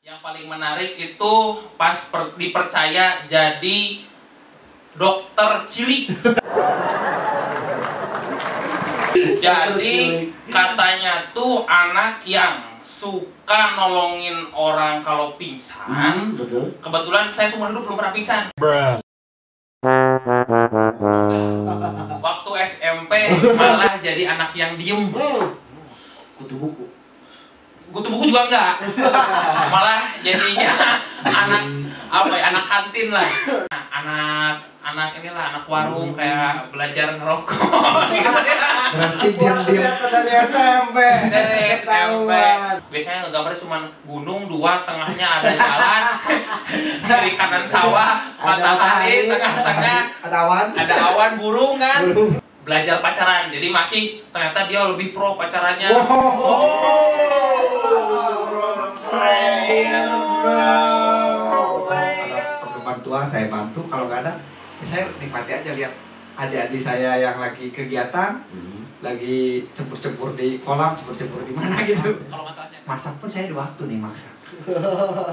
Yang paling menarik itu pas dipercaya jadi dokter cilik. Jadi katanya tuh anak yang suka nolongin orang kalau pingsan. Betul. Kebetulan saya seumur hidup belum pernah pingsan. Waktu SMP malah jadi anak yang diem. Kutu buku. Kutu buku juga enggak. Malah jadinya anak kantin lah. Anak inilah anak warung kayak belajar ngerokok gitu ya. Berarti diam-diam dari SMP. Dari SMP. Biasanya ngegambarnya cuma gunung dua, tengahnya ada jalan. Dari kanan sawah, matahari, tengah-tengah ada awan burung kan. Belajar pacaran. Jadi masih ternyata dia lebih pro pacarannya. Kalau bantuan saya bantu, kalau nggak ada ya saya nikmati aja lihat adik-adik saya yang lagi kegiatan, lagi cebur-cebur di kolam, cebur-cebur di mana gitu. Kalau masalahnya Masak pun saya ada waktu nih masak.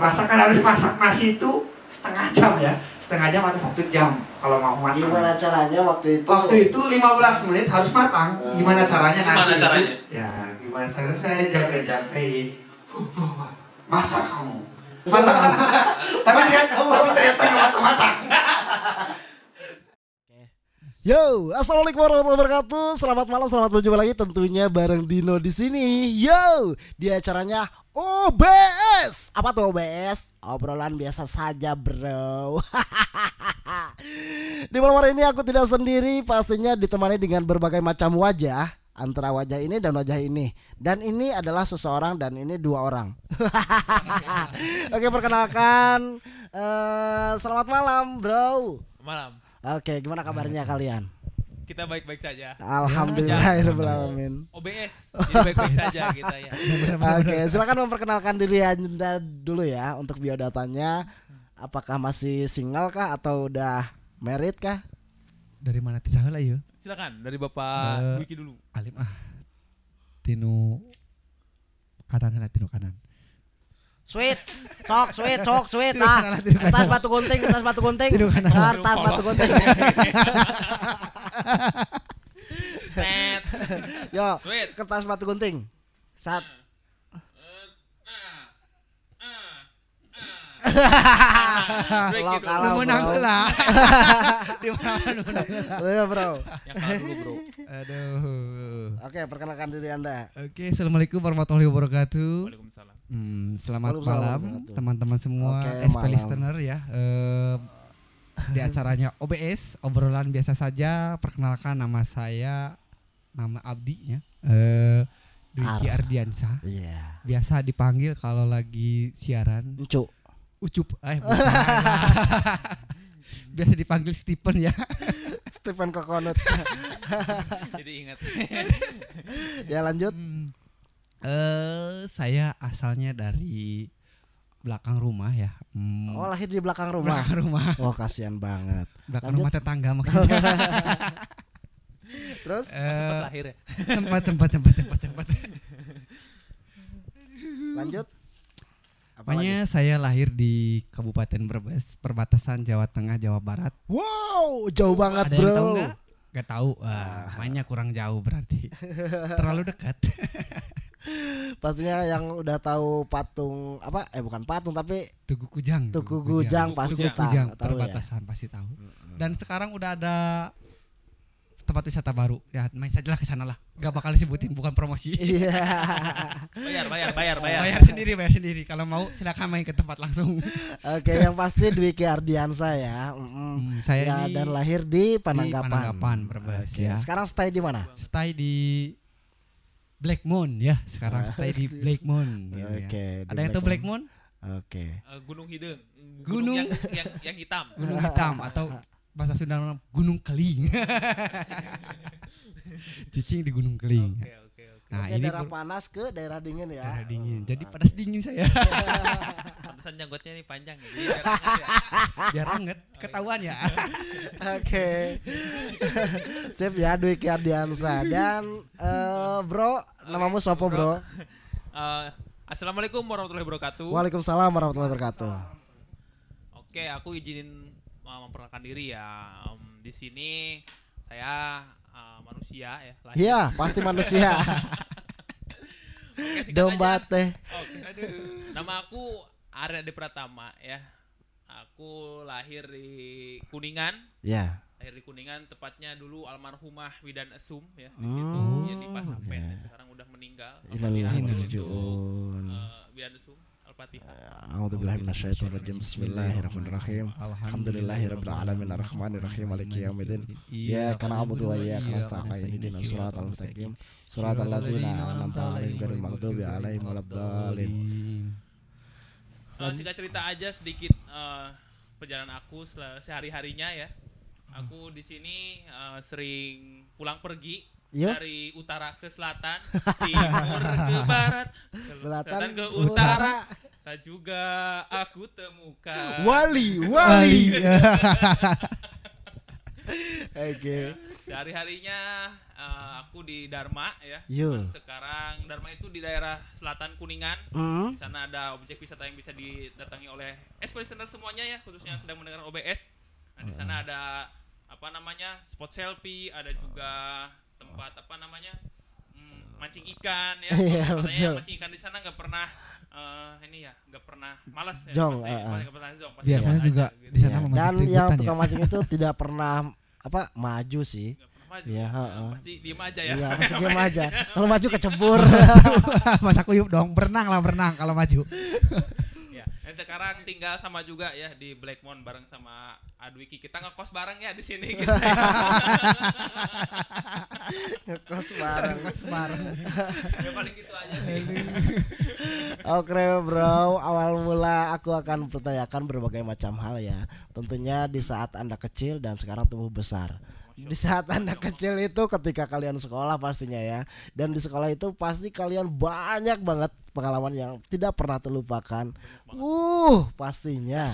Masak kan harus masak nasi itu setengah jam ya, setengah jam atau 1 jam kalau mau matang. Gimana caranya waktu itu? Waktu itu 15 menit harus matang. Gimana caranya nasi? Gimana caranya? Itu? Ya, gimana caranya saya jaga-jagain. Masak kamu. Matang. Tapi ternyata nggak matang-matang. Yo, assalamualaikum warahmatullahi wabarakatuh. Selamat malam, selamat berjumpa lagi tentunya bareng Dino di sini. Yo, di acaranya OBS. Apa tuh OBS? Obrolan biasa saja, bro. Di malam hari ini aku tidak sendiri, pastinya ditemani dengan berbagai macam wajah. Antara wajah ini dan wajah ini. Dan ini adalah seseorang dan ini 2 orang. Oke, perkenalkan. Selamat malam, bro. Malam. Oke, gimana kabarnya kalian? Kita baik-baik saja. Alhamdulillahirabbil alamin. OBS. Jadi baik-baik saja kita ya. Oke, silakan memperkenalkan diri Anda dulu ya untuk biodatanya. Apakah masih single kah atau udah married kah? Dari mana tisah lah yuk? Silakan dari Bapak Wiki dulu. Alim Tino kanan lah, Tino kanan. Sweet, sweet. Ah, kertas batu gunting. Kertas batu gunting. Yo, Sweet. kertas batu gunting. Sat. Kalau Menang lah. Di mana? Iya, bro. Yang kalah dulu, Bro. Aduh. Oke, perkenalkan diri Anda. Oke, assalamualaikum warahmatullahi wabarakatuh. Waalaikumsalam. Selamat Waalaikumsalam malam warahmatullahi teman-teman semua, Oke, SP malam. listener ya. Di acaranya OBS, obrolan biasa saja. Perkenalkan nama saya, nama Abdi ya. Dwiki Ardiansa. Iya. Biasa dipanggil kalau lagi siaran Encu. Ucup. Bukan. Biasa dipanggil Stephen ya. Stephen Kokonut. Jadi ingat. Ya, lanjut. Saya asalnya dari belakang rumah ya. Oh, lahir di belakang rumah. Belakang rumah. Oh, kasihan banget. Belakang Lanjut. rumah tetangga maksudnya. Terus Sempat lahir ya. Sempat. lanjut. Apanya saya lahir di Kabupaten Brebes, perbatasan Jawa Tengah, Jawa Barat. Wow, jauh banget, Ada yang tahu bro. nggak? Gak tahu. Mainnya kurang jauh berarti. Terlalu dekat. Pastinya yang udah tahu patung apa? Bukan patung tapi Tugu Kujang. Tugu Kujang pasti Tugu Kujang, tahu ya. perbatasan pasti tahu. Dan sekarang udah ada tempat wisata baru. Ya, main sajalah ke sana lah. Gak bakal disebutin, bukan promosi. Iya. Bayar. Bayar sendiri. Kalau mau silakan main ke tempat langsung. Oke, yang pasti Dwiki Ardiansa ya. Saya Ya, ini dan lahir di di Pananggapan. Pananggapan, Brebes Oke, ya. sekarang stay di mana? Stay di Black Moon ya. Sekarang stay di Black Moon. gitu ya. Oke, di Ada yang tahu Black Moon? Oke. Gunung Hideng. Gunung yang hitam. Gunung hitam atau bahasa Sunda Gunung Keling. Cicing di Gunung Keling. Oke. Nah, Oke, ini daerah panas ke daerah dingin ya. daerah dingin. Jadi panas dingin saya. Pantesan janggutnya nih panjang ya. Biar anget, ketahuan ya. Oke. Sip ya, Dwiki Ardiansa. Dan bro, namamu siapa, bro? Assalamualaikum warahmatullahi wabarakatuh. Waalaikumsalam warahmatullahi wabarakatuh. Oke, aku izinin memperkenalkan diri ya. Di sini saya manusia ya. lahir. Iya, pasti manusia. Oke, singkat Domba aja. teh. Oke. Nama aku Arya De Pratama ya. Aku lahir di Kuningan. Ya. Lahir di Kuningan, tepatnya dulu almarhumah Widan Esum ya. Di situ ya di Pasapen. Sekarang udah meninggal. Innalillahi wa inna ilaihi Untuk, raji'un. Widan Esum, Al-Fatihah. A'udzubillahi minasyaitonirrajim. Bismillahirrahmanirrahim. Alhamdulillahirabbil alamin arrahmanirrahim maliki yaumiddin. Iyyaka na'budu wa iyyaka nasta'in ihdinas siratal mustaqim. Siratal ladzina an'amta 'alaihim ghairil maghdubi 'alaihim waladdallin. Singkat cerita aja sedikit perjalanan aku sehari-harinya ya. Aku di sini sering pulang pergi Iya. dari utara ke selatan, timur ke barat, Selatan ke utara. Tak juga aku temukan. Wali. Oke. Sehari-harinya aku di Dharma ya. Yo. Sekarang Dharma itu di daerah selatan Kuningan. Hmm. Di sana ada objek wisata yang bisa didatangi oleh listener semuanya ya, khususnya yang sedang mendengar OBS. Nah, di sana ada apa namanya? Spot selfie, ada juga tempat apa namanya? Mancing ikan ya. Iya, Katanya betul. mancing ikan di sana nggak pernah ini ya, nggak pernah malas ya. Jong, Nggak pernah zong, pasti Biasanya dapat juga aja, gitu. di sana Ya, memancing dan keributan yang ya. tukang mancing itu tidak pernah maju sih. Nggak pernah maju. Iya, Nah, heeh. pasti diem aja ya. Iya, masih diam aja. Kalau maju kecebur. Mas aku yuk dong berenang kalau maju. Ya, dan sekarang tinggal sama juga ya di Blackmon bareng sama Adwiki. Kita ngekos bareng ya di sini kita. Ngekos bareng. Ya paling gitu aja sih. Oke bro, awal mula aku akan bertanyakan berbagai macam hal ya. Tentunya di saat Anda kecil dan sekarang tumbuh besar. Di saat Anda kecil itu ketika kalian sekolah pastinya ya. Dan di sekolah itu pasti kalian banyak banget pengalaman yang tidak pernah terlupakan. Pastinya.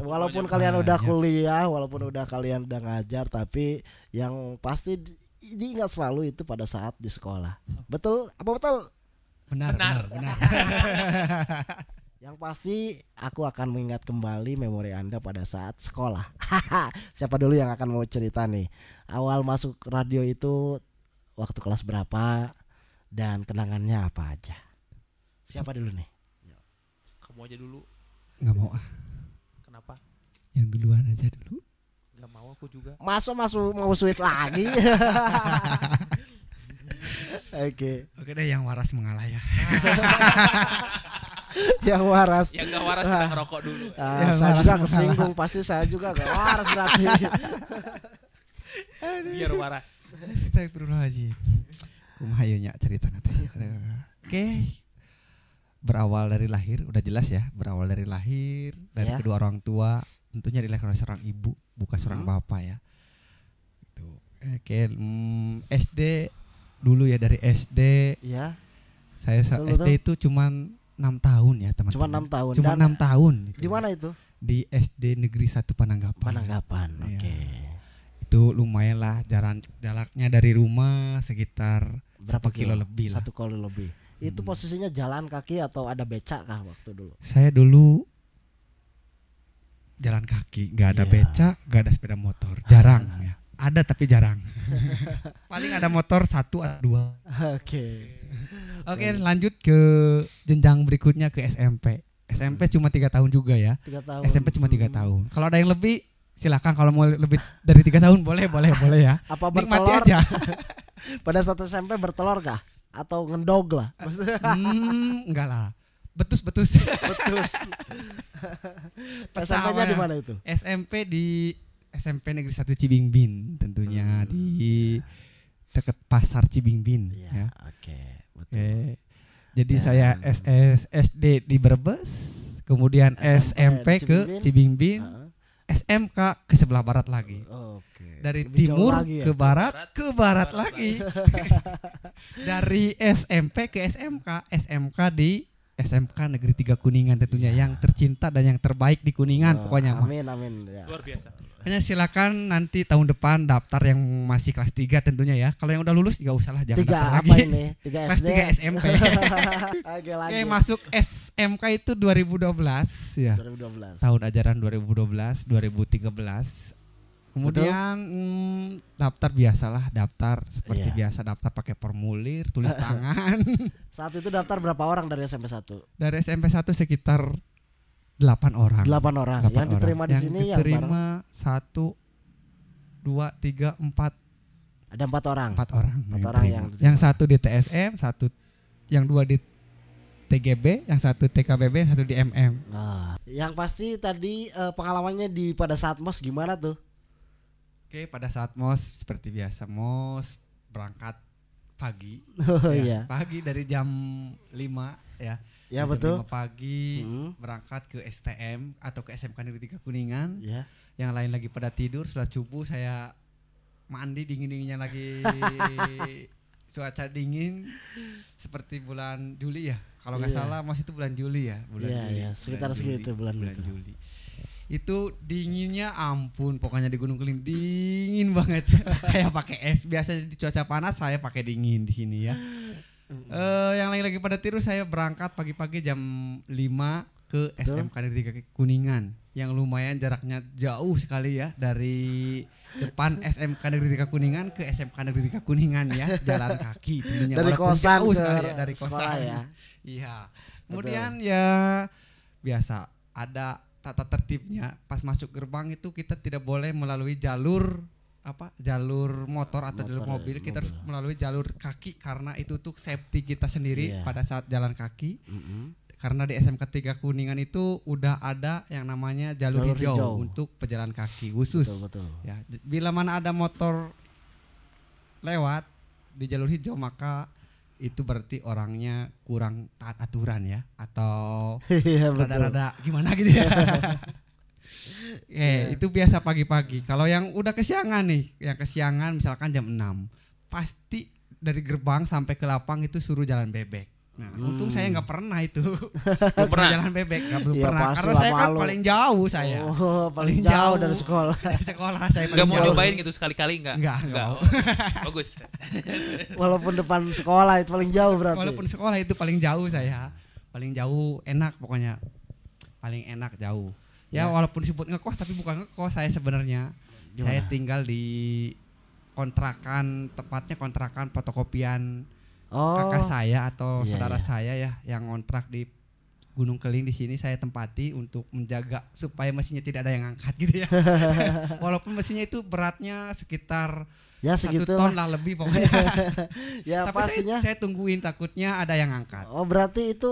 Walaupun kalian udah kuliah, walaupun udah kalian udah ngajar, tapi yang pasti diingat selalu itu pada saat di sekolah. Betul? Apa betul? Benar. Yang pasti aku akan mengingat kembali memori Anda pada saat sekolah. Siapa dulu yang akan mau cerita nih? Awal masuk radio itu waktu kelas berapa dan kenangannya apa aja? Siapa dulu nih? Kamu aja dulu. Nggak mau Kenapa? yang duluan aja dulu. Gak mau aku juga. Masuk mau sweet lagi. Oke. Oke deh yang waras mengalah ya. Yang waras. Yang gak waras kita ngerokok dulu. Saya Yang juga waras kesinggung, pasti saya juga gak waras berarti. Biar waras. Astagfirullahaladzim. Kumahayunya cerita nanti. Oke. Berawal dari lahir, udah jelas ya. Berawal dari lahir dari Ya. kedua orang tua, tentunya dilahirkan oleh seorang ibu, bukan seorang bapak ya. Itu. Oke, SD dulu ya, dari SD. Ya, Saya Betul, SD itu cuman 6 tahun ya teman-teman. cuma 6 tahun. Cuma Dan 6 tahun. Gitu. di mana itu? Di SD Negeri 1 Pananggapan. Pananggapan. Iya. Oke. Itu lumayan lah jaraknya dari rumah sekitar Berapa 1 kilo lebih lah. 1 kilo lebih. Itu posisinya jalan kaki atau ada becak kah waktu dulu? Saya dulu jalan kaki, nggak ada Iya. becak, nggak ada sepeda motor, jarang ya. Ada tapi jarang. Paling ada motor 1 atau 2. Oke. Oke, lanjut ke jenjang berikutnya ke SMP. SMP cuma 3 tahun juga ya. 3 tahun. SMP cuma 3 tahun. Kalau ada yang lebih silakan, kalau mau lebih dari 3 tahun boleh ya. Apa Nikmati bertelur? aja. Pada saat SMP bertelur kah? Atau ngendog lah? Enggak lah. Betus. Betus. SMP-nya di mana itu? SMP di SMP Negeri 1 Cibingbin, tentunya di dekat Pasar Cibingbin ya. Oke, betul. Oke. Jadi Dan- saya SD di Brebes, kemudian SMP ke Cibingbin, Heeh. SMK ke sebelah barat lagi. Oke. Dari Lebih jauh timur lagi ya? ke barat lagi. Dari SMP ke SMK di SMK Negeri 3 Kuningan tentunya yang tercinta dan yang terbaik di Kuningan pokoknya mah. Amin ya. Luar biasa. Hanya silakan nanti tahun depan daftar yang masih kelas 3 tentunya ya. Kalau yang udah lulus enggak usah lah, jangan 3 daftar apa lagi. ini? 3 Kelas SD. 3 SMP. Oke, Oke, lanjut. masuk SMK itu 2012 ya. 2012. Tahun ajaran 2012 2013. Kemudian daftar biasalah, daftar seperti Iya. biasa, daftar pakai formulir, tulis tangan. Saat itu daftar berapa orang dari SMP 1? Dari SMP 1 sekitar 8 orang. 8 orang. 8 Yang diterima di yang sini yang bareng diterima 1 2 3 4 ada 4 orang. 4 orang. 4 orang diterima. yang Yang satu di TSM, satu yang 2 di TGB, yang satu TKBB, satu di MM. Nah, yang pasti tadi pengalamannya pada saat MOS gimana tuh? Oke, pada saat MOS seperti biasa, MOS berangkat pagi. Oh Ya, iya. pagi dari jam 5 ya. Ya Jam betul. 5 pagi berangkat ke STM atau ke SMK Negeri 3 Kuningan. Ya. Yang lain lagi pada tidur, sudah subuh saya mandi dingin-dinginnya lagi cuaca dingin seperti bulan Juli ya. Kalau nggak Iya. salah MOS itu bulan Juli ya, bulan Iya, Juli. iya, sekitar Bulan segitu Juli, bulan itu. Juli. Itu dinginnya ampun, pokoknya di Gunung Keling dingin banget. Kayak pakai es. Biasanya di cuaca panas saya pakai dingin di sini ya. Yang lain lagi pada tidur, saya berangkat pagi-pagi jam 5 ke SMK Negeri 3 Kuningan yang lumayan jaraknya jauh sekali ya, dari depan SMK Negeri 3 Kuningan ke SMK Negeri 3 Kuningan ya, jalan kaki tentunya. Dari Walaupun kosan jauh ke sekali ya, dari sekolah kosan ya. Iya. Kemudian ya biasa ada tata tertibnya. Pas masuk gerbang itu kita tidak boleh melalui jalur jalur motor atau jalur mobil. Kita harus melalui jalur kaki karena itu tuh safety kita sendiri pada saat jalan kaki. Karena di SMK 3 Kuningan itu udah ada yang namanya jalur hijau untuk pejalan kaki khusus. Betul. Ya, bila mana ada motor lewat di jalur hijau maka itu berarti orangnya kurang taat aturan ya, atau Iya betul. rada-rada gimana gitu ya. Itu biasa pagi-pagi. Kalau yang udah kesiangan nih, yang kesiangan misalkan jam 6, pasti dari gerbang sampai ke lapang itu suruh jalan bebek. Nah, untung saya nggak pernah itu. Belum pernah jalan bebek, belum Iya, pernah. pasti Karena lah, saya kan malu. paling jauh saya. Oh, paling jauh dari sekolah. Dari sekolah saya Enggak paling mau jauh. nyobain gitu sekali-kali enggak? Enggak mau. Bagus. Walaupun depan sekolah itu paling jauh berarti. Walaupun sekolah itu paling jauh saya. Paling jauh enak pokoknya. Paling enak jauh. Ya walaupun disebut ngekos tapi bukan ngekos saya sebenarnya. Gimana? Saya tinggal di kontrakan, tepatnya kontrakan fotokopian kakak saya atau Iya, saudara iya. saya ya yang ngontrak di Gunung Keling. Di sini saya tempati untuk menjaga supaya mesinnya tidak ada yang angkat gitu ya. Walaupun mesinnya itu beratnya sekitar Ya 1 segitu ton lah. lah lebih pokoknya. Ya Tapi pastinya. saya tungguin takutnya ada yang angkat. Oh berarti itu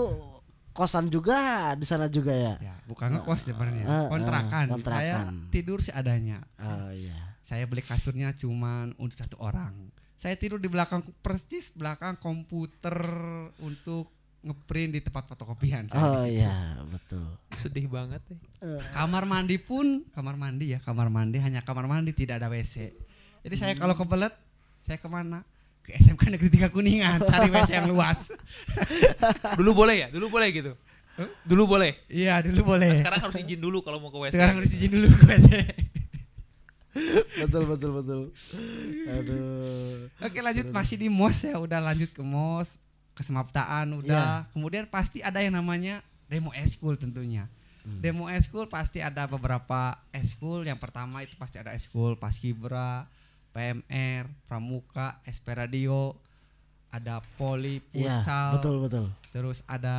kosan juga di sana juga ya? Ya, bukan ngekos sebenarnya. Kontrakan. kontrakan. Saya tidur seadanya. Oh iya. Saya beli kasurnya cuman untuk 1 orang. Saya tidur di belakang, persis belakang komputer untuk ngeprint di tempat fotokopian. Saya Oh di situ. iya betul. Sedih banget nih. Kamar mandi pun kamar mandi hanya kamar mandi, tidak ada WC. Jadi saya kalau kebelet saya kemana? Ke SMK Negeri 3 Kuningan cari WC yang luas. Dulu boleh ya? Dulu boleh gitu. Dulu boleh. Iya dulu boleh. Sekarang harus izin dulu kalau mau ke WC. Sekarang harus izin dulu ke WC. betul. Aduh. Oke lanjut, masih di MOS ya, udah lanjut ke MOS, ke Semaptaan udah. Kemudian pasti ada yang namanya demo eskul tentunya. Demo eskul pasti ada beberapa eskul. Yang pertama itu pasti ada eskul Paskibra, PMR, Pramuka, SP Radio, ada Poli, Iya Futsal, betul. terus ada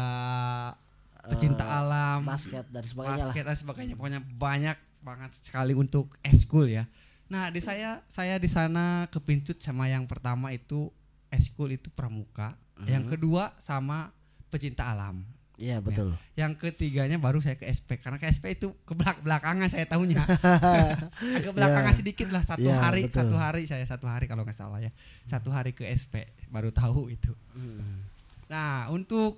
Pecinta Alam, Basket dan sebagainya lah. basket dan sebagainya. Pokoknya banyak banget sekali untuk eskul ya. Nah, di saya di sana kepincut sama yang pertama itu eskul itu Pramuka, yang kedua sama Pecinta Alam. Iya betul. Yang ketiganya baru saya ke SP, karena ke SP itu ke belakangan saya tahunya. Agak belakangan sedikit lah, satu Iya, hari betul. satu hari kalau nggak salah ya. 1 hari ke SP baru tahu itu. Nah, untuk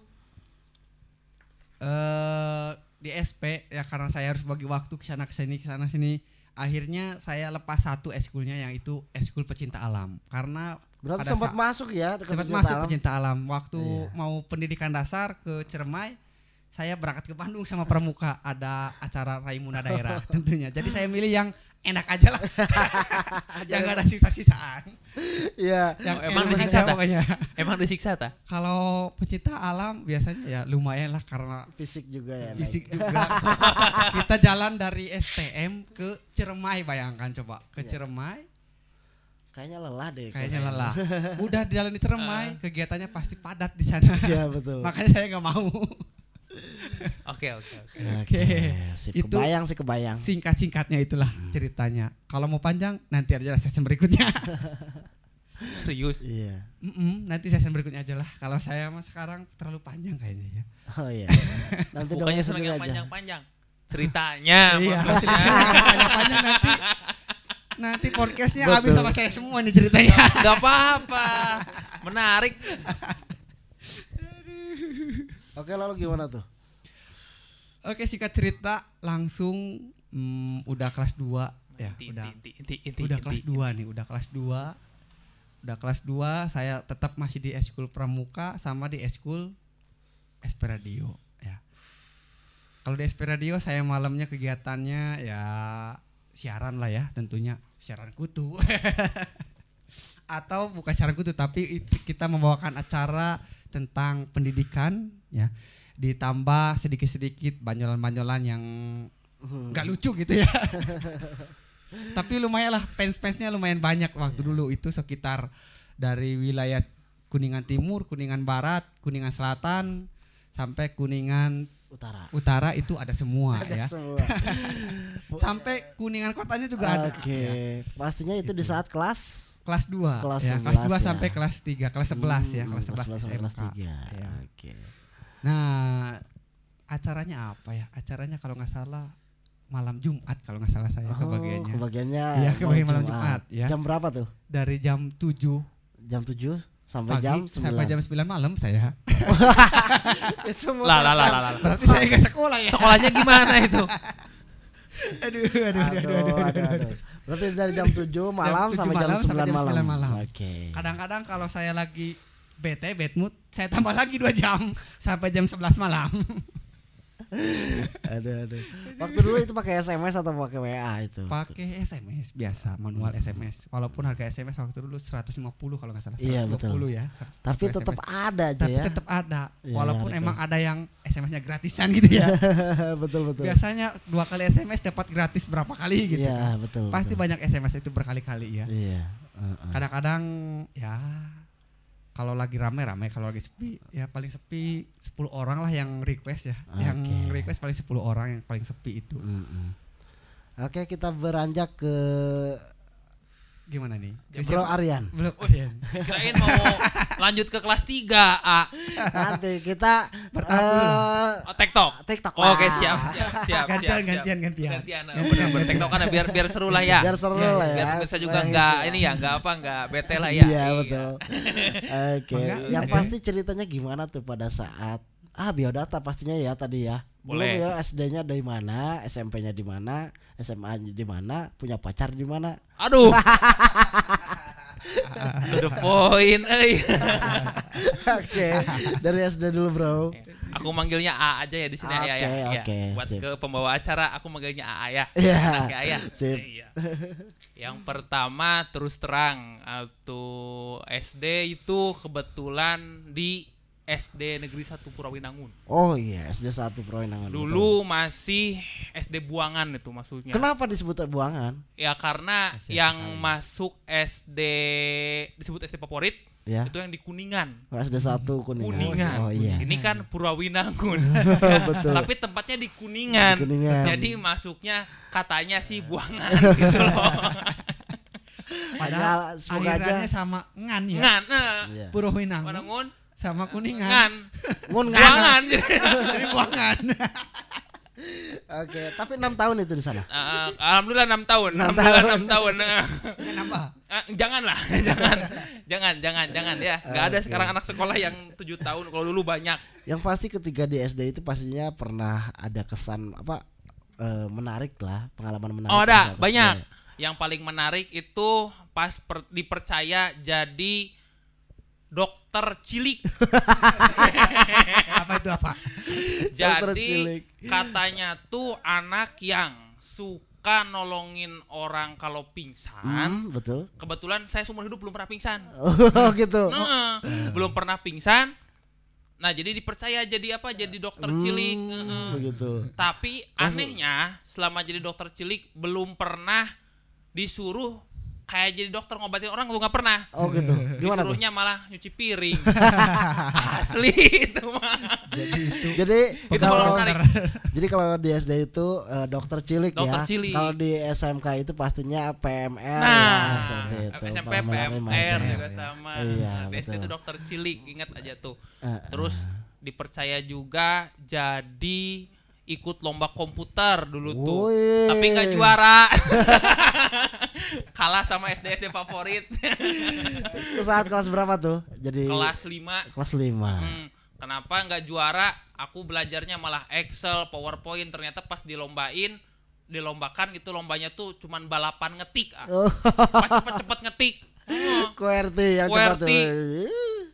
di SP ya, karena saya harus bagi waktu ke sana sini, akhirnya saya lepas 1 eskulnya, yang itu eskul Pecinta Alam. Karena Berarti pada sempat saat- masuk ya? ke sempat Pecinta masuk Alam? Pecinta Alam waktu Iya. mau pendidikan dasar ke Ciremai, saya berangkat ke Bandung sama Pramuka, ada acara Raimuna daerah tentunya. Jadi saya milih yang enak aja lah. Yang gak ada sisa-sisaan. Iya. Yang Emang enak disiksa aja tak? pokoknya. Emang disiksa tak? Kalau pecinta alam biasanya ya lumayan lah karena Fisik juga ya. fisik juga. Kita jalan dari STM ke Ciremai, bayangkan coba. Ke Ciremai Kayaknya lelah deh. kayaknya lelah. Udah jalan di Ciremai, kegiatannya pasti padat di sana. Iya betul. Makanya saya nggak mau. Oke. Oke. Sip, Itu kebayang sih kebayang. Singkat-singkatnya itulah ceritanya. Kalau mau panjang nanti aja sesi berikutnya. Serius. Iya. Nanti sesi berikutnya aja lah. Kalau saya mah sekarang terlalu panjang kayaknya ya. Oh iya. Nanti Bukannya dong senang sendiri yang aja. panjang-panjang. Ceritanya Iya, maksudnya. ceritanya panjang-panjang nanti podcastnya Betul. habis sama saya semua nih ceritanya. Gak apa-apa. Menarik. Oke, lalu gimana tuh? Oke, singkat cerita langsung udah kelas 2 ya, udah kelas 2 nih, udah kelas 2. Udah kelas 2 saya tetap masih di Eskul Pramuka sama di Eskul SP Radio ya. Kalau di SP Radio saya malamnya kegiatannya ya siaran lah ya, tentunya siaran kutu. Atau bukan siaran kutu tapi kita membawakan acara tentang pendidikan ya. Ditambah sedikit-sedikit banyolan-banyolan yang gak lucu gitu ya. Tapi lumayan lah, fans-fansnya lumayan banyak waktu dulu itu sekitar dari wilayah Kuningan Timur, Kuningan Barat, Kuningan Selatan sampai Kuningan Utara itu ada semua ya. Semua. Sampai Kuningan kotanya juga ada. Oke. Ya. Pastinya itu di saat kelas 2 Kelas ya, 11 kelas 2 ya. sampai kelas 3, kelas 11 ya, kelas 11 kelas SMK. 3. Ya. Oke. Nah, acaranya apa ya? Acaranya kalau nggak salah malam Jumat kalau nggak salah saya kebagiannya. Kebagiannya. Iya, kebagian malam Jumat ya. Jam berapa tuh? Dari jam 7 Jam 7 sampai pagi jam 9. sampai jam 9 malam saya. Itu Lah. Berarti saya nggak sekolah ya. Sekolahnya gimana itu? Aduh. Berarti dari jam 7 malam Jam 7 sampai malam jam 9 sampai jam malam. 9 malam. Oke. Kadang-kadang kalau saya lagi bad mood, saya tambah lagi 2 jam sampai jam 11 malam. Aduh. Waktu dulu itu pakai SMS atau pakai WA itu? Pakai SMS biasa, manual SMS. Walaupun harga SMS waktu dulu 150 kalau nggak salah, 120 Iya, betul. ya. Tapi tetap ada aja Tapi ya. tetap ada. Iya, Walaupun yang emang request. ada yang SMS-nya gratisan gitu ya. betul. Biasanya 2 kali SMS dapat gratis berapa kali gitu. Iya, betul. Pasti betul. banyak SMS itu berkali-kali ya. Iya. Kadang-kadang ya kalau lagi rame, kalau lagi sepi ya paling sepi 10 orang lah yang request ya. Yang request paling 10 orang yang paling sepi itu. Oke, kita beranjak ke Gimana nih? Bro Aryan. Belum Aryan. Kirain mau lanjut ke kelas 3 Nanti kita TikTok. lah. Oke, siap. Gantian. Bener, TikTok kan biar seru lah ya. Biar seru lah ya. Biar bisa juga Supaya enggak bete lah ya. Iya, betul. Oke. Enggak, Yang enggak. pasti ceritanya gimana tuh pada saat biodata pastinya ya tadi ya. Boleh. Belum ya SD-nya dari mana, SMP-nya di mana, SMA-nya di mana, punya pacar di mana. Aduh. To the point, Oke. Dari SD dulu, Bro. Aku manggilnya A aja ya di sini ya. Oke, Buat sip. ke pembawa acara aku manggilnya AA ya. Iya. Oke, ya. Sip. Iya. Yang pertama terus terang SD itu kebetulan di SD Negeri 1 Purwinangun. Oh iya, SD 1 Purwinangun. Dulu masih SD Buangan itu maksudnya. Kenapa disebut buangan? Ya karena SD yang sekali. masuk SD disebut SD favorit Ya. itu yang di Kuningan. SD 1 Kuningan. Oh iya. Ini kan Purwinangun. Betul. Tapi tempatnya di Kuningan. Di Kuningan. Jadi masuknya katanya sih Buangan gitu loh. Padahal semoga aja akhirannya sama ngan ya. Ngan. Iya. Purwinangun Wanangun. sama Kuningan. Ngan. Ngun Buangan. Jadi buangan. Oke, tapi 6 tahun itu di sana. Alhamdulillah 6 tahun. 6 Alhamdulillah tahun. 6 tahun. Kenapa? Janganlah. Jangan ya. Enggak ada sekarang anak sekolah yang 7 tahun. Kalau dulu banyak. Yang pasti ketika di SD itu pastinya pernah ada kesan menarik lah, pengalaman menarik. Oh pada ada, saat banyak. SD. Yang paling menarik itu pas dipercaya jadi dokter cilik. Apa itu apa? Cilik. Jadi katanya tuh anak yang suka nolongin orang kalau pingsan. Betul. Kebetulan saya seumur hidup belum pernah pingsan. Oh gitu. Belum pernah pingsan. Nah jadi dipercaya jadi apa? Jadi dokter cilik. Begitu. Tapi anehnya selama jadi dokter cilik belum pernah disuruh kayak jadi dokter ngobatin orang, gue nggak pernah. Oh gitu. Gimana tuh? Disuruhnya malah nyuci piring. Asli itu mah. Jadi Itu kalau menarik. jadi kalau di SD itu dokter cilik Dokter ya. cilik. Kalau di SMK itu pastinya PMR Nah, ya, seperti itu. SMP Pengenalan PMR remaja. juga sama. Iya, Nah, SD betul. itu dokter cilik, ingat aja tuh. Terus dipercaya juga jadi ikut lomba komputer dulu tuh. Wih. Tapi nggak juara. Kalah sama SD favorit. Itu saat kelas berapa tuh? Jadi Kelas 5. kelas 5. Kenapa nggak juara? Aku belajarnya malah Excel, PowerPoint. Ternyata pas dilombakan gitu, lombanya tuh cuman balapan ngetik. Cepet-cepet ngetik. QWERTY yang cepat tuh. QWERTY.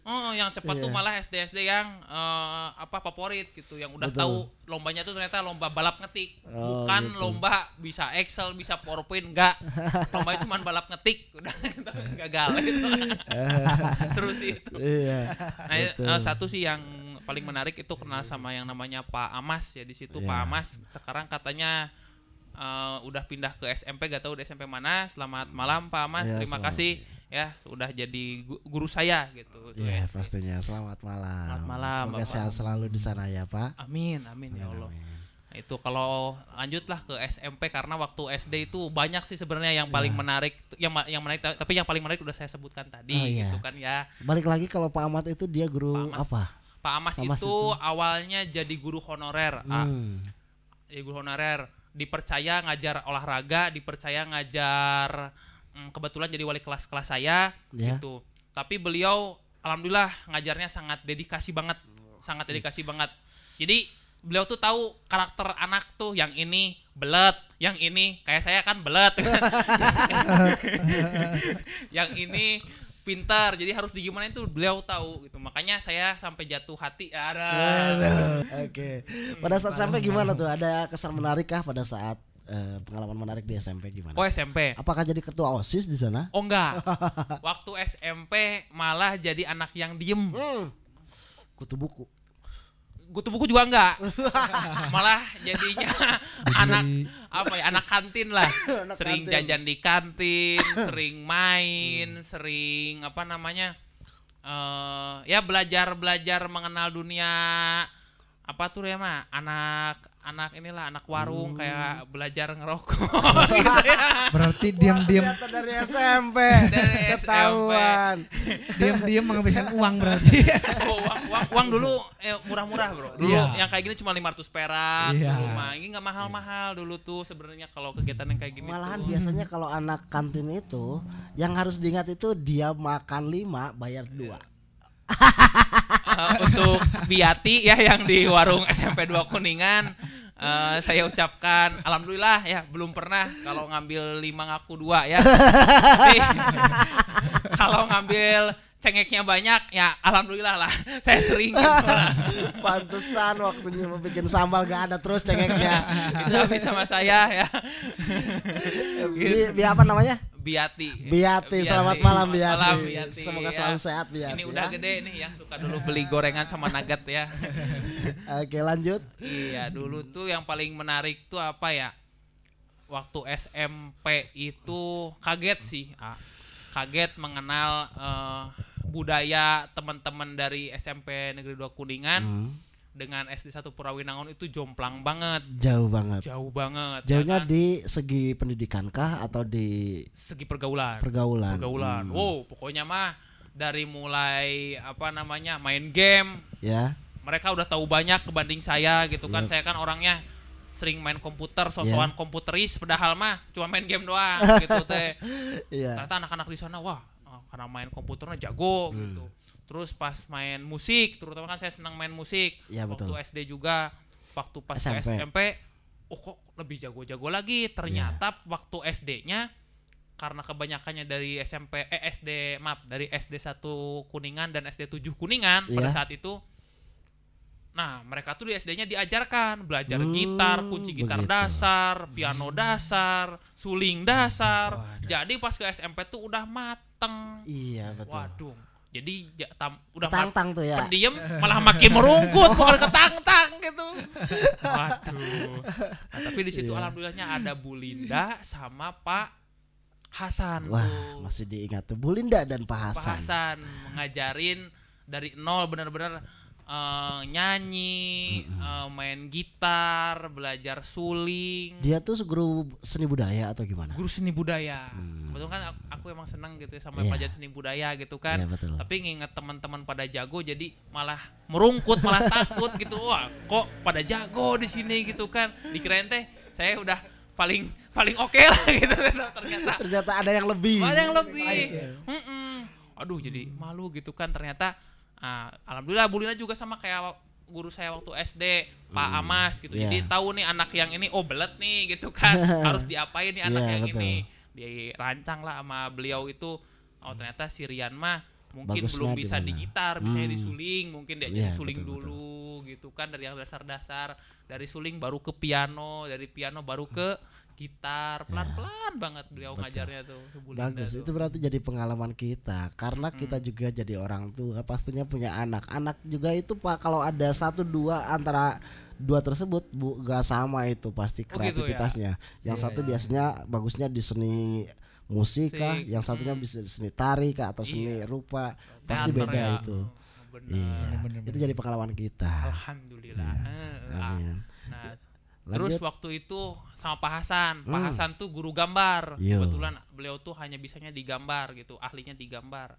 Yang cepat tuh malah SD yang favorit gitu, yang udah Betul. tahu lombanya tuh ternyata lomba balap ngetik, Oh, bukan gitu. lomba bisa Excel, bisa PowerPoint, enggak. Lombanya cuma balap ngetik, udah gagal itu. Seru sih itu. Iya. Nah, satu sih yang paling menarik itu kenal sama yang namanya Pak Amas ya di situ. Pak Amas sekarang katanya udah pindah ke SMP, gak tahu di SMP mana. Selamat malam Pak Amas, Ya, terima selamat. kasih ya udah jadi guru saya gitu. Iya, SD. pastinya. Selamat malam. Selamat malam, Semoga Bapak. sehat selalu di sana ya, Pak. Amin ya Allah. Nah, itu kalau lanjutlah ke SMP, karena waktu SD itu banyak sih sebenarnya yang paling menarik, yang menarik, tapi yang paling menarik udah saya sebutkan tadi Oh, iya. gitu kan ya. Balik lagi kalau Pak Ahmad itu dia guru Pak Amas. apa? Pak Amas, Pak Amas itu awalnya jadi guru honorer. Jadi guru honorer, dipercaya ngajar olahraga, dipercaya ngajar kebetulan jadi wali kelas saya Ya. gitu. Tapi beliau alhamdulillah ngajarnya sangat dedikasi banget. Jadi beliau tuh tahu karakter anak tuh, yang ini belet, yang ini kayak saya kan belet. Yang ini pintar, jadi harus digimanain tuh beliau tahu gitu. Makanya saya sampai jatuh hati. Oke. Pada saat SMP gimana tuh? Ada kesan menarik kah pada saat pengalaman menarik di SMP gimana? Oh, SMP. Apakah jadi ketua OSIS di sana? Oh enggak. Waktu SMP malah jadi anak yang diem. Kutu buku. Kutu buku juga enggak. Malah jadinya anak kantin lah. Anak Sering kantin. jajan di kantin, sering main, sering ya belajar mengenal dunia apa tuh ya mah, anak warung, kayak belajar ngerokok gitu ya. Berarti diam-diam Ternyata dari SMP. Dari Ketahuan. diam-diam menghabiskan uang berarti. Oh, uang dulu murah-murah bro. Dulu yang kayak gini cuma 500 perak. Iya. Dulu mah ini nggak mahal-mahal dulu tuh sebenarnya kalau kegiatan yang kayak gini. Malahan tuh. biasanya kalau anak kantin itu yang harus diingat itu dia makan 5 bayar 2. Untuk Biati ya yang di warung SMP 2 Kuningan, saya ucapkan alhamdulillah ya, belum pernah kalau ngambil 5 ngaku 2 ya. Tapi kalau ngambil cengeknya banyak ya alhamdulillah lah, saya sering gitu lah. Pantesan waktunya mau bikin sambal gak ada terus cengeknya. Itu habis sama saya ya. Bi apa namanya? Biati. Biati, selamat malam Biati. Malam, Biati, Semoga ya. selalu sehat Biati. Ini udah ya. gede nih, yang suka dulu beli gorengan sama nugget ya. Oke, lanjut. Iya, dulu tuh yang paling menarik tuh apa ya? Waktu SMP itu kaget sih. Kaget mengenal budaya teman-teman dari SMP Negeri 2 Kuningan dengan SD 1 Purawinangun itu jomplang banget. Jauh banget. Jauh banget. Jauhnya ya kan? di segi pendidikan kah atau di Segi pergaulan. pergaulan? Wow, pokoknya mah dari mulai main game, Ya. mereka udah tahu banyak kebanding saya gitu kan. Saya kan orangnya sering main komputer, sosokan komputeris, padahal mah cuma main game doang gitu teh. Iya. Ternyata anak-anak di sana wah, karena main komputernya jago gitu. Terus pas main musik, terutama kan saya senang main musik. Iya, Waktu betul. SD juga, waktu pas ke SMP. SMP, kok lebih jago-jago lagi. Ternyata waktu SD-nya karena kebanyakannya dari dari SD 1 Kuningan dan SD 7 Kuningan pada Iya. saat itu. Nah, mereka tuh di SD-nya diajarkan belajar gitar, kunci gitar dasar, piano dasar, suling dasar. Jadi pas ke SMP tuh udah mateng. Iya betul. Waduh. Jadi udah ketang-tang tuh ya. pendiam malah makin merungkut, bukan ketang-tang gitu. Waduh. Nah, tapi di situ alhamdulillahnya ada Bu Linda sama Pak Hasan. Wah, tuh. masih diingat tuh Bu Linda dan Pak Pak Hasan. Hasan mengajarin dari nol benar-benar nyanyi, main gitar, belajar suling. Dia tuh guru seni budaya atau gimana? Guru seni budaya. Betul kan aku emang senang gitu ya sama Iya. pelajaran seni budaya gitu kan. Iya, betul. Tapi nginget teman-teman pada jago jadi malah merungkut, malah takut gitu. Wah, kok pada jago di sini gitu kan. Dikirain teh saya udah paling oke lah gitu. Ternyata ada yang lebih. Ada yang lebih. Aduh, jadi malu gitu kan ternyata. Alhamdulillah Bu Lina juga sama kayak guru saya waktu SD, Pak Amas gitu. Jadi tahu nih anak yang ini belet nih gitu kan. Harus diapain nih anak yang betul. ini. Dirancang lah sama beliau itu. Oh ternyata si Rian mah mungkin Bagusnya belum bisa di di mana? gitar, bisanya di suling, mungkin dia jadi Iya, suling betul, dulu gitu kan dari yang dasar-dasar. Dari suling baru ke piano, dari piano baru ke gitar. Pelan-pelan banget beliau ngajarnya tuh. Bu Linda Bagus, tuh. itu berarti jadi pengalaman kita karena kita juga jadi orang tua pastinya punya anak juga itu Pak kalau ada 1-2 antara dua tersebut gak sama itu pasti gitu ya? kreativitasnya. Yang satu biasanya bagusnya di seni musik kah, yang satunya bisa di seni tari kah atau seni rupa pasti Teater beda ya. itu. Benar. Itu jadi pengalaman kita. Alhamdulillah. Amin. Nah, Lanjut. terus waktu itu sama Pak Hasan. Pak Hasan tuh guru gambar. Yo. Kebetulan beliau tuh hanya bisanya digambar gitu, ahlinya digambar.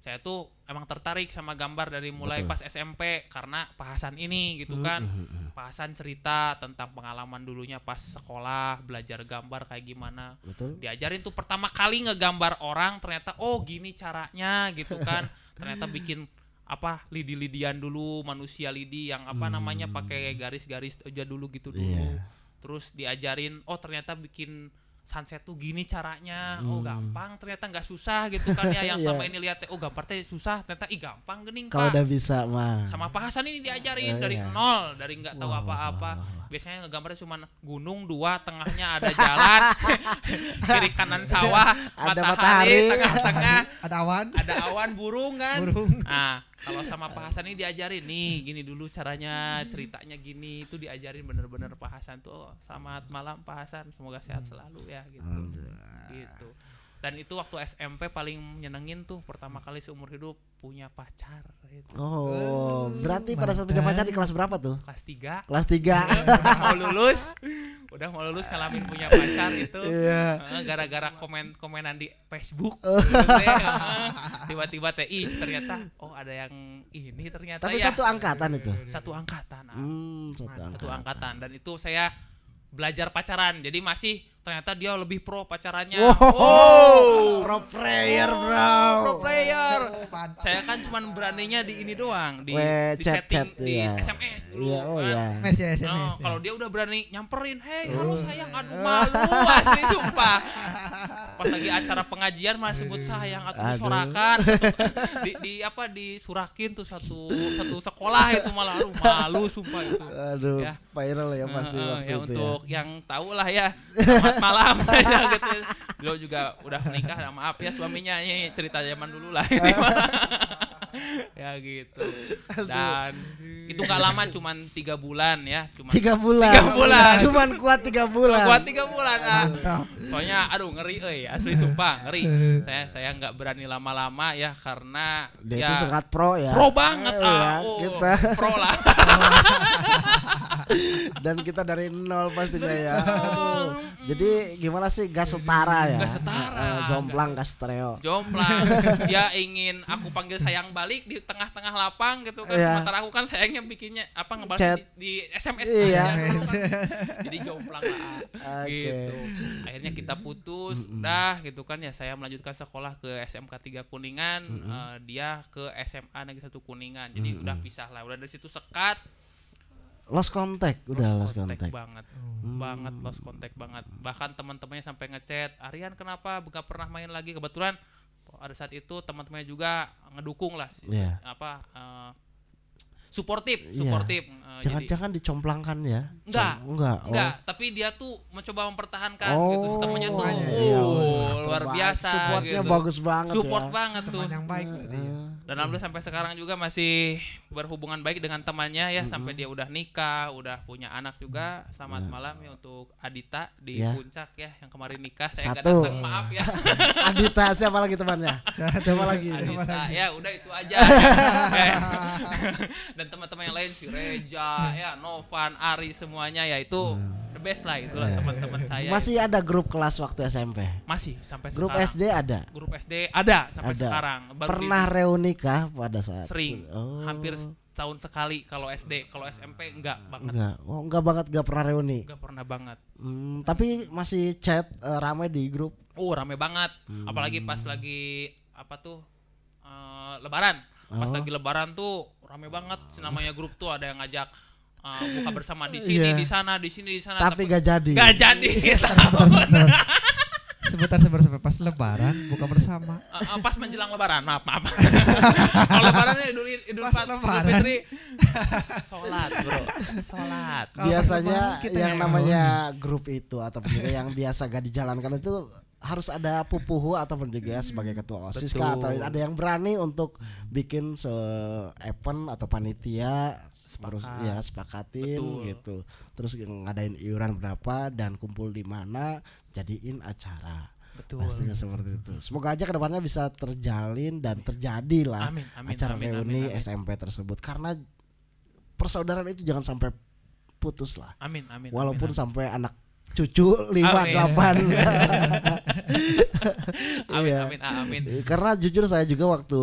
Saya tuh emang tertarik sama gambar dari mulai pas SMP karena Pak Hasan ini gitu kan. Pak Hasan cerita tentang pengalaman dulunya pas sekolah, belajar gambar kayak gimana. Betul. Diajarin tuh pertama kali ngegambar orang ternyata gini caranya gitu kan. Ternyata bikin lidi-lidian dulu, manusia lidi yang namanya pakai garis-garis aja dulu gitu dulu. Iya. Terus diajarin ternyata bikin sunset tuh gini caranya. Gampang ternyata nggak susah gitu kan ya yang selama ini lihat gambar teh susah ternyata gampang gening Kalau Pak. udah bisa mah. Sama Pak Hasan ini diajarin dari nol, dari nggak tahu apa-apa. Biasanya ngegambarnya cuma gunung 2, tengahnya ada jalan, kiri kanan sawah, Ada matahari, matahari. tengah-tengah Ada awan burung kan. burung. Nah, kalau sama Pak Hasan ini diajarin nih, gini dulu caranya, ceritanya gini, itu diajarin bener-bener Pak Hasan tuh. Selamat malam Pak Hasan, semoga sehat selalu ya gitu. Gitu. Dan itu waktu SMP paling nyenengin tuh pertama kali seumur hidup punya pacar gitu. Oh, berarti pada saat punya pacar di kelas berapa tuh? Kelas 3 Kelas 3. udah mau lulus ngalamin punya pacar itu. Gara-gara komenan di Facebook. Tiba-tiba ternyata ada yang ini ternyata Tapi ya. satu angkatan itu. Satu angkatan. Satu angkatan. Dan itu saya belajar pacaran. Jadi masih ternyata dia lebih pro pacarannya. Pro player, bro. Pro player. Saya kan cuman beraninya di ini doang, di chat, chatting, di iya. SMS dulu. Iya, iya. SMS. Kalau dia udah berani nyamperin, "Hei, halo sayang, aduh malu asli sumpah." Pas lagi acara pengajian malah sebut sayang, atuh disorakan. Disurakin tuh satu sekolah itu malah aduh malu sumpah itu. Aduh, Ya. viral ya pasti waktu Ya itu untuk ya. yang tahu lah ya. Selamat malam gitu. Beliau juga udah menikah, maaf ya suaminya, ini cerita zaman dulu lah. Ya gitu. Dan itu gak lama, cuman 3 bulan ya, 3 bulan. 3 bulan. Cuman kuat 3 bulan. Kuat 3 bulan. Soalnya aduh ngeri asli sumpah ngeri. Saya nggak berani lama-lama ya karena Dia ya itu sangat pro ya. pro banget Ya, kita. pro lah. Dan kita dari nol pastinya ya. Aduh. Jadi gimana sih gas setara ya? Gas setara. Jomplang gas stereo. Jomplang. Dia ingin aku panggil sayang balik di tengah-tengah lapang gitu kan. Iya. Sementara aku kan sayangnya bikinnya ngebalas Chat. di SMS Iya. aja gitu kan. Jadi jomplang lah. Oke. Gitu. Akhirnya kita putus, udah gitu kan ya, saya melanjutkan sekolah ke SMK 3 Kuningan, dia ke SMA Negeri 1 Kuningan. Jadi udah pisah lah. Udah dari situ sekat. Lost contact, udah lost contact. Banget. Lost contact banget. Bahkan teman-temannya sampai ngechat, "Aryan kenapa gak pernah main lagi?" Kebetulan pada saat itu teman-temannya juga ngedukung lah. Iya. suportif. Jadi Jangan-jangan dicomplangkan ya? Enggak, tapi dia tuh mencoba mempertahankan gitu. Sistemnya tuh luar biasa Supportnya gitu. bagus banget Support ya. banget tuh. Teman yang baik berarti ya. Dan alhamdulillah sampai sekarang juga masih berhubungan baik dengan temannya ya, sampai dia udah nikah, udah punya anak juga. Selamat malam ya untuk Adita di Puncak ya yang kemarin nikah. Saya nggak Satu. datang, maaf ya. Adita, siapa lagi temannya? Siapa lagi? Adita, ya udah itu aja. Ya. Dan teman-teman yang lain si Reja, ya Novan, Ari semuanya ya itu the best lah, itulah teman-teman saya. Masih ada grup kelas waktu SMP? Masih sampai Grup sekarang. SD ada? Grup SD ada sampai Ada. sekarang. Baru Pernah reuni kah pada saat? sering, Oh. hampir tahun sekali kalau SD, kalau SMP enggak banget. Enggak banget, enggak pernah reuni. Enggak pernah banget. Tapi masih chat rame di grup. Rame banget. Apalagi pas lagi apa tuh Lebaran. Pas lagi Lebaran tuh rame banget. Namanya grup tuh ada yang ngajak buka bersama di sini, Iya. di sana, di sini, di sana. Tapi gak jadi. Gak jadi. Sebentar, pas lebaran buka bersama. Pas menjelang Lebaran, maaf. Kalau Lebarannya Idul Fitri, sholat bro, sholat. Biasanya Lebaran kita yang ya. namanya grup itu ataupun juga yang biasa gak dijalankan itu harus ada pupuhu ataupun juga sebagai ketua OSIS kah, atau ada yang berani untuk bikin event atau panitia harus ya sepakatin. Betul. Gitu. Terus ngadain iuran berapa dan kumpul di mana, jadiin acara. Betul. Pastinya seperti itu. Semoga aja kedepannya bisa terjalin dan terjadilah Amin, acara reuni SMP tersebut, karena persaudaraan itu jangan sampai putus lah. Amin. Walaupun amin. sampai anak cucu 5, 8. Amin. Karena jujur saya juga waktu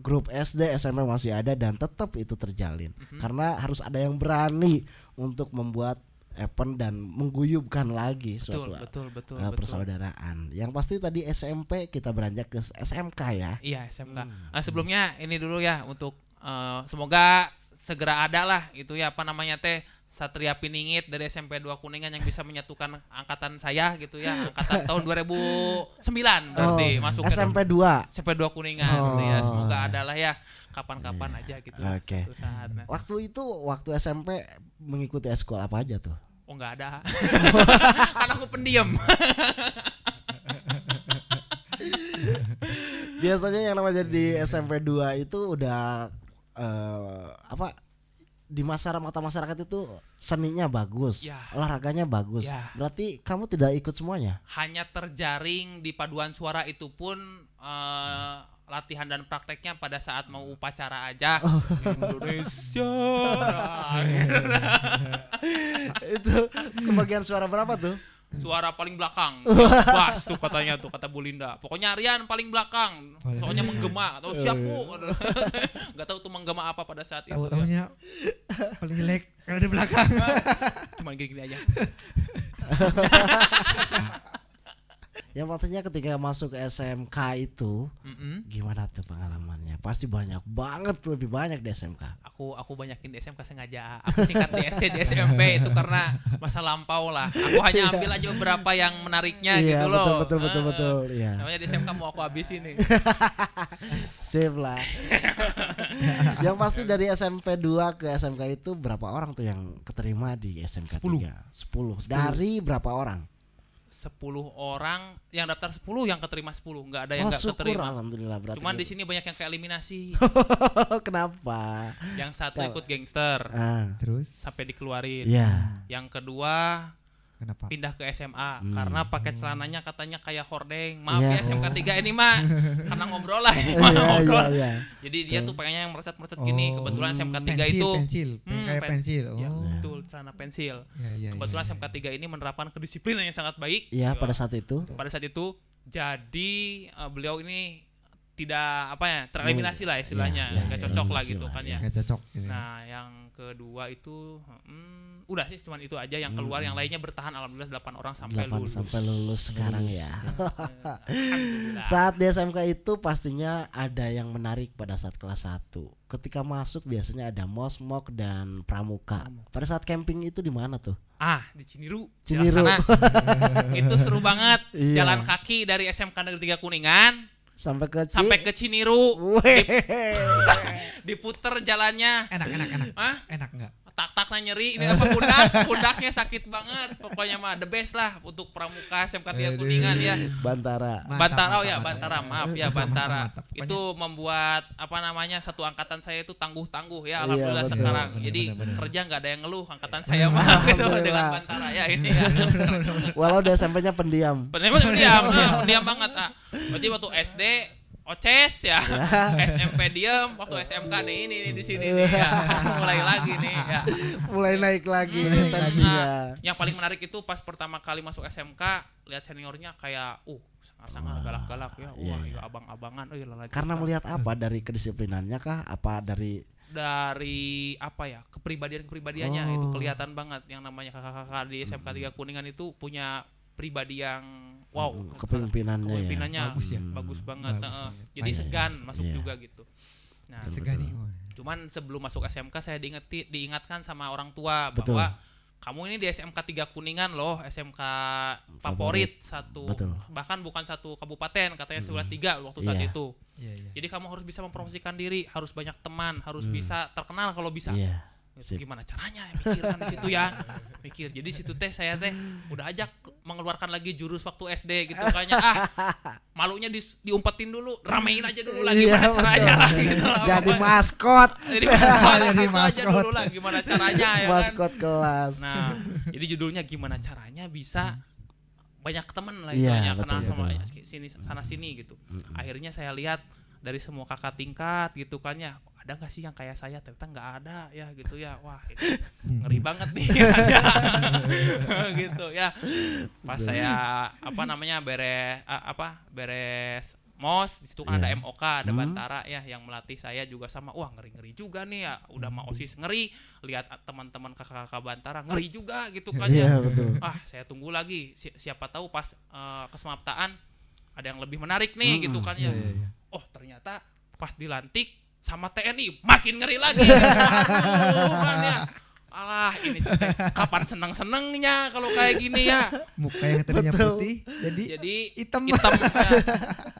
grup SD SMP masih ada dan tetap itu terjalin. Karena harus ada yang berani untuk membuat event dan mengguyubkan lagi suatu Betul. persaudaraan. Yang pasti tadi SMP kita beranjak ke SMK ya. Iya, SMK. Sebelumnya ini dulu ya untuk semoga segera ada lah itu ya apa namanya teh Satria Piningit dari SMP 2 Kuningan yang bisa menyatukan angkatan saya gitu ya, angkatan tahun 2009 berarti masuk ke SMP 2. SMP 2 Kuningan gitu ya. Semoga ada lah ya kapan-kapan aja gitu. Oke. Suatu saat. Nah. Waktu SMP mengikuti eskul apa aja tuh? Oh enggak ada. Karena aku pendiam. Biasanya yang namanya di SMP 2 itu udah di mata masyarakat itu seninya bagus, Ya. olahraganya bagus. Ya. Berarti kamu tidak ikut semuanya? Hanya terjaring di paduan suara, itu pun latihan dan prakteknya pada saat mau upacara aja. Indonesia. Itu kebagian suara berapa tuh? Suara paling belakang. Bass tuh katanya tuh, kata Bu Linda. Pokoknya Rian paling belakang. Soalnya menggema atau siap Bu. Enggak tahu tuh menggema apa pada saat itu. Tahu-tahunya paling jelek karena di belakang. Cuma gini-gini aja. Yang pastinya ketika masuk ke SMK itu gimana tuh pengalamannya? Pasti banyak banget, lebih banyak di SMK. Aku banyakin di SMK sengaja. Aku singkat di SD, di SMP itu karena masa lampau lah. Aku hanya ambil aja beberapa yang menariknya gitu loh. Betul. Iya. Namanya di SMK mau aku habisin nih. Sip lah. Yang pasti dari SMP 2 ke SMK itu berapa orang tuh yang keterima di SMK 3? 10. Dari berapa orang? 10 orang yang daftar 10 yang keterima 10, enggak ada yang enggak syukur, keterima. alhamdulillah berarti. Cuman di sini banyak yang keeliminasi. Kenapa? Yang satu ikut gangster Terus sampai dikeluarin. Iya. Yang kedua kenapa? pindah ke SMA karena pakai celananya katanya kayak hordeng. Maaf ya Iya. SMK 3 ini mah karena ngobrol lah ini mah ngobrol. Iya. Jadi dia tuh pengennya yang mereset-mereset gini. Kebetulan SMK 3 itu pensil, kayak pensil. Ya, betul, celana pensil. Ya, Kebetulan SMK 3 ini menerapkan kedisiplinan yang sangat baik. Iya, pada saat itu. Pada saat itu jadi beliau ini tidak tereliminasi lah istilahnya, nggak cocok lah gitu kan ya. Nggak cocok. Gitu. Nah yang kedua itu udah sih cuman itu aja yang keluar, yang lainnya bertahan alhamdulillah 8 orang sampai 8 lulus. sampai lulus sekarang ya. Alhamdulillah. Saat di SMK itu pastinya ada yang menarik pada saat kelas 1. Ketika masuk biasanya ada mosmok dan pramuka. Pada saat camping itu di mana tuh? Di Ciniru. Ciniru. Itu seru banget. Iya. Jalan kaki dari SMK Negeri 3 Kuningan Sampai ke Ciniru. Weh. Diputer jalannya. Enak. Hah? Enak enggak? Tak-taknya nyeri, ini apa pundaknya sakit banget. Pokoknya mah the best lah untuk pramuka SMK 3 Kuningan ya. Bantara. Bantara maaf ya Bantara. Mantap. Itu membuat apa namanya satu angkatan saya itu tangguh-tangguh ya Iya, alhamdulillah betul. sekarang. Bener, Jadi bener. kerja enggak ada yang ngeluh angkatan saya mah gitu, Alhamdulillah. dengan Bantara ya ini ya. Walau udah sampainya pendiam. Pendiam banget. Berarti waktu SD Oces ya, SMP diem, waktu SMK nih ini nih di sini nih ya, mulai lagi nih ya. Mulai naik lagi Nah, tensinya. yang paling menarik itu pas pertama kali masuk SMK, lihat seniornya kayak, sangat-sangat galak-galak ya, wah Iya. ya abang-abangan, lala Karena kita. melihat apa dari kedisiplinannya kah? Apa dari Dari apa ya kepribadiannya Oh. itu kelihatan banget yang namanya kakak-kakak di SMK 3 Kuningan itu punya pribadi yang wow, kepemimpinannya ya? kepemimpinannya Bagus ya? bagus banget. Bagus heeh. banget. Jadi Iya, segan masuk iya. juga gitu. Nah, Segani. cuman sebelum masuk SMK saya diingatkan sama orang tua Betul. bahwa kamu ini di SMK 3 Kuningan loh, SMK favorit satu. Betul. Bahkan bukan satu kabupaten, katanya sudah 3 waktu saat Iya. itu. Iya. Jadi kamu harus bisa mempromosikan diri, harus banyak teman, harus bisa terkenal kalau bisa. Iya. Gitu. Sip. Gimana caranya mikir kan di situ ya. Mikir. Jadi situ saya udah ajak mengeluarkan lagi jurus waktu SD gitu kayaknya malunya diumpetin dulu, ramein aja dulu lah Iya, gimana caranya lah, gitu lah. Jadi Pokoknya. maskot. Jadi maskot, Jadi gitu aja maskot. dulu lah gimana caranya ya kan. Maskot kelas. Nah, jadi judulnya gimana caranya bisa banyak teman lah Iya, istilahnya, betul, kenal sama betul. sini sana sini gitu. Akhirnya saya lihat dari semua kakak tingkat gitu kan ya, ada nggak sih yang kayak saya? Ternyata nggak ada ya gitu ya. Wah, itu ngeri banget nih gitu ya. Pas saya beres MOS, di situ kan ada Iya. MOK, ada Bantara ya yang melatih saya juga sama. Wah, ngeri-ngeri juga nih ya. Udah mau OSIS ngeri, lihat teman-teman kakak-kakak Bantara ngeri juga gitu kan ya. Iya, betul. Saya tunggu lagi. Siapa tahu pas kesemaptaan ada yang lebih menarik nih gitu kan ya. Oh, ternyata pas dilantik sama TNI makin ngeri lagi. Aduh, kan ya. Alah, ini kapan seneng-senengnya kalau kayak gini ya. Muka yang tadinya putih jadi hitam. Ya.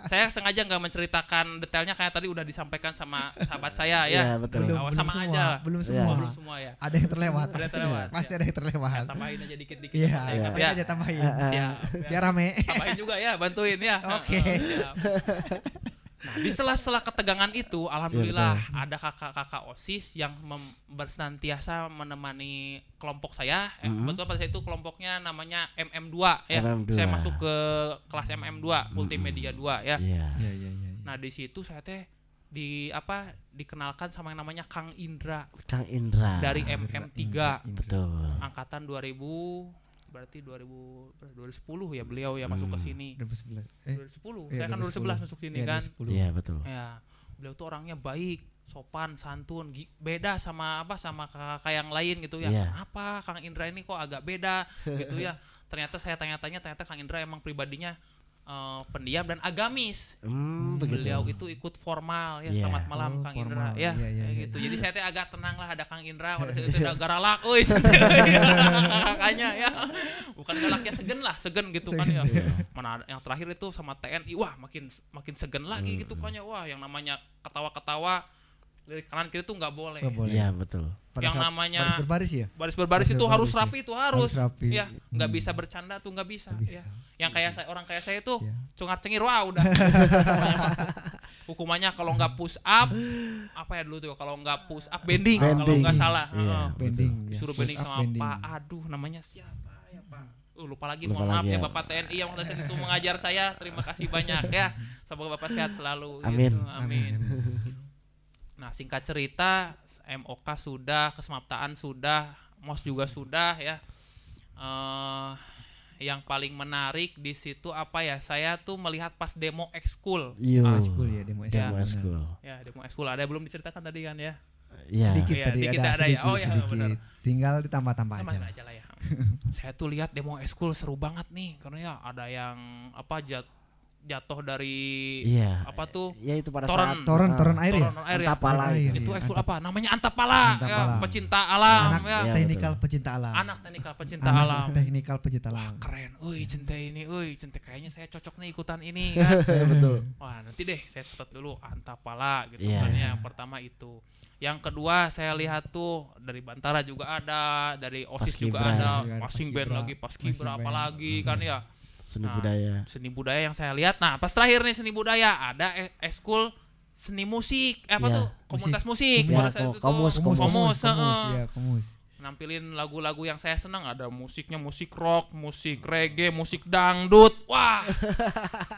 Saya sengaja nggak menceritakan detailnya kayak tadi udah disampaikan sama sahabat saya Iya, ya. betul. Awal sama semua, aja. belum Iya. semua. Belum semua ya. Ada yang terlewat. Ada yang terlewat, Pasti ya. ada yang terlewat. Saya tambahin aja dikit-dikit. Iya, ya. tambahin aja tambahin. Siap. Biar rame. Tambahin juga ya, bantuin ya. Oke. Siap. Nah, di sela-sela ketegangan itu, alhamdulillah ada kakak-kakak OSIS yang bersenantiasa menemani kelompok saya. Betul pada saat itu kelompoknya namanya MM2 ya. MM2. Saya masuk ke kelas MM2, multimedia 2 ya. Iya. Iya. Nah, di situ saya dikenalkan sama yang namanya Kang Indra Kang Indra. dari MM3 Betul. angkatan 2010 ya beliau ya masuk ke sini. 2011. 2010. Iya, Saya kan 2011 masuk sini kan. 2010. Iya, betul. Ya, beliau tuh orangnya baik, sopan, santun, beda sama kakak yang lain gitu ya. Iya. Kenapa Kang Indra ini kok agak beda gitu ya. Ternyata saya tanya-tanya, ternyata Kang Indra emang pribadinya pendiam dan agamis. Begitu. Beliau itu ikut formal ya. Iya. Selamat malam Oh, Kang formal. Indra ya. Iya. Kayak gitu. Jadi saya agak tenang lah ada Kang Indra, udah itu udah garalak euy. Kakaknya ya. Bukan galaknya segen gitu kan ya. Mana yang terakhir itu sama TNI, wah makin segen lagi gitu kan ya. Wah, yang namanya ketawa-ketawa dari kanan kiri tuh nggak boleh. Nggak boleh. Iya, betul. Pada Yang saat namanya baris berbaris ya. baris berbaris itu harus rapi itu harus. rapi. Ya, nggak bisa bercanda tuh nggak bisa. Nggak bisa. Ya. Yang kayak orang kayak saya tuh Iya. cengar-cengir wah udah. Hukumannya kalau nggak push up apa ya dulu tuh kalau nggak push up bending kalau Bending. nggak salah. Iya. Heeh. Bending. ya. Disuruh Push bending up, sama bending. Pak aduh namanya siapa ya Pak. Lupa lagi Lupa mohon maaf lagi ya ya. Bapak TNI yang pada saat itu mengajar saya. Terima kasih banyak ya. Semoga Bapak sehat selalu. Amin. Gitu. Amin. Nah, singkat cerita, MOK sudah, kesemaptaan sudah, MOS juga sudah ya. Yang paling menarik di situ apa ya? Saya tuh melihat pas demo ekskul. Yo. Ekskul ya, demo Demo ekskul. eskul. Ya, demo ekskul ada belum diceritakan tadi kan ya? Iya. Sedikit Iya, tadi dikit ada ada ya. sedikit, Oh, ya, sedikit. benar. Tinggal ditambah-tambah aja. Tambah lah. aja lah ya. Saya tuh lihat demo ekskul seru banget nih karena ya ada yang jatuh dari Iya. apa tuh? Ya itu pada Toren. saat Toren air ya? Toren air ya. Antapala Air. Itu Iya, ekskul Antap- apa? Namanya Antapala, ya, Antapala. pecinta alam Anak ya. Iya, teknikal pecinta alam. Anak teknikal pecinta Anak alam. teknikal pecinta alam. Keren, cinta ini, cinta kayaknya saya cocok nih ikutan ini kan. betul. Wah nanti deh saya catat dulu Antapala gitu Iya. kan ya. Yang pertama itu. Yang kedua saya lihat tuh dari Bantara juga ada, dari OSIS juga Paskibra. ada, Juga ada passing band Paskibra. lagi, Paskibra Passing apalagi kan ya. Seni Nah, budaya. Seni budaya yang saya lihat. Nah pas terakhir nih seni budaya ada ekskul seni musik, apa Iya. tuh komunitas musik. Ya, pada saat itu tuh. komus. heeh. Ya, komus. Nampilin lagu-lagu yang saya senang, ada musiknya musik rock, musik reggae, musik dangdut. Wah.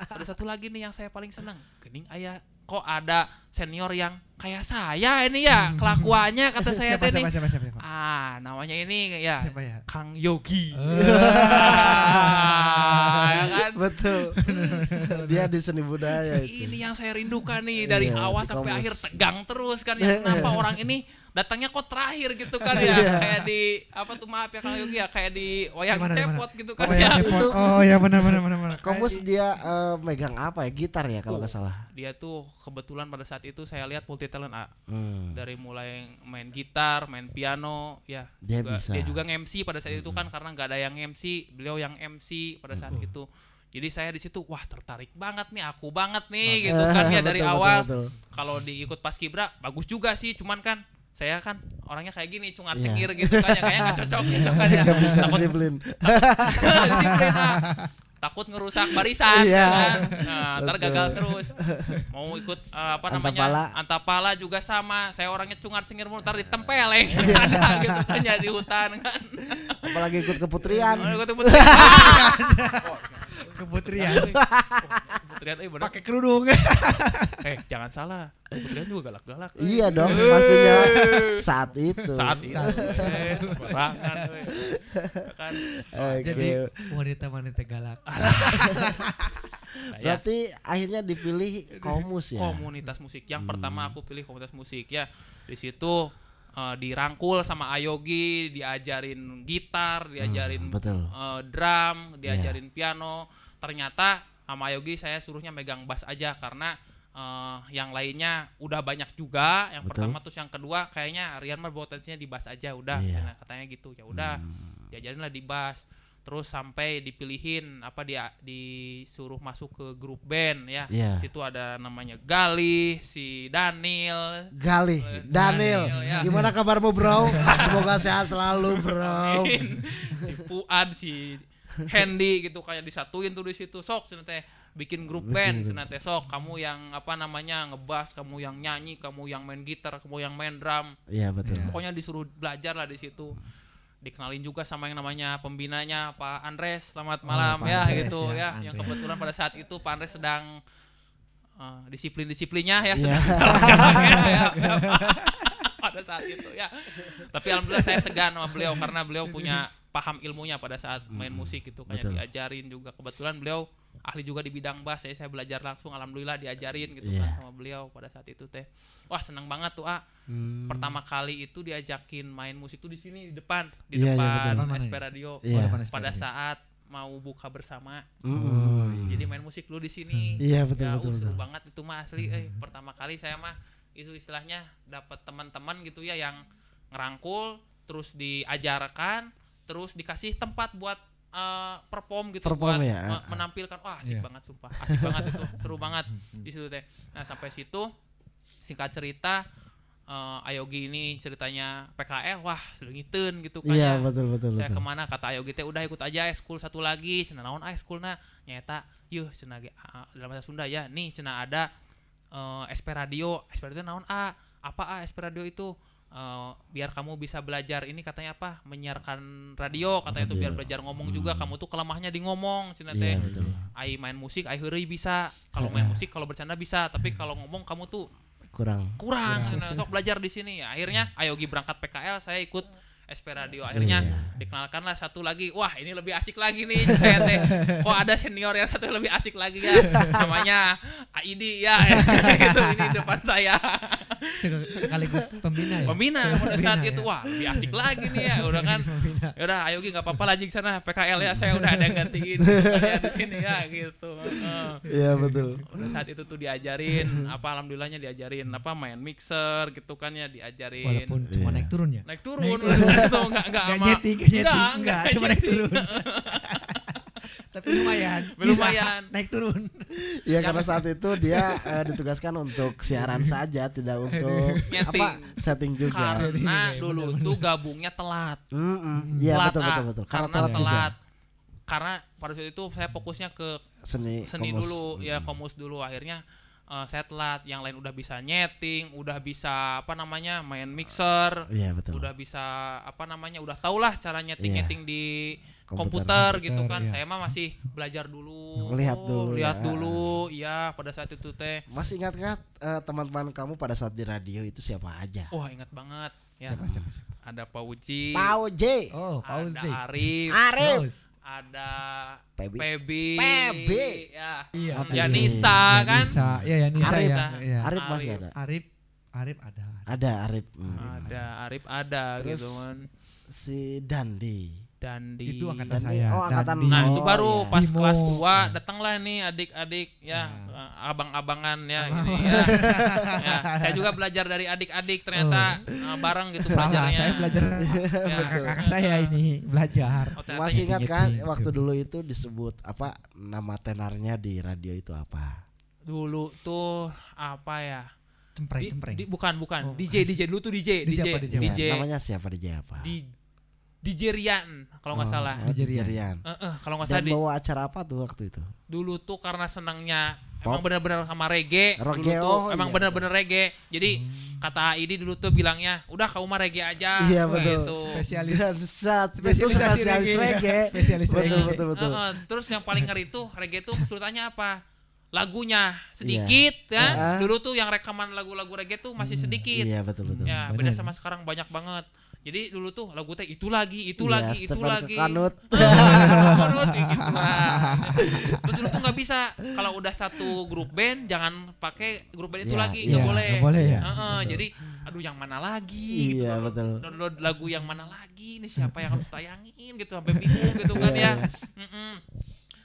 Ada satu lagi nih yang saya paling senang. Gening aya kok ada senior yang kayak saya ini ya kelakuannya kata saya teh nih. Siapa? Namanya ini ya Siapa ya? Kang Yogi. Ya kan? Betul. Dia di seni budaya itu. Ini yang saya rindukan nih dari Iya, awal di sampai komus. akhir tegang terus kan ya. Kenapa orang ini datangnya kok terakhir gitu kan ya. Iya. Kayak di apa tuh maaf ya Kang Yogi ya, kayak di wayang Di mana? cepot gitu kan Oh, ya. ya, cepot. Oh ya benar. Komus dia megang apa ya? Gitar ya kalau nggak salah. Dia tuh kebetulan pada saat itu saya lihat multi talent Hmm. dari mulai main gitar, main piano, ya Dia juga, bisa. dia juga nge-MC pada saat itu kan karena nggak ada yang MC, beliau yang MC pada saat itu. Jadi saya di situ wah tertarik banget nih, aku banget nih gitu kan ya dari Betul, awal. betul. Kalau diikut Paskibra bagus juga sih, cuman kan saya kan orangnya kayak gini, cungar Iya. cengir gitu kan ya, kayaknya nggak cocok gitu kan ya. Nggak bisa Takut disiplin. disiplin, takut ngerusak barisan Iya. kan. Nah, ntar Betul. gagal terus. Mau ikut apa namanya? Antapala. Antapala juga sama. Saya orangnya cungar-cengir mulu, ntar ditempeleng Iya. ada gitu kan ya di hutan kan. Apalagi ikut keputrian. Oh, ikut putri. Keputrian. Putrian bener. Pakai kerudung. Jangan salah. Putrian juga galak-galak. Iya dong, pastinya saat itu. Saat itu. Barangan kan. Oke. Jadi wanita-wanita galak. Nah, ya. Berarti akhirnya dipilih komus ya. Komunitas musik. Yang pertama aku pilih komunitas musik ya. Di situ dirangkul sama Ayogi, diajarin gitar, diajarin betul. drum, diajarin piano. Ternyata sama Ayogi saya suruhnya megang bass aja karena yang lainnya udah banyak juga. Yang Betul. pertama terus yang kedua kayaknya Rian mah potensinya di bass aja udah. Iya. Cenah katanya gitu. Ya udah, diajarin lah di bass. Terus sampai dipilihin disuruh masuk ke grup band ya. Iya. Situ ada namanya Galih, si Daniel. Galih, Daniel, ya. gimana kabarmu bro? Semoga sehat selalu bro. Si Fuad, si Hendy gitu kayak disatuin tuh di situ. Sok cenah teh bikin grup band cenah teh. Sok kamu yang apa namanya ngebass, kamu yang nyanyi, kamu yang main gitar, kamu yang main drum. Iya betul. Pokoknya disuruh belajar lah di situ. Dikenalin juga sama yang namanya pembinanya Pak Andres. Selamat malam Pak ya Andres, gitu ya. ya, Yang Andres. kebetulan pada saat itu Pak Andres sedang disiplin-disiplinnya ya, Iya. sedang galak-galaknya ya. Pada saat itu ya. Tapi alhamdulillah saya segan sama beliau karena beliau punya paham ilmunya pada saat main musik itu, kayak Betul. diajarin juga. Kebetulan beliau ahli juga di bidang bass, saya belajar langsung, alhamdulillah diajarin gitu Iya. kan sama beliau pada saat itu teh. Wah seneng banget tuh pertama kali itu diajakin main musik tuh di sini di depan Iya, iya, depan betul. SP Radio Iya. pada saat mau buka bersama. Mm. Jadi main musik dulu di sini. Iya betul Ya, betul. seru betul. banget itu mah asli. Pertama kali saya mah itu istilahnya dapat teman-teman gitu ya yang ngerangkul, terus diajarkan, terus dikasih tempat buat perform gitu, Perform buat ya. menampilkan. Wah asik Iya. banget sumpah, asik banget itu, seru banget di situ teh. Nah sampai situ singkat cerita Ayogi ini ceritanya PKL, wah leungiteun gitu kan Iya ya. betul betul Saya betul. kemana kata Ayogi teh udah ikut aja eskul satu lagi. Cenah naon eskulna nyata yuh cenah dalam bahasa Sunda ya. Nih cenah ada SP Radio. SP Radio naon apa SP Radio itu biar kamu bisa belajar ini katanya apa? Menyiarkan radio katanya itu biar belajar ngomong juga. Kamu tuh kelemahnya di ngomong cenah teh. Iya betul. Ai main musik ai heureuy bisa. Kalau main musik kalau bercanda bisa, tapi kalau ngomong kamu tuh Kurang. kurang. Sok belajar di sini. Akhirnya Ayogi berangkat PKL, saya ikut SP Radio. Akhirnya dikenalkanlah satu lagi. Wah, ini lebih asik lagi nih. Saya teh kok ada senior yang satu lebih asik lagi ya. Namanya Aidi ya. Itu ini depan saya. Sekaligus pembina ya. Pembina pada saat itu, wah lebih asik lagi nih ya, udah kan. Pembina. Ya udah, ayo Gi nggak apa-apa lah Gi sana PKL ya, saya udah ada yang gantiin gitu kan ya di sini ya gitu. Iya betul. Pada saat itu tuh diajarin alhamdulillahnya diajarin main mixer gitu kan ya, diajarin. Walaupun cuma naik turun ya. Naik turun itu enggak Enggak, cuma naik turun. Tapi lumayan. Naik turun. Iya karena saat itu dia ditugaskan untuk siaran saja, tidak untuk setting juga. Karena dulu tuh gabungnya telat. Iya betul. Karena telat. Karena pada saat itu saya fokusnya ke seni dulu ya, komus dulu, akhirnya saya telat. Yang lain udah bisa nyeting, udah bisa main mixer, udah bisa udah tahulah cara nyeting di komputer gitu kan. Saya mah masih belajar dulu, lihat dulu ya pada saat itu teh. Masih ingat teman-teman kamu pada saat di radio itu siapa aja? Wah ingat banget ya. Siapa? Ada Pak Uji, Oh, Pak Uji. ada Arif, ada Pebi, ya, Yanisa kan, Yanisa ya. Arif masih ada. Arif ada. Ada Arif. Arif ada. Terus, gitu kan. Si Dandi. Itu angkatan saya. Oh, angkatan. Nah, itu baru pas Bimo. kelas 2 datanglah nih adik-adik ya, abang-abangan ya ini ya. Ya, saya juga belajar dari adik-adik ternyata bareng gitu belajarnya. Saya belajar kakak saya ini belajar. Masih ingat kan waktu dulu itu disebut nama tenarnya di radio itu apa? Dulu tuh apa ya? Cempreng. Bukan. DJ dulu tuh DJ. Namanya siapa DJ apa? DJ Rian kalau nggak salah. DJ Rian. Kalau nggak salah. Dan salah bawa acara apa tuh waktu itu? Dulu tuh karena senangnya emang benar-benar sama reggae. Dulu Reggae, tuh emang benar-benar reggae. Jadi kata Aidi dulu tuh bilangnya, udah kamu mah reggae aja. Iya betul. Gitu. Spesialis reggae. Spesialis reggae. Betul. Terus yang paling ngeri tuh reggae tuh kesulitannya apa? Lagunya sedikit ya. Dulu tuh yang rekaman lagu-lagu reggae tuh masih sedikit. Iya betul. Ya beda sama sekarang banyak banget. Jadi dulu tuh lagu teh itu lagi. Kanut. Gitu lah. Terus dulu tuh nggak bisa kalau udah satu grup band jangan pakai grup band itu lagi, nggak boleh. Nggak boleh ya. Jadi aduh yang mana lagi? Iya gitu. betul. Download lagu yang mana lagi? Ini siapa yang harus tayangin gitu sampai bingung gitu kan ya.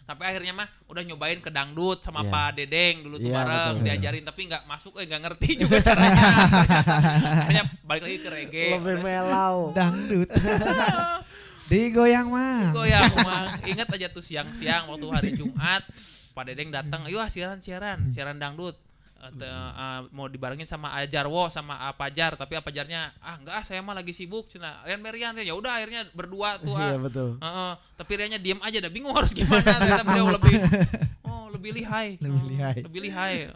Tapi akhirnya mah udah nyobain ke dangdut sama Pak Dedeng dulu tuh bareng betul, diajarin tapi nggak masuk nggak ngerti juga caranya. Akhirnya balik lagi ke reggae. Lebih melau. Dangdut. Digoyang mah. Ingat aja tuh siang-siang waktu hari Jumat Pak Dedeng datang, "Ayo siaran dangdut." Mau dibarengin sama Ajarwo sama Apajar, tapi Apajarnya enggak saya mah lagi sibuk cina Rian ya udah akhirnya berdua tuh Iya betul. Tapi Riannya diem aja dah bingung harus gimana ternyata beliau lebih lihai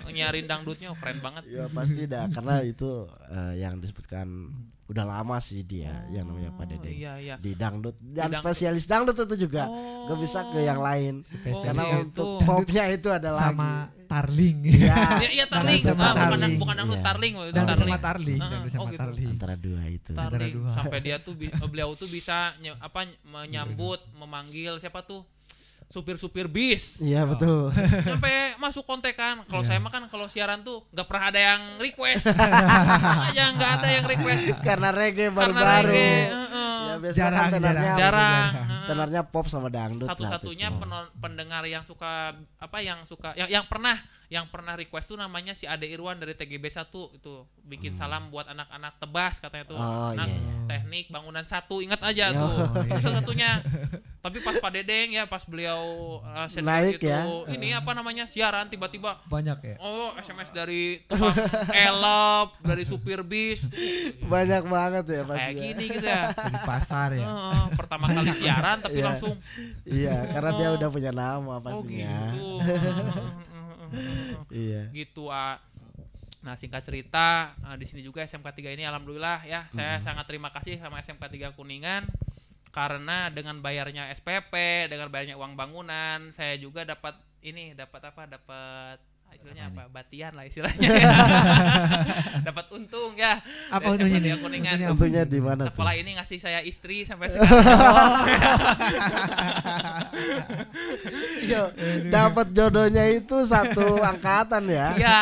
nyarin dangdutnya keren banget. Iya pasti dah karena itu yang disebutkan udah lama sih dia yang namanya Pak Dedeng di dangdut dan spesialis dangdut itu juga gak bisa ke yang lain karena untuk popnya itu adalah sama Tarling. Iya Tarling. Bukan dangdut Tarling. Dangdut sama Tarling. Antara dua itu. Sampai dia tuh beliau tuh bisa menyambut memanggil siapa tuh supir-supir bis. Iya betul. Sampai masuk kontekan. Kalau saya mah kan kalau siaran tuh nggak pernah ada yang request. Aja nggak ada yang request. Karena reggae baru-baru. Ya, jarang. Tenarnya pop sama dangdut. Satu-satunya pendengar yang suka yang pernah request tuh namanya si Ade Irwan dari TGB 1 itu bikin salam buat anak-anak Tebas katanya tuh. Teknik bangunan 1 ingat aja tuh. Satu-satunya. Tapi pas Pak Dedeng ya pas beliau naik gitu, ya. Ini siaran tiba-tiba banyak ya. SMS dari tukang elop, dari supir bis. Banyak banget ya pasti. Kayak gini gitu ya. Di pasar ya. Pertama kali siaran tapi langsung. Iya, karena dia udah punya nama pastinya. Gitu. Iya. Gitu Nah singkat cerita di sini juga SMK 3 ini alhamdulillah ya saya sangat terima kasih sama SMK 3 Kuningan karena dengan bayarnya SPP, dengan bayarnya uang bangunan saya juga dapat istilahnya apa? Batian lah istilahnya. Dapat untung ya. Apa untungnya nih? Untungnya di mana? Sekolah ini ngasih saya istri sampai sekarang. Dapat jodohnya itu satu angkatan ya. Iya,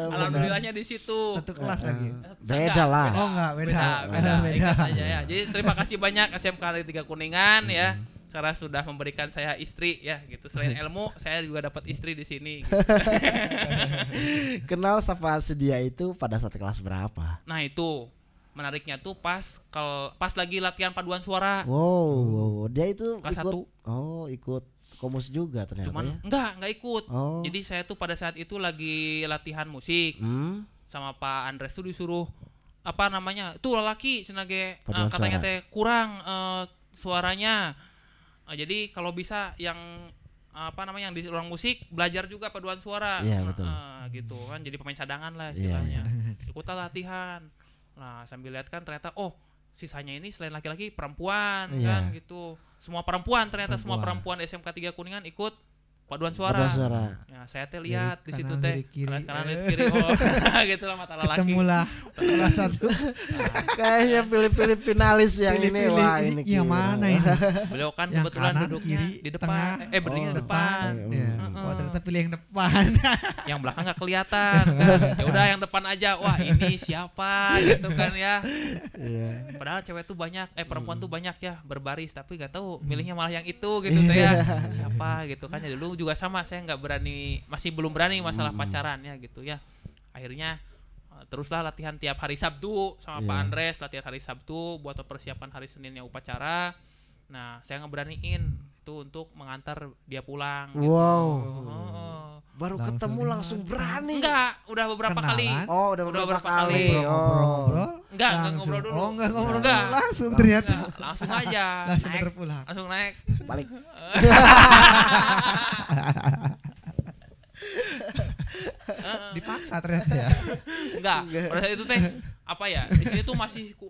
alhamdulillahnya di situ. Satu kelas lagi. Beda lah. Oh enggak, beda. Beda. Ingat aja ya. Jadi terima kasih banyak SMK Negeri 3 Kuningan ya. Karena sudah memberikan saya istri ya gitu. Selain ilmu, saya juga dapat istri di sini. Gitu. Kenal sama si dia itu pada saat kelas berapa? Nah itu menariknya tuh pas lagi latihan paduan suara. Wow, dia itu Kelas ikut. 1. Oh, ikut komus juga ternyata Cuman ya. enggak ikut. Oh. Jadi saya tuh pada saat itu lagi latihan musik sama Pak Andres tuh disuruh apa namanya? Tuh lelaki senage Paduan katanya suara. teh kurang suaranya. Jadi kalau bisa yang apa namanya yang di ruang musik belajar juga paduan suara. Iya, betul. Gitu kan jadi pemain cadangan lah Iya, istilahnya. Ikutlah latihan. Nah, sambil lihat kan ternyata sisanya ini selain laki-laki perempuan Iya. kan gitu. Semua perempuan ternyata semua perempuan SMK 3 Kuningan ikut paduan suara. Paduan suara. Ya, saya teh lihat di situ kanan, teh dari kiri. kanan dari kiri gitu lah mata lelaki. Ketemulah kelas 1. Kayaknya pilih-pilih finalis yang ini. Pilih-pilih, Wah, ini yang kira. mana ini? Beliau kan Yang kebetulan kanan, duduknya kiri, di depan. tengah. Berdiri di Oh, depan. Ya. Heeh. Oh ternyata pilih yang depan. Yang belakang nggak kelihatan kan. Ya udah yang depan aja. Wah, ini siapa gitu kan ya. Iya. Padahal cewek tuh banyak, perempuan tuh banyak ya berbaris, tapi nggak tahu milihnya malah yang itu gitu tuh ya. Siapa gitu kan. Ya dulu juga sama, saya nggak berani, masih belum berani masalah pacaran ya gitu ya. Akhirnya teruslah latihan tiap hari Sabtu sama Pak Andres, latihan hari Sabtu buat persiapan hari Seninnya upacara. Nah, saya ngeberaniin itu untuk mengantar dia pulang gitu. Wow. Oh. Baru Langsung ketemu langsung berani. Enggak, udah beberapa Kenalan? kali. Oh, udah beberapa kali. Ngobrol-ngobrol. Enggak Langsung. ngobrol dulu. Oh enggak ngobrol Enggak. dulu. Langsung ternyata. Enggak, langsung aja. Langsung naik, terpulang. langsung naik. Balik. Dipaksa ternyata ya. Enggak, pada saat itu teh apa ya? Di sini tuh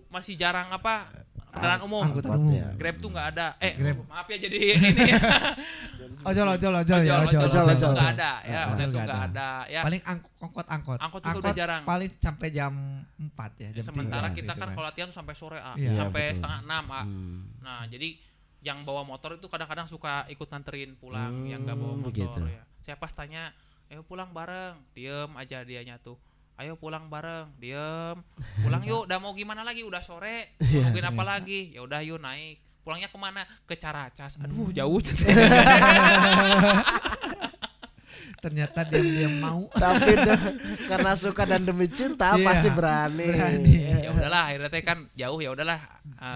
masih jarang apa kendaraan umum. Angkutan umum. Ya. Grab tuh enggak ada. Grab. Maaf ya jadi ini ya. Ojol ya, Ojol ojol. enggak ada ya. Ojol Ojol tuh nggak enggak ada. ada ya. Paling angkot. Angkot juga udah jarang. Paling sampai jam 4 ya, jam Sementara 3 kita gitu kan kalau latihan tuh sampai sore Iya, sampai betul. setengah 6 Nah, jadi yang bawa motor itu kadang-kadang suka ikut nganterin pulang yang nggak bawa motor begitu. ya. Saya pas tanya, ayo pulang bareng, diem aja dianya tuh. Ayo pulang bareng, diem. Pulang yuk, udah mau gimana lagi? Udah sore, nungguin apa lagi? Ya udah yuk naik. Pulangnya kemana? Ke Caracas. Aduh jauh. Ternyata dia mau. Tapi karena suka dan demi cinta Iya, pasti berani. Ya udahlah, akhirnya teh kan jauh ya udahlah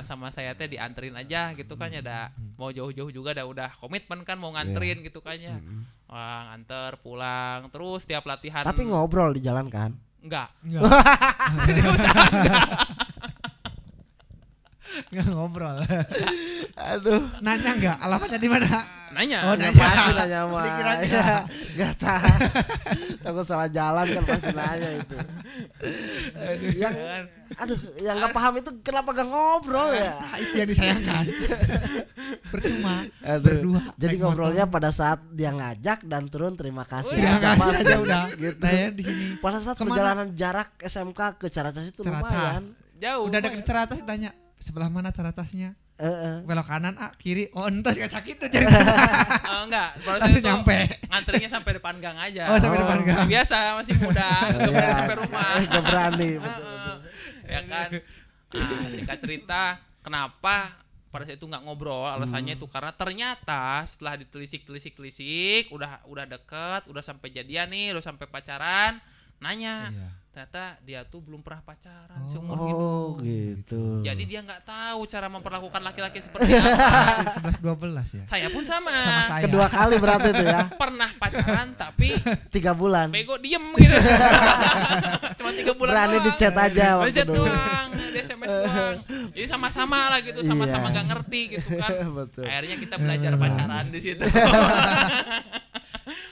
sama saya teh dianterin aja gitu kan ya. Ada mau jauh-jauh juga udah komitmen kan mau nganterin gitu kan ya. Wah, nganter pulang terus tiap latihan. Tapi ngobrol di jalan kan? enggak. Enggak. Enggak. Enggak ngobrol. Aduh. Nanya enggak? Alamatnya di mana? Nanya. Oh, Ya, nanya. pasti nanya mah. Dikira-kira. Ya, Gak tahu. Takut salah jalan kan pasti nanya itu. Yang yang nggak paham itu kenapa gak ngobrol ya? Nah, itu yang disayangkan. Percuma Aduh. berdua. Jadi naik ngobrolnya motor. pada saat dia ngajak dan turun terima kasih. Terima Aja kasih pasti. aja udah. Gitu. Nah ya di sini. Pada saat Kemana? perjalanan jarak SMK ke Caracas itu lumayan. Caracas. Jauh. Udah deket Ceratas ditanya sebelah mana Ceratasnya? Belok kanan kiri. Oh entos gak sakit tuh cerita. Enggak, pada Langsung itu nyampe. ngantrinya sampai depan gang aja. Oh sampai depan gang. Biasa masih muda, enggak berani sampai rumah. Gak berani. Betul. Ya kan. Nah, singkat cerita, kenapa pada saat itu nggak ngobrol? Alasannya itu karena ternyata setelah ditelisik, udah deket, udah sampai jadian nih, udah sampai pacaran, nanya. Iya. Ternyata dia tuh belum pernah pacaran seumur hidup. Oh gitu. Jadi dia nggak tahu cara memperlakukan laki-laki seperti apa. 11-12 ya. Saya pun Sama sama. saya. Kedua kali berarti itu ya. Pernah pacaran tapi 3 bulan. bego diem gitu. Cuma 3 bulan Berani doang. di chat aja Di waktu chat dulu. doang, di SMS doang. Jadi sama-sama lah gitu, sama-sama Iya. gak ngerti gitu kan. Betul. Akhirnya kita belajar pacaran di situ.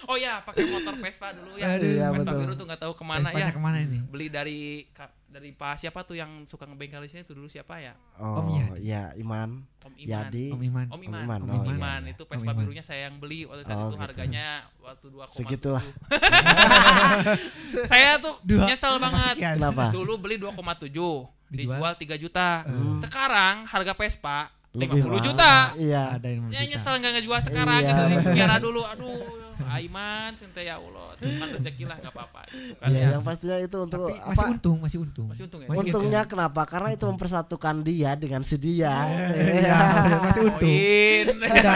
Oh ya, pakai motor Vespa dulu ya. Aduh, iya, Vespa betul. biru tuh nggak tahu kemana Vespanya ya. kemana ini? Beli dari Pak siapa tuh yang suka ngebengkel di sini tuh dulu siapa ya? Oh Om ya Iman. Om Iman. Yadi. Om Iman. Om Iman. Om Om Iman. Iman. Oh, iya. Itu Vespa Om Iman. birunya saya yang beli waktu saat Oh, itu gitu. harganya waktu 2,7. Segitulah. Saya tuh Dua- nyesel banget. Kenapa? Dulu beli 2,7, dijual 3 juta. Hmm. Sekarang harga Vespa 50 juta. Iya. Ada yang Ya juta. nyesel nggak ngejual sekarang Iya, gitu. betul. Biara dulu, aduh, Aiman, cinta ya Allah, teman rezeki lah nggak apa-apa. Itu kan Iya, ya. yang pastinya itu untuk Tapi apa? masih untung, masih untung. Masih untung ya. Untungnya kenapa? Karena itu mempersatukan dia dengan si dia. Iya, masih untung. Poin. Bisa.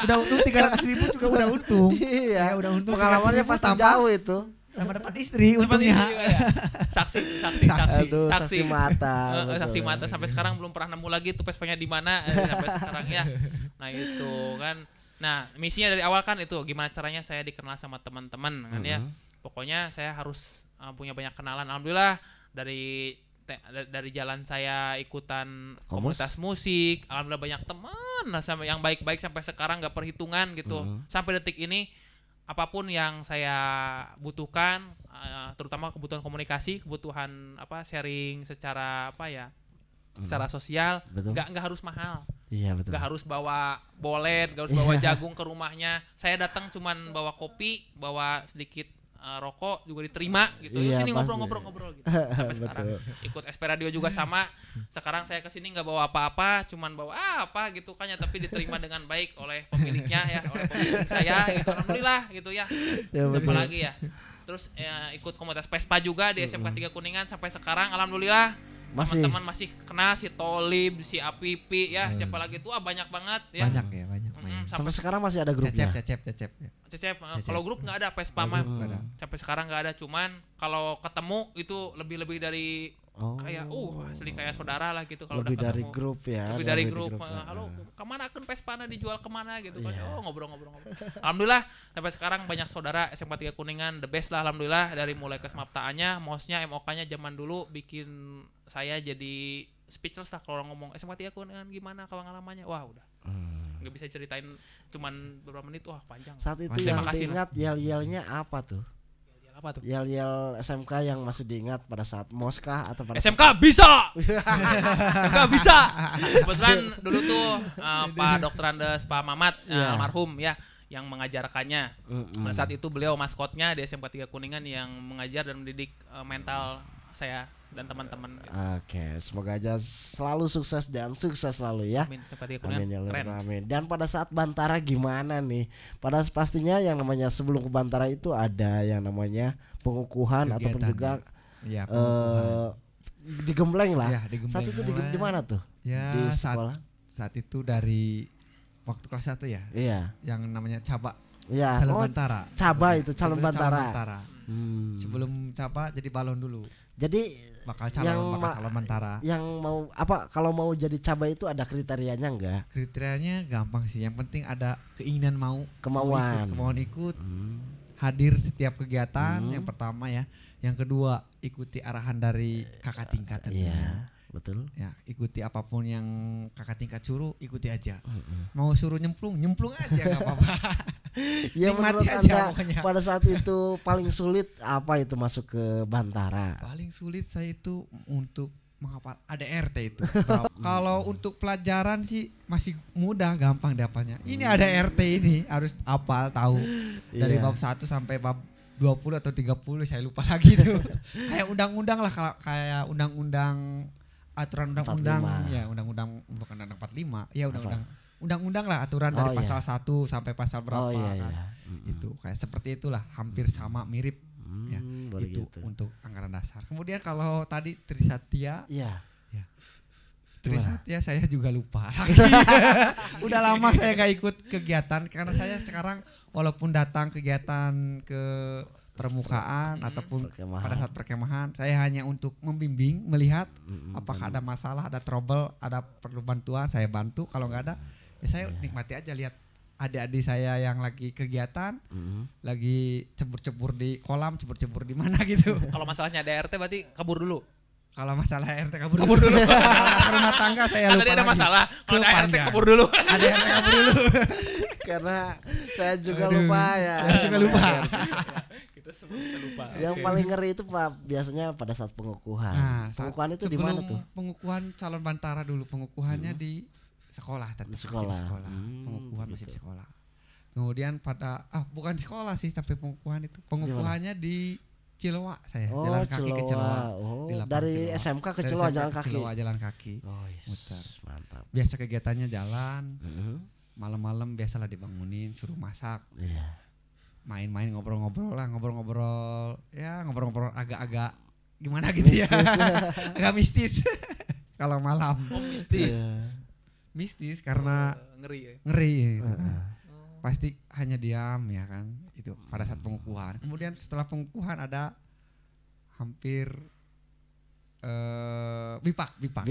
Udah untung 300.000 juga udah untung. Iya, Ya, udah untung pengalamannya 300.000 pasti tambah. jauh itu. Sama dapat istri Dapat untungnya. ini juga ya. Saksi. Aduh, saksi mata. betul. Saksi mata sampai sekarang belum pernah nemu lagi tuh Vespanya di mana sampai sekarang ya. Nah itu kan. Nah misinya dari awal kan itu gimana caranya saya dikenal sama teman-teman kan ya. Pokoknya saya harus punya banyak kenalan. Alhamdulillah dari jalan saya ikutan komunitas musik, alhamdulillah banyak teman sampai yang baik-baik sampai sekarang nggak perhitungan gitu. Sampai detik ini apapun yang saya butuhkan, terutama kebutuhan komunikasi, kebutuhan sharing secara secara sosial, Betul. nggak harus mahal, Iya betul. nggak harus bawa bolet, nggak harus bawa jagung ke rumahnya. Saya datang cuman bawa kopi, bawa sedikit rokok juga diterima gitu. Iya, Sini pasti. ngobrol-ngobrol gitu. Sampai sekarang ikut Esperadio juga sama. Sekarang saya kesini nggak bawa apa-apa, cuman bawa apa gitu kan ya, tapi diterima dengan baik oleh pemiliknya ya, oleh pemilik saya gitu. Alhamdulillah gitu ya. Ya, Siapa betul. lagi ya? Terus ikut komunitas Vespa juga di SMK 3 Kuningan sampai sekarang alhamdulillah. Masih. Teman-teman masih kenal si Tolib, si Apipi ya, siapa lagi tuh banyak banget ya. Banyak ya, banyak. Sampai sekarang masih ada grupnya. Cecep. Cecep, kalau grup nggak ada Vespa mah. Nggak ada. Sampai sekarang nggak ada, cuman kalau ketemu itu lebih dari kayak asli kayak saudara lah gitu kalau udah Lebih dari ketemu. grup ya. Lebih dari grup. Halo, kemana akun Vespana dijual kemana gitu kan. Oh, ngobrol-ngobrol. Alhamdulillah sampai sekarang banyak saudara SMK 3 Kuningan the best lah alhamdulillah, dari mulai kesemaptaannya, MOS-nya, MOK-nya zaman dulu bikin saya jadi speechless lah kalau ngomong SMK 3 Kuningan gimana pengalamannya. Wah, udah. Nggak bisa ceritain cuman beberapa menit, wah panjang. Saat itu Terima yang kasih, diingat yel-yelnya apa tuh? Apa tuh? Yel-yel SMK yang masih diingat pada saat Moskah atau pada SMK bisa. SMK bisa. Kebetulan dulu tuh Pak Dr. Andes, Pak Mamat almarhum ya yang mengajarkannya. Pada saat itu beliau maskotnya di SMK 3 Kuningan yang mengajar dan mendidik mental saya dan teman-teman. Oke, semoga aja selalu sukses dan sukses selalu ya. Amin. SMK 3 Kuningan Amin ya Allah, keren. amin. Dan pada saat Bantara gimana nih? Pada pastinya yang namanya sebelum ke Bantara itu ada yang namanya pengukuhan ataupun juga Iya, di Gembleng lah. Iya, di Gembleng Saat itu mulai. di mana tuh? Ya, Di saat sekolah. itu dari waktu kelas 1 ya, Iya. yang namanya Caba, Iya. calon Bantara. Caba itu calon Sebelum Bantara. Hmm. Sebelum Caba jadi balon dulu. Jadi Bakal yang calon Bantara. yang mau apa kalau mau jadi caba itu ada kriterianya enggak? Kriterianya gampang sih. Yang penting ada keinginan Kemauan. kemauan ikut, hadir setiap kegiatan. Yang pertama ya. Yang kedua, ikuti arahan dari kakak tingkat tentunya. Iya, betul. Ya, ikuti apapun yang kakak tingkat suruh, ikuti aja. Mau suruh nyemplung aja nggak apa-apa. Ya menurut Nikmati aja Anda pokoknya. pada saat itu paling sulit apa itu masuk ke Bantara? Paling sulit saya itu untuk menghafal ADRT itu. Kalau untuk pelajaran sih masih mudah, gampang dapatnya. Ini ada RT ini harus hafal tahu dari Iya. bab 1 sampai bab 20 atau 30 saya lupa lagi tuh. Kayak undang-undang lah, kayak undang-undang aturan undang-undang 45. ya, undang-undang bukan undang 45. Ya undang-undang lah, aturan dari iya. pasal 1 sampai pasal berapa. Oh iya kan. iya. Itu kayak seperti itulah, hampir sama, mirip ya. Boleh Itu gitu. untuk anggaran dasar. Kemudian kalau tadi Trisatya, Iya. Trisatya saya juga lupa lagi. Udah lama saya nggak ikut kegiatan karena saya sekarang walaupun datang kegiatan ke permukaan ataupun Perkemahan. pada saat perkemahan, saya hanya untuk membimbing, melihat apakah ada masalah, ada trouble, ada perlu bantuan, saya bantu. Kalau nggak ada, ya saya nikmati aja lihat adik-adik saya yang lagi kegiatan, lagi cebur-cebur di kolam, cebur-cebur di mana gitu. Kalau masalahnya ada RT berarti kabur dulu. Kalau masalah RT kabur dulu. Kalau rumah tangga saya Kan lupa tadi ada lagi. masalah. Kalau ada RT Kepanjang. kabur dulu. Ada RT kabur dulu. Karena saya juga Aduh. lupa ya. Saya juga lupa. Kita semua kita lupa. Yang paling ngeri itu Pak biasanya pada saat pengukuhan. Nah, saat Pengukuhan itu di mana sebelum tuh? pengukuhan calon Bantara dulu, pengukuhannya di sekolah, tetap Di masih sekolah. Pengukuhan masih Gitu. di sekolah. Kemudian pada bukan sekolah sih, tapi pengukuhan itu. Pengukuhannya di Ciloa saya, Oh, jalan kaki ke Ciloa. Oh, Di lapang dari Ciloa. SMK ke Dari Ciloa SMK jalan ke kaki. Ciloa jalan kaki. Oh, yes. Muter. Mantap. Biasa kegiatannya jalan, Heeh. malam-malam biasalah dibangunin, suruh masak, Iya. main-main ngobrol-ngobrol lah, ngobrol-ngobrol agak-agak gimana gitu ya. Agak mistis. Kalau malam. Oh, mistis. Iya. Mistis karena Ngeri ya. ngeri gitu. Pasti hanya diam ya kan itu pada saat pengukuhan. Kemudian setelah pengukuhan ada hampir bipak. Bipak.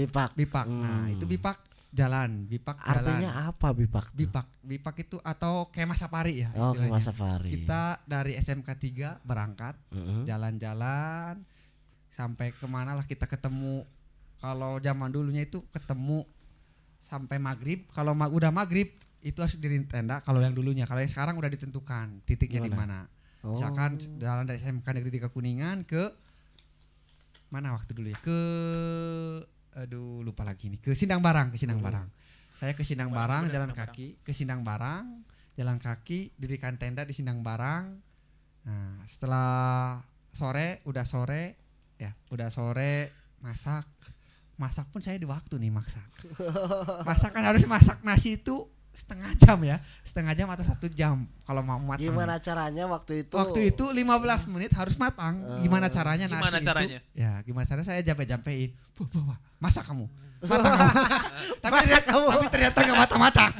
Nah, itu bipak jalan. Artinya apa bipak? Bipak itu atau kemah safari ya Oh, istilahnya. kemah safari. Kita dari SMK 3 berangkat Heeh. jalan-jalan sampai kemana lah kita ketemu. Kalau zaman dulunya itu ketemu sampai maghrib. Kalau udah maghrib itu harus diriin tenda. Kalau yang dulunya, kalau yang sekarang udah ditentukan titiknya di mana. Oh. Misalkan jalan dari SMK Negeri 3 Kuningan ke mana waktu dulu ya? Aduh lupa lagi nih. Ke Sindang Barang. Saya ke Sindang Barang jalan kaki, ke Sindang Barang jalan kaki, dirikan tenda di Sindang Barang. Nah, setelah udah sore masak pun saya di waktu nih masak kan harus masak nasi itu setengah jam atau 1 jam kalau mau matang. Gimana caranya waktu itu? Waktu itu 15 menit harus matang. Gimana caranya nasi Gimana caranya? itu? Ya gimana caranya saya jampe-jampein. Wah, masak kamu. Matang kamu. tapi ternyata nggak matang-matang.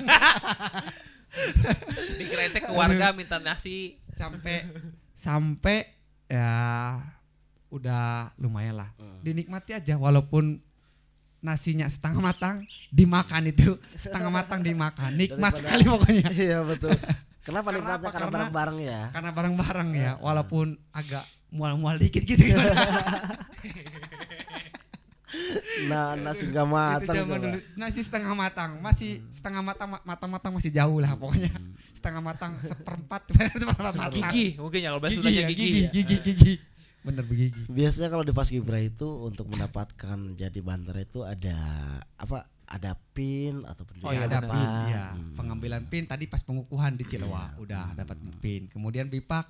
Dikirain teh keluarga minta nasi. Sampai ya udah lumayan lah. Dinikmati aja walaupun nasinya setengah matang dimakan itu setengah matang dimakan nikmat sekali pokoknya. Iya betul. Kenapa nikmatnya? Karena bareng-bareng ya. Karena bareng-bareng ya walaupun agak mual-mual dikit gitu. Nah, nasi nggak matang. Itu zaman dulu nasi setengah matang, masih setengah matang masih jauh lah pokoknya. Setengah matang seperempat matang. Gigi mungkin ya kalau bahasa Sundanya gigi. Bener begigi. Biasanya kalau di Paskibra itu untuk mendapatkan jadi bantara itu ada apa? Ada pin ataupun ada pin ya. Pengambilan pin tadi pas pengukuhan di Ciloa udah dapat pin. Kemudian bipak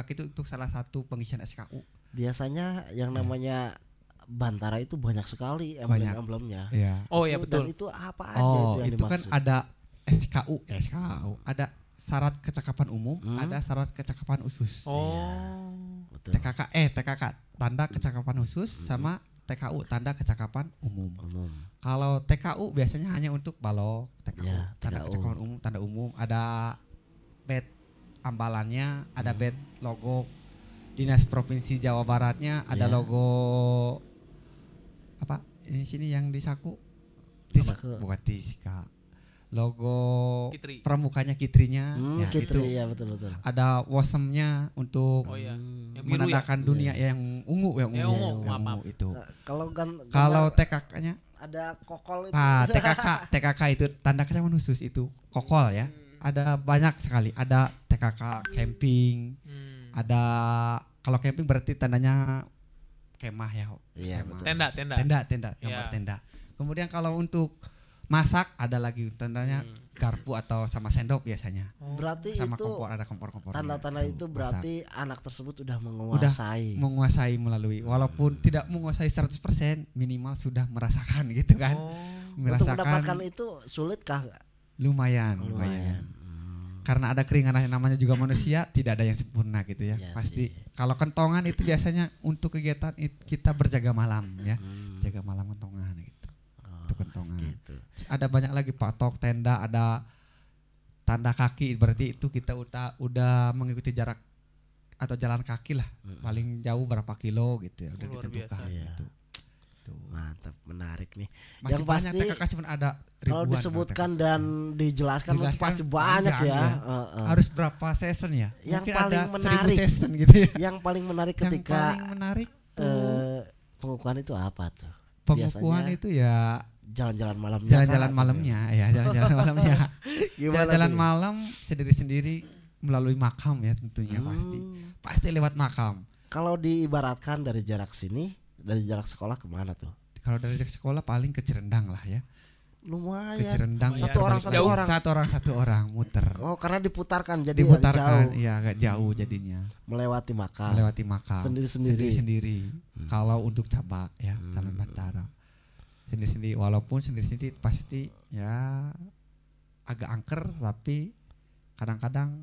itu untuk salah satu pengisian SKU. Biasanya yang namanya bantara itu banyak sekali emblem-emblemnya. Iya. Oh ya betul. Dan itu apa aja itu yang itu kan dimaksud? ada SKU. Ada syarat kecakapan umum, ada syarat kecakapan khusus. Oh. Betul. TKK tanda kecakapan khusus sama TKU tanda kecakapan umum. Kalau TKU biasanya hanya untuk balok, TKU Ya, tanda TKU. kecakapan umum, tanda umum, ada bed ambalannya, ada bed logo Dinas Provinsi Jawa Baratnya, ada logo apa? Ini sini yang di saku. Bukan Tiska. Logo Kitri. pramukanya Kitrinya ya, Kitri, itu. ya betul. Ada wasemnya untuk Oh iya. Yang biru ya. menandakan dunia yang ungu Yang ungu, maaf. itu. Kalau TKK-nya ada kokol itu. nah, TKK itu tanda kecakapan khusus itu kokol ya. Ada banyak sekali. Ada TKK camping. Ada kalau camping berarti tandanya kemah ya. Iya, Kemah. betul. Tenda, gambar Iya. tenda. Kemudian kalau untuk masak ada lagi tandanya garpu atau sama sendok biasanya. Berarti Sama itu kompor, ada kompor-kompor. tanda-tanda itu masak. berarti anak tersebut udah Udah menguasai. menguasai melalui walaupun tidak menguasai 100% minimal sudah merasakan gitu kan. Untuk mendapatkan itu sulit kah? Lumayan. Karena ada keringanan yang namanya juga manusia, tidak ada yang sempurna gitu ya. Iya Pasti sih. kalau kentongan itu biasanya untuk kegiatan kita berjaga malam ya. Jaga malam kentongan gitu. Itu kentongan. Gitu. Ada banyak lagi patok, tenda, ada tanda kaki berarti itu kita udah mengikuti jarak atau jalan kaki lah. Paling jauh berapa kilo gitu ya udah Luar ditentukan biasa. gitu. Tuh. Mantap, menarik nih. Masih Yang banyak pasti TKK cuma ada ribuan. kalau disebutkan dan dijelaskan itu pasti banyak panjang ya. Harus berapa season ya? Yang Mungkin paling ada 1000 menarik. season gitu ya. Yang paling menarik Yang ketika paling menarik pengukuhan itu apa tuh? pengukuhan biasanya itu ya Jalan-jalan malamnya. jalan-jalan kah? malamnya ya, jalan-jalan malamnya. Gimana Jalan-jalan tuh? malam sendiri-sendiri melalui makam ya tentunya pasti lewat makam. Kalau diibaratkan dari jarak sini, dari jarak sekolah kemana tuh? Kalau dari sekolah paling ke Cirendang lah ya. Lumayan. ke Cirendang. Satu orang, satu Jauh. orang. Satu orang muter. Oh, karena diputarkan jadi Diputarkan, jauh. iya agak jauh jadinya. Melewati makam. Melewati makam. Sendiri-sendiri. Sendiri-sendiri. Kalau untuk cabak ya, calon bantara. Sendiri-sendiri, walaupun sendiri-sendiri pasti ya agak angker, tapi kadang-kadang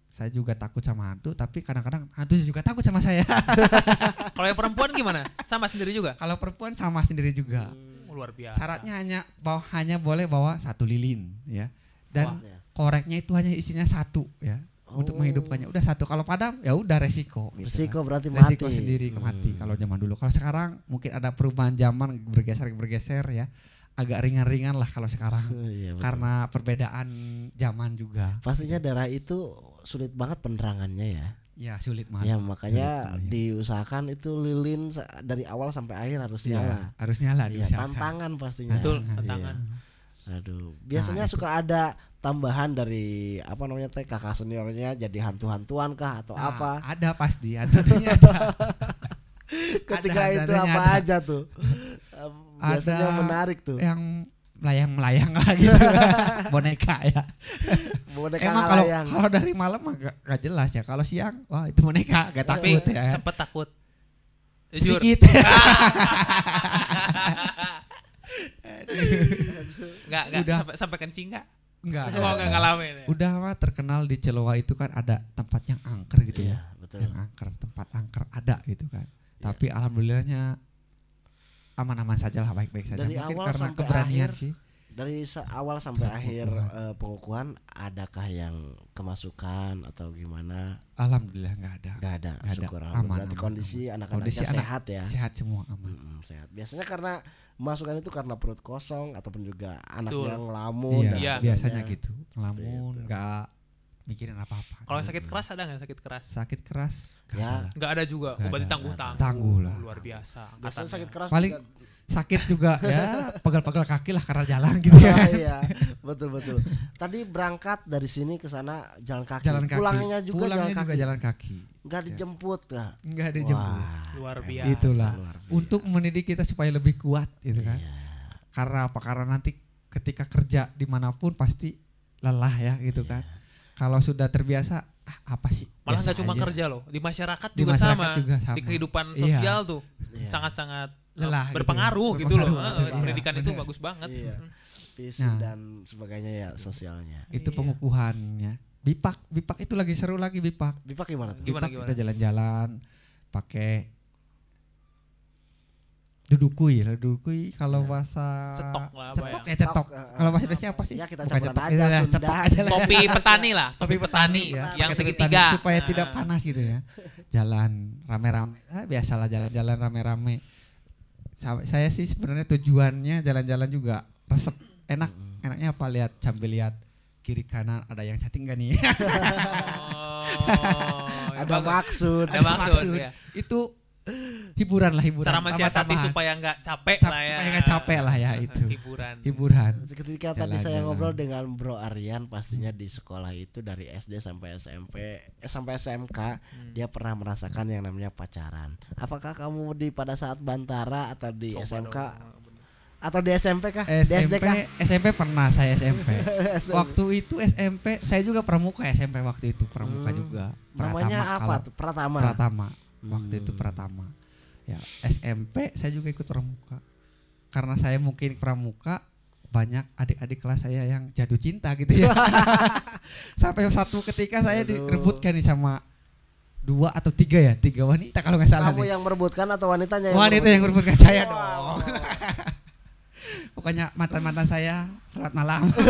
saya juga takut sama hantu, tapi kadang-kadang hantu juga takut sama saya. Kalau yang perempuan gimana? Sama sendiri juga? Kalau perempuan sama sendiri juga. Luar biasa. Syaratnya hanya boleh bawa 1 lilin ya. Dan Wah. koreknya itu hanya isinya 1 ya. Untuk menghidupkannya udah 1. Kalau padam ya udah resiko gitu. Resiko kan. berarti mati. Resiko sendiri mati kalau zaman dulu. Kalau sekarang mungkin ada perubahan zaman bergeser ya. Agak ringan-ringan lah kalau sekarang. Iya, betul. Karena perbedaan zaman juga. Pastinya daerah itu sulit banget penerangannya ya. Ya sulit banget. Ya makanya Sulit, diusahakan itu lilin dari awal sampai akhir harus ya, nyala. harus nyala. Iya, diusahakan. tantangan pastinya. Betul, Iya. tantangan. Aduh, biasanya itu. suka ada tambahan dari apa namanya teh kakak seniornya jadi hantu-hantuan kah atau apa? Ada pasti, tentunya ada. Ketika ada, itu adanya apa ada. aja tuh? Biasanya Ada menarik tuh. Yang melayang-melayang lah gitu. Boneka ya. Boneka Emang layang. kalau dari malam mah gak jelas ya. Kalau siang, wah itu boneka gak Tapi takut ya. sempet takut. Jujur. Sedikit. Enggak Udah. sampai kencing enggak? Enggak. Oh, enggak ngalamin ya. Udah mah terkenal di Celowa itu kan ada tempat yang angker gitu Iya, ya. betul. Yang angker, tempat angker ada gitu kan. Tapi alhamdulillahnya aman-aman saja lah, baik-baik saja. Dari Mungkin awal karena sampai keberanian akhir, sih. Dari awal sampai Pengukuhan. akhir pengukuhan adakah yang kemasukan atau gimana? Alhamdulillah nggak ada. Nggak ada, Nggak ada. syukur Aman, alhamdulillah. Berarti aman, kondisi aman. anak-anaknya Kondisi anak- sehat ya. Sehat semua aman. Sehat. Biasanya karena masukan itu karena perut kosong ataupun juga anak Betul. yang ngelamun. Iya, dan Iya. biasanya sebagainya. gitu. Ngelamun, Itu. nggak mikirin apa-apa. Kalau yang sakit keras ada enggak sakit keras? Sakit keras, nggak Ya. ada. Enggak ada juga. Nggak Berarti ada. tangguh-tangguh. Tangguh lah. Luar biasa. Biasanya angkatannya. sakit keras Paling juga. sakit juga ya, pegal-pegal kaki lah karena jalan gitu ya. Oh, iya, betul. Tadi berangkat dari sini ke sana jalan kaki. Jalan kaki. Pulangnya juga jalan kaki. Enggak dijemput kah? Enggak dijemput. Wah, Luar hebat. biasa. Itulah. Luar biasa. Untuk mendidik kita supaya lebih kuat gitu kan. Iya. Karena apa? Karena nanti ketika kerja dimanapun pasti lelah ya gitu kan. Kalau sudah terbiasa, apa sih? Malah Biasa nggak cuma aja. kerja loh, di masyarakat Di juga, masyarakat sama. juga sama. Di kehidupan Iya. sosial tuh Iya. sangat-sangat Lelah gitu. berpengaruh gitu loh. Berpengaruh, betul. Pendidikan Iya, itu benar. bagus banget. Iya. Mm. Visi Nah. dan sebagainya ya sosialnya. Itu Iya. pengukuhannya. Bipak itu lagi seru lagi Bipak. Bipak gimana tuh? Gimana, Bipak kita jalan-jalan pakai dudukui kalau bahasa Cetok lah apa cetok ya. ya cetok. Kalau bahasa Indonesia apa sih? Ya kita Bukan campuran cetok, aja, ya, Sunda. cetok aja lah. Topi petani lah, Topi petani ya. yang Pakai topi segitiga. petani supaya Nah. tidak panas gitu ya. Jalan rame-rame. Biasalah jalan-jalan rame-rame. Saya sih sebenarnya tujuannya jalan-jalan juga resep enak. Enaknya apa sambil lihat kiri kanan ada yang chatting gak nih? Oh, Ada bagus. maksud. Ada maksud ya. Itu hiburan lah, hiburan. Cara mensiasati Tambah-tambahan. supaya nggak capek lah ya. Supaya nggak capek lah ya itu. Hiburan. Ketika tadi saya Jalan-jalan. ngobrol dengan Bro Aryan, pastinya di sekolah itu dari SD sampai SMP sampai SMK dia pernah merasakan yang namanya pacaran. Apakah kamu pada saat Bantara atau di SMK atau di SMP kah? Di SD kah? SMP pernah saya SMP. Waktu itu SMP saya juga pramuka SMP waktu itu pramuka juga. Namanya apa kalau- tuh? Pratama. Pratama. Waktu itu Pratama. Ya, SMP saya juga ikut pramuka. Karena saya mungkin pramuka banyak adik-adik kelas saya yang jatuh cinta gitu ya. Sampai satu ketika saya direbutkan nih sama 2 atau 3 wanita kalau nggak salah Kamu nih. yang merebutkan atau wanitanya Wanita yang merebutkan saya dong. Pokoknya mantan-mantan saya selamat malam. Aduh,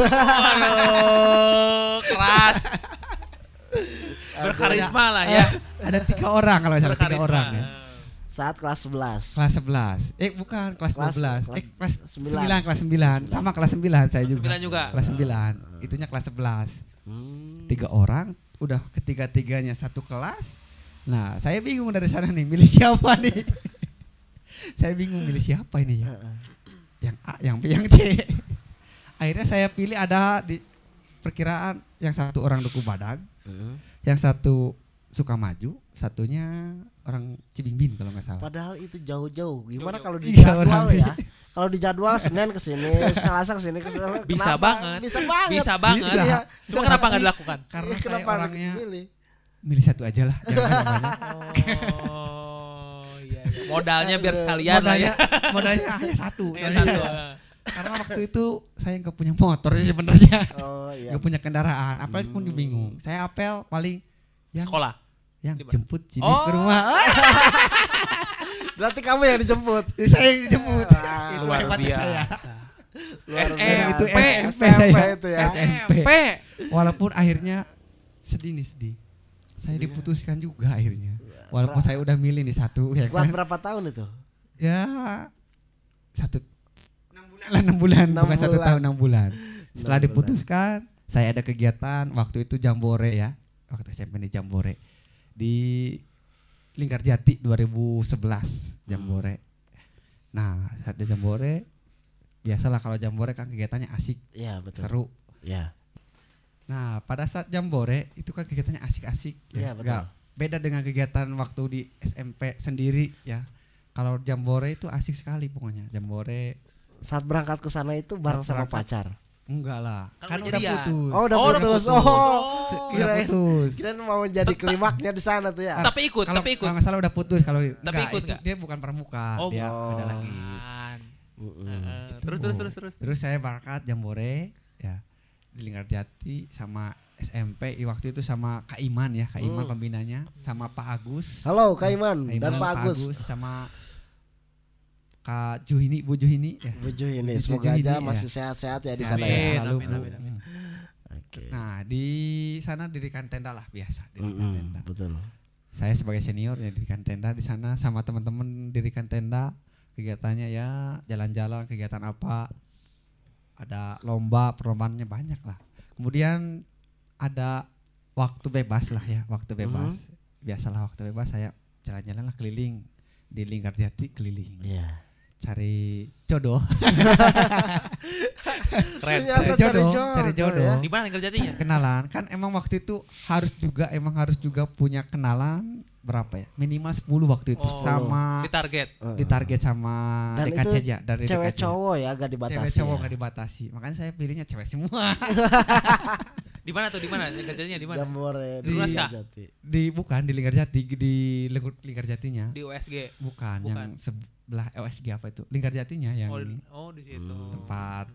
keras. Berkarisma lah ya. Ada 3 orang kalau nggak salah 3 Berkarisma. orang ya. Saat kelas 11. Kelas 11. Bukan kelas 12. Kelas 9. 9 kelas 9. Sama kelas 9 saya juga. 9 juga. Kelas 9. Itunya kelas 11. Hmm. 3 orang udah ketiga-tiganya satu kelas. Nah, saya bingung dari sana nih milih siapa nih. Saya bingung milih siapa ini ya. Yang A, yang B, yang C. Akhirnya saya pilih ada di perkiraan yang satu orang Duku Badag, yang satu Sukamaju, satunya orang Cibimbing kalau nggak salah. Padahal itu jauh-jauh. Gimana Jauh-jauh. kalau di Iya, jadwal orang ya? Kalau di jadwal Senin ke sini, Selasa ke sini, Bisa banget. Bisa banget. Bisa banget. Bisa. Iya. Cuma kenapa nggak dilakukan? Karena Iya, saya kenapa orangnya milih? milih satu aja lah, jangan banyak-banyak. Oh, iya, iya. Modalnya biar sekalian lah ya. Modalnya hanya satu. Yang satu. Karena waktu itu saya nggak punya motor sih sebenarnya, Oh iya. nggak punya kendaraan. Apalagi pun bingung. Saya apel paling yang Sekolah. yang Di mana? jemput sini Oh. ke rumah. Berarti kamu yang dijemput. Saya yang dijemput. Ah, Itu luar hebatnya biasa. saya. Luar SMP. biasa. Itu SMP SMP saya. itu ya. SMP. SMP. Walaupun akhirnya sedih. Saya diputuskan juga akhirnya. Walaupun saya udah milih nih satu ya Buat kan. berapa tahun itu? Ya 6 bulan, Enam bukan 1 bulan. tahun 6 bulan. Setelah 6 bulan. diputuskan, saya ada kegiatan waktu itu Jambore ya. Waktu SMP di Jambore di Linggarjati 2011 Jambore. Nah, saat di Jambore biasalah kalau Jambore kan kegiatannya asik, Iya betul. seru. Iya. Nah, pada saat Jambore itu kan kegiatannya asik-asik Iya, ya. betul. Nggak beda dengan kegiatan waktu di SMP sendiri ya. Kalau Jambore itu asik sekali pokoknya. Jambore Saat berangkat ke sana itu bareng sama Berangkat. pacar. enggak lah, Kan kan udah udah jadian. putus. Oh udah Oh, udah putus. putus. Oh. Udah Kirain- putus. Kirain mau jadi klimaknya di sana tuh ya. Tapi ikut, Kalau tapi ikut. kalau nggak salah udah putus kalau enggak, ikut itu nggak? dia bukan pramuka, Oh, dia oh. beda lagi. Bukan. Mm-mm. Terus. Terus saya berangkat Jambore ya di Linggarjati sama SMP waktu itu sama Kak Iman ya, Kak Iman pembinanya sama Pak Agus. Halo Kak Iman Kak dan Iman, Pak Agus. sama Kak Juhini, Bu Juhini ya. Buju ini Bu semoga Juhini, aja ya. masih sehat-sehat ya di Sehat sana Amin, ya. selalu, amin, Bu. amin, amin. Oke. Nah, di sana dirikan tenda lah biasa, dirikan tenda. Betul. Saya sebagai senior ya dirikan tenda di sana sama teman-teman dirikan tenda. Kegiatannya ya jalan-jalan, kegiatan apa? Ada lomba, perlombaannya banyak lah. Kemudian ada waktu bebas lah ya, waktu bebas. Biasalah waktu bebas saya jalan-jalan lah keliling di Linggarjati keliling. Iya. Cari jodoh, Keren. Ternyata cari jodoh. ya. Di mana kerjanya? Kenalan kan emang waktu itu harus juga punya kenalan berapa ya, minimal 10 waktu itu Oh. sama Ditarget. sama Dan DKC itu aja dari Cewek DKC. cowok ya gak dibatasi. Cewek cowok ya. nggak dibatasi, makanya saya pilihnya cewek semua. Di mana tuh? Di mana? Kerjanya di mana? Jambore Di Runaska? Jati. Bukan di Linggarjati, di Linggarjatinya Di USG. bukan, bukan. yang sebelah OSG apa itu Linggarjatinya yang Oh, ini di situ. tempat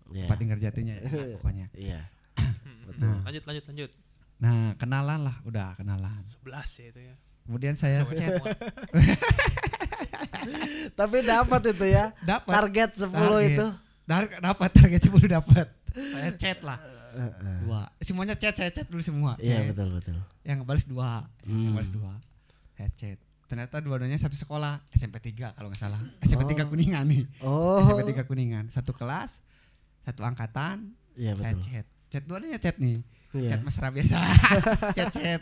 Iya. tempat Linggarjatinya ya, pokoknya. Iya. Nah, Lanjut. nah kenalan lah, udah kenalan. 11 ya itu ya. Kemudian saya chat, Tapi dapat itu ya. dapat Target 10 itu. dapat target 10 dapat. Saya chat lah. 2. Semuanya chat, saya chat dulu semua. Iya Chat. betul. Yang ngebales 2. Yang ngebales 2. Saya chat. Ternyata dua-duanya satu sekolah, SMP 3 kalau nggak salah. SMP 3 Kuningan nih. Oh. SMP 3 Kuningan, satu kelas, satu angkatan. Iya Saya betul. chat. Chat dua-duanya chat nih. Iya. Chat mesra biasa. Chat.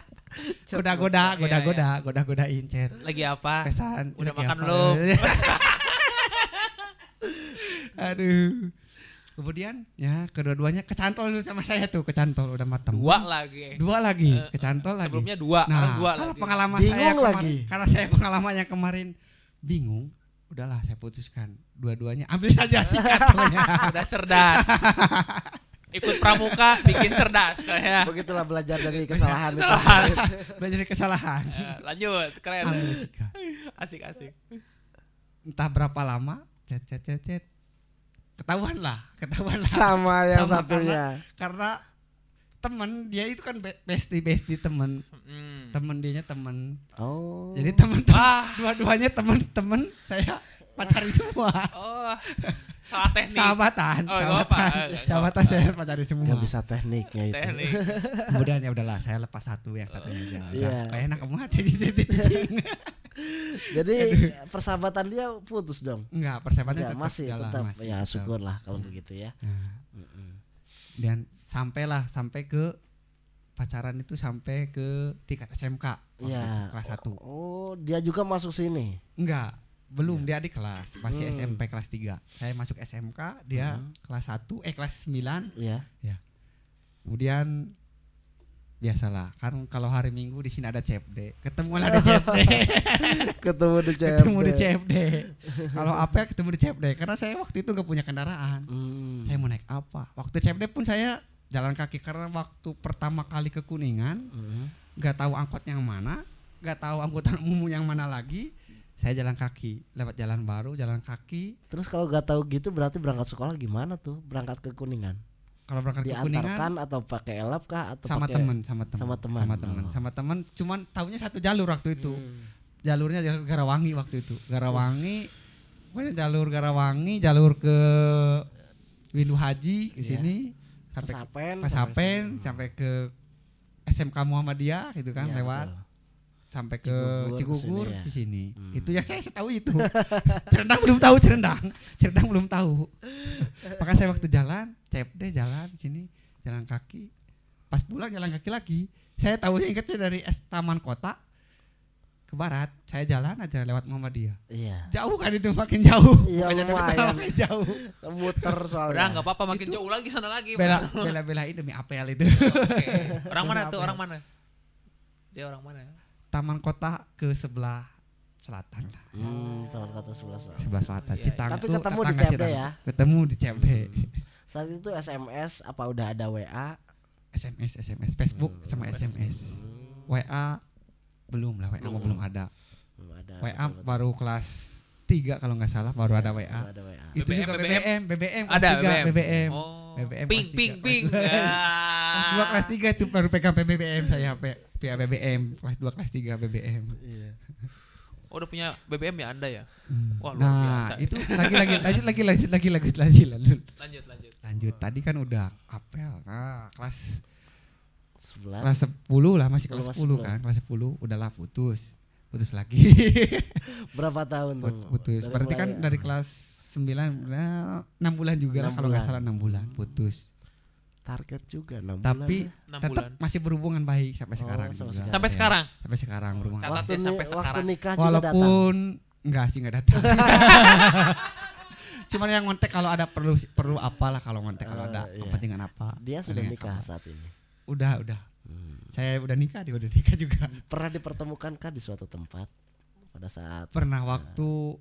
Godain chat. Lagi apa? Pesan, Udah lagi makan apa? belum? Aduh. Kemudian ya kedua-duanya kecantol dulu sama saya tuh, kecantol udah matang. 2 lagi. 2 lagi, kecantol lagi. Sebelumnya 2, Nah, sekarang 2 karena lagi. pengalaman Bingung saya lagi. karena saya pengalamannya kemarin bingung, udahlah saya putuskan dua-duanya ambil saja sih kantolnya. Udah cerdas. Ikut pramuka bikin cerdas kayak. Begitulah belajar dari kesalahan itu. Belajar dari kesalahan. Lanjut, keren. Ambil sikap. Asik. Entah berapa lama, chat. Ketahuan lah. Sama yang Sama, satunya. Karena temen dia itu kan bestie temen. Hmm. Temen dianya temen. Oh. Jadi temen Wah. dua-duanya temen saya pacari semua. Oh. Salah teknik. Sahabatan. Oh, nggak apa. Sahabatan saya pacari semua. Gak bisa tekniknya itu. Teknik. Kemudian ya udahlah saya lepas satu, yang satunya aja. Iya. Kayak enak banget cicing. Jadi persahabatan dia putus dong. Enggak, persahabatannya Enggak, tetap masih jalan, tetap masih ya tetap. syukurlah kalau begitu ya. Nah, dan sampai ke pacaran itu sampai ke tingkat SMK waktu Iya. itu, kelas 1. Oh, dia juga masuk sini. Enggak, belum, dia di kelas, masih Hmm. SMP kelas 3. Saya masuk SMK, dia kelas 1, kelas 9. Iya. Ya. Kemudian biasalah kan kalau hari Minggu di sini ada CFD, ketemu lah di CFD. Ketemu di CFD. Ketemu di CFD. Kalau apel ketemu di CFD karena saya waktu itu nggak punya kendaraan. Saya mau naik apa? Waktu CFD pun saya jalan kaki karena waktu pertama kali ke Kuningan nggak tahu angkot yang mana, nggak tahu angkutan umum yang mana lagi. Saya jalan kaki, lewat jalan baru, jalan kaki. Terus kalau nggak tahu gitu berarti berangkat sekolah gimana tuh? Berangkat ke Kuningan? Kalau berangkat ke Kuningan diantarkan atau pakai elap kah atau sama pakai teman, sama teman. Cuman tahunya satu jalur waktu itu. Jalurnya jalur Garawangi waktu itu. Garawangi, pokoknya jalur Garawangi, jalur ke Windu Haji ke sini sampai Pasapen, sampai ke SMK Muhammadiyah gitu kan lewat. Betul. Sampai ke Cigugur di sini. Itu yang saya tahu itu. Cerendang belum tahu. Maka saya waktu jalan, CFD jalan sini, jalan kaki. Pas pulang jalan kaki lagi. Saya tahunya ingatnya dari Taman Kota ke barat. Saya jalan aja lewat Muhammadiyah. Iya. Jauh kan itu makin jauh. Iya, makin jauh. Muter soalnya. Udah enggak apa-apa makin jauh lagi sana lagi. Bela-belain demi apel itu. Oke. Orang mana tuh? Orang mana? Dia orang mana? Taman Kota ke sebelah selatan lah. Taman Kota sebelah selatan. Sebelah selatan. Iya, Citang tapi tuh ketemu di tetangga CFD Citang. ya? Ketemu di CFD. Saat itu SMS apa udah ada WA? SMS, Facebook sama SMS. WA belum lah, WA belum ada. Belum ada. WA baru kelas 3 kalau nggak salah baru ada WA. Ada WA. Itu juga BBM kelas Ada 3, BBM. Oh. BBM Ping. Kelas 2 kelas 3 itu baru pegang BBM saya via BBM. Kelas 2 kelas 3 BBM. Iya. Oh, udah punya BBM ya Anda ya? Wah, luar Nah, biasa. itu lanjut. Lanjut. Tadi kan udah apel. Nah, kelas 10 lah, masih kelas 10 kan. Kelas 10 udahlah putus lagi. Berapa tahun tuh? Putus. Berarti kan dari kelas 9 6 bulan juga lah kalau nggak salah 6 bulan putus. Target juga 6 bulan. Tapi ya? 6 tetap bulan. masih berhubungan baik sampai sekarang sampai juga. Sampai sekarang. Sampai sekarang berhubungan. Catat Waktu, ya, sampai waktu sekarang. nikah juga Walaupun enggak sih enggak datang. Cuman yang ngontek kalau ada perlu apalah kalau ngontek kalau ada iya. kepentingan apa. Dia sudah Ada yang nikah apa. saat ini. Udah. Saya udah nikah, dia udah nikah juga. Pernah dipertemukankah di suatu tempat pada saat Pernah waktu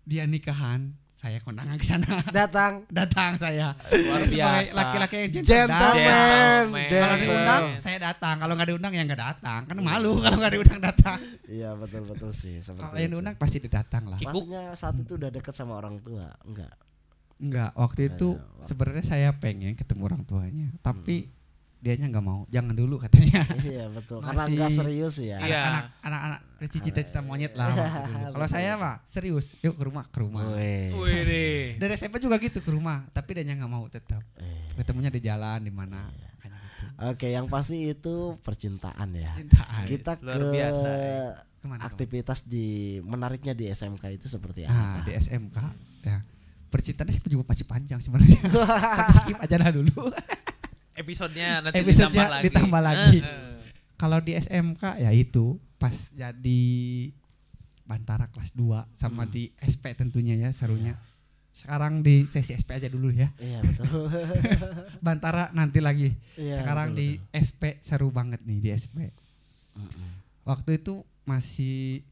dia nikahan, saya kondangan ke sana. datang? Datang saya. Luar Sebagai biasa. laki-laki yang Gentleman. Kalau diundang saya datang, kalau nggak diundang ya nggak datang. Kan malu kalau nggak diundang datang. Iya betul sih. Kalau yang diundang pasti didatang lah. Pastinya saat itu udah deket sama orang tua, Enggak, waktu itu sebenarnya saya pengen ketemu orang tuanya, tapi dianya nggak mau. Jangan dulu katanya. Iya betul. Karena Masih- nggak serius ya. Iya. Anak-anak cita-cita monyet lah waktu dulu. Kalau saya Pak serius, yuk ke rumah. Wih. Wih. Dari SMP juga gitu ke rumah, tapi dianya nggak mau tetap. Eh. Ketemunya di jalan di mana. Kayak gitu. Oke, yang pasti itu percintaan ya. Cintaan. Kita Luar ke biasa, Kemana, aktivitas menariknya di SMK itu seperti Nah, apa? di SMK ya. Percintaannya sih juga masih panjang sebenarnya. Tapi skip aja lah dulu. Episodenya nanti Episodenya ditambah lagi. Eh. Kalau di SMK ya itu pas jadi Bantara kelas 2 sama di SP tentunya ya serunya. Sekarang di sesi SP aja dulu ya. Iya betul. Bantara nanti lagi. Iya, Sekarang betul, di SP seru banget nih di SP. Waktu itu masih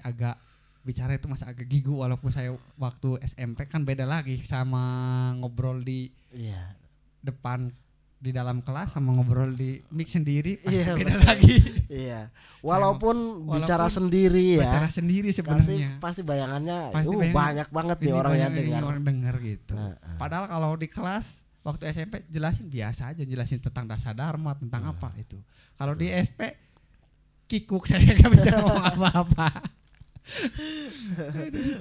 agak bicara itu masih agak gigu walaupun saya waktu SMP kan beda lagi sama ngobrol di Iya. depan di dalam kelas sama ngobrol di mic sendiri pasti Iya, beda betul. lagi. Iya. Walaupun bicara sendiri ya. Bicara sendiri sebenarnya. Pasti bayangannya Bayangan, banyak banget nih ini orang yang banyak dengar. orang dengar gitu. Heeh. Padahal kalau di kelas waktu SMP jelasin biasa aja, jelasin tentang dasar dharma, tentang apa itu. Kalau di SP kikuk saya nggak bisa ngomong apa-apa.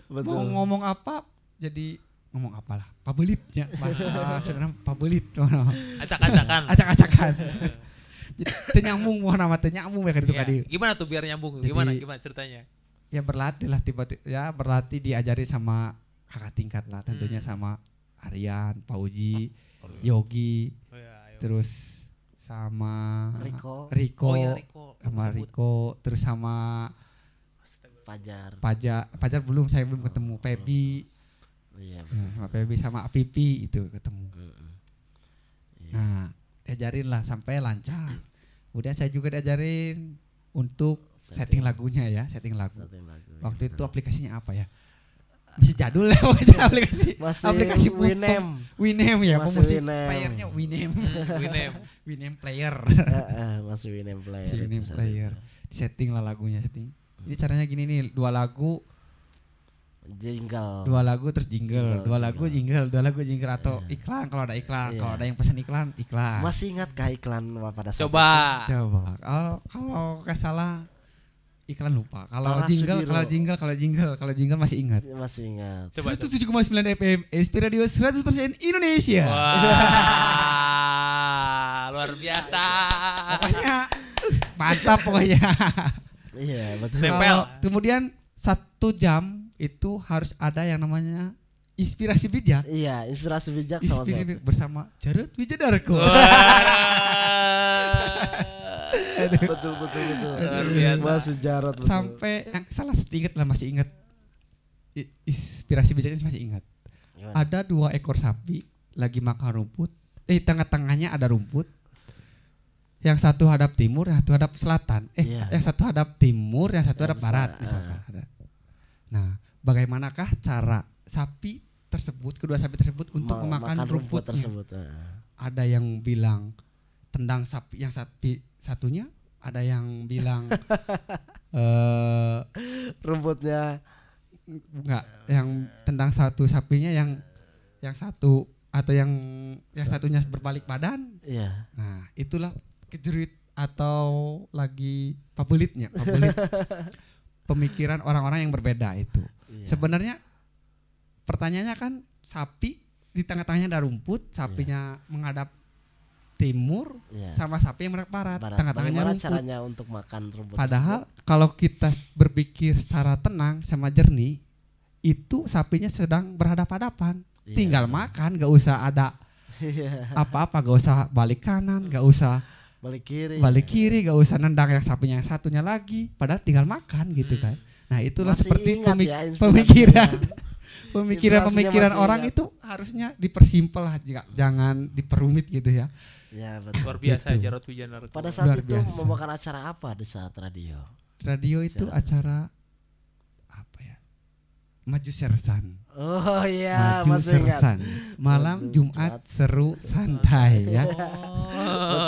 Betul. Mau ngomong apa jadi ngomong apalah pabelitnya bahasa saudara pabelit Acak-acakan. acak-acakan jadi tenyambung mau nama tenyambung ya kan itu Iya. tadi Gimana tuh biar nyambung? Jadi- Gimana ceritanya? ya berlatih lah tiba-tiba ya berlatih diajari sama kakak tingkat lah tentunya sama Aryan, Pauji, Yogi, Oh ya, ayo. terus sama Riko. Oh ya Riko. sama Sebut. Riko, terus sama Fajar. Fajar belum saya belum ketemu Pebi, Iya. sama Pebi sama Apipi itu ketemu. Iya. Nah, di diajarin lah sampai lancar. Kemudian saya juga diajarin untuk setting lagunya ya, setting lagu. Waktu itu aplikasinya apa ya? Masih jadul ya aplikasi. Aplikasi Winamp ya, musik playernya Winamp. Winamp player. Masih Winamp player. Winamp player. Setting lah lagunya, setting. Ini caranya gini nih, 2 lagu jingle. 2 lagu terus jingle, 2 lagu jingle, 2 lagu jingle atau iklan kalau ada iklan, kalau ada yang pesan iklan, iklan. Masih ingatkah iklan pada saat Coba. Kalau nggak salah iklan lupa. Kalau jingle masih ingat. Masih ingat. 107,9 FM SP Radio 100% Indonesia. Wah, luar biasa. Pokoknya mantap pokoknya. Iya, betul. Tempel. Kemudian 1 jam itu harus ada yang namanya inspirasi bijak. Iya, inspirasi bijak bersama Jarod Wijadarko. Betul. Luar biasa. Masih Jarod. Sampai yang salah sedikit lah masih ingat. Inspirasi bijaknya masih ingat. Gimana? Ada 2 ekor sapi lagi makan rumput. Tengah-tengahnya ada rumput. Yang satu hadap timur, yang satu hadap selatan. Yang satu hadap timur, yang satu hadap barat misalkan. Nah, bagaimanakah cara kedua sapi tersebut untuk memakan rumput tersebut? Ada yang bilang tendang sapi yang satunya, ada yang bilang rumputnya enggak, yang tendang satu sapinya yang satu atau yang satunya berbalik badan. Iya. Nah, itulah kejerit atau lagi pabelit pemikiran orang-orang yang berbeda itu. Iya. Sebenarnya pertanyaannya kan sapi di tengah-tengahnya ada rumput, sapinya menghadap timur, sama sapi yang menghadap barat. Tengah-tengahnya rumput. Caranya untuk makan rumput? Padahal kalau kita berpikir secara tenang sama jernih, itu sapinya sedang berhadap-hadapan. Tinggal makan, gak usah ada apa-apa, gak usah balik kanan, gak usah balik kiri, gak usah nendang yang sapinya yang satunya lagi, padahal tinggal makan gitu kan. Nah, itulah masih seperti pemikiran orang itu harusnya dipersimpel lah, jangan diperumit gitu ya. Ya, betul. Luar biasa gitu. Jarod Wijadarko. Pada saat itu membawakan acara apa di saat radio? Radio itu acara apa ya? Maju Sersan. Oh iya, Maju masih ingat. Sersan. Malam Jumat seru santai ya.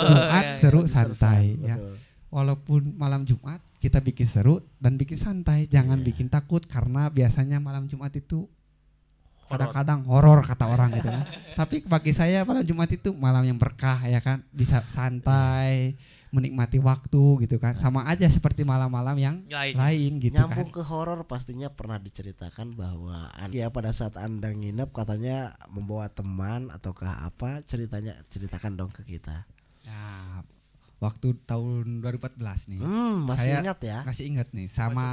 Jumat seru santai ya. Walaupun malam Jumat kita bikin seru dan bikin santai, jangan bikin takut karena biasanya malam Jumat itu kadang-kadang horor kata orang gitu kan. Tapi bagi saya malam Jumat itu malam yang berkah ya kan, bisa santai, menikmati waktu gitu kan. Sama aja seperti malam-malam yang lain gitu. Nyambung kan. Ke horor pastinya pernah diceritakan bahwa ya pada saat Anda nginep katanya membawa teman ataukah apa, ceritakan dong ke kita. Ya, waktu tahun 2014 nih. Masih saya ingat ya? Masih ingat nih sama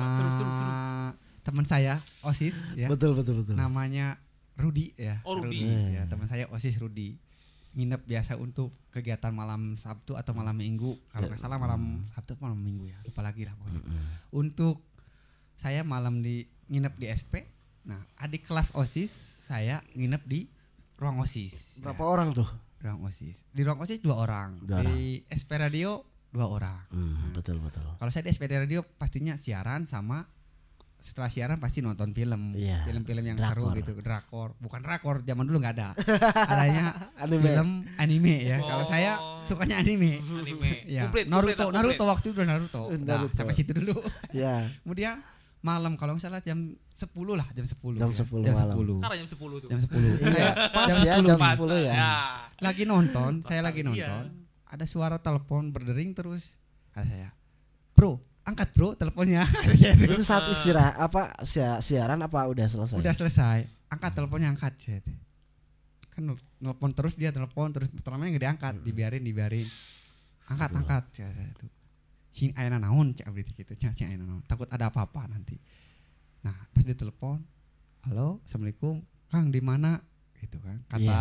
teman saya OSIS ya. Betul. Namanya Rudi ya. Oh, Rudi. Ya, teman saya OSIS Rudi. Nginep biasa untuk kegiatan malam Sabtu atau malam Minggu. Kalau nggak salah malam Sabtu atau malam Minggu ya. Lupa lagi lah pokoknya. Untuk saya nginep di SP. Nah, adik kelas OSIS saya nginep di ruang OSIS. Berapa orang tuh? Ruang OSIS. Di ruang OSIS 2 orang. Di SP Radio 2 orang. Betul. Kalau saya di SP Radio pastinya siaran sama setelah siaran pasti nonton film, film-film yang seru gitu, drakor, bukan drakor, zaman dulu nggak ada, adanya film anime ya. Kalau saya sukanya anime. Ya. Naruto waktu itu Naruto. Nah, sampai situ dulu. Ya. Kemudian malam kalau nggak salah jam 10 lah, jam 10. Jam 10. Karena jam 10 tuh. Jam 10. Saya jam 10 ya. Lagi nonton, ada suara telepon berdering terus. Kata saya, "Bro, angkat bro teleponnya." Itu saat istirahat apa siaran apa udah selesai? Udah selesai. Angkat teleponnya, angkat. Kan telepon terus, dia telepon terus, pertamanya nggak diangkat, dibiarin. Angkat. Itu. Sing ayeuna naon cak berarti gitu. Cing ayeuna naon. Takut ada apa-apa nanti. Nah, pas dia telepon, "Halo, Assalamualaikum. Kang di mana?" Gitu kan. Kata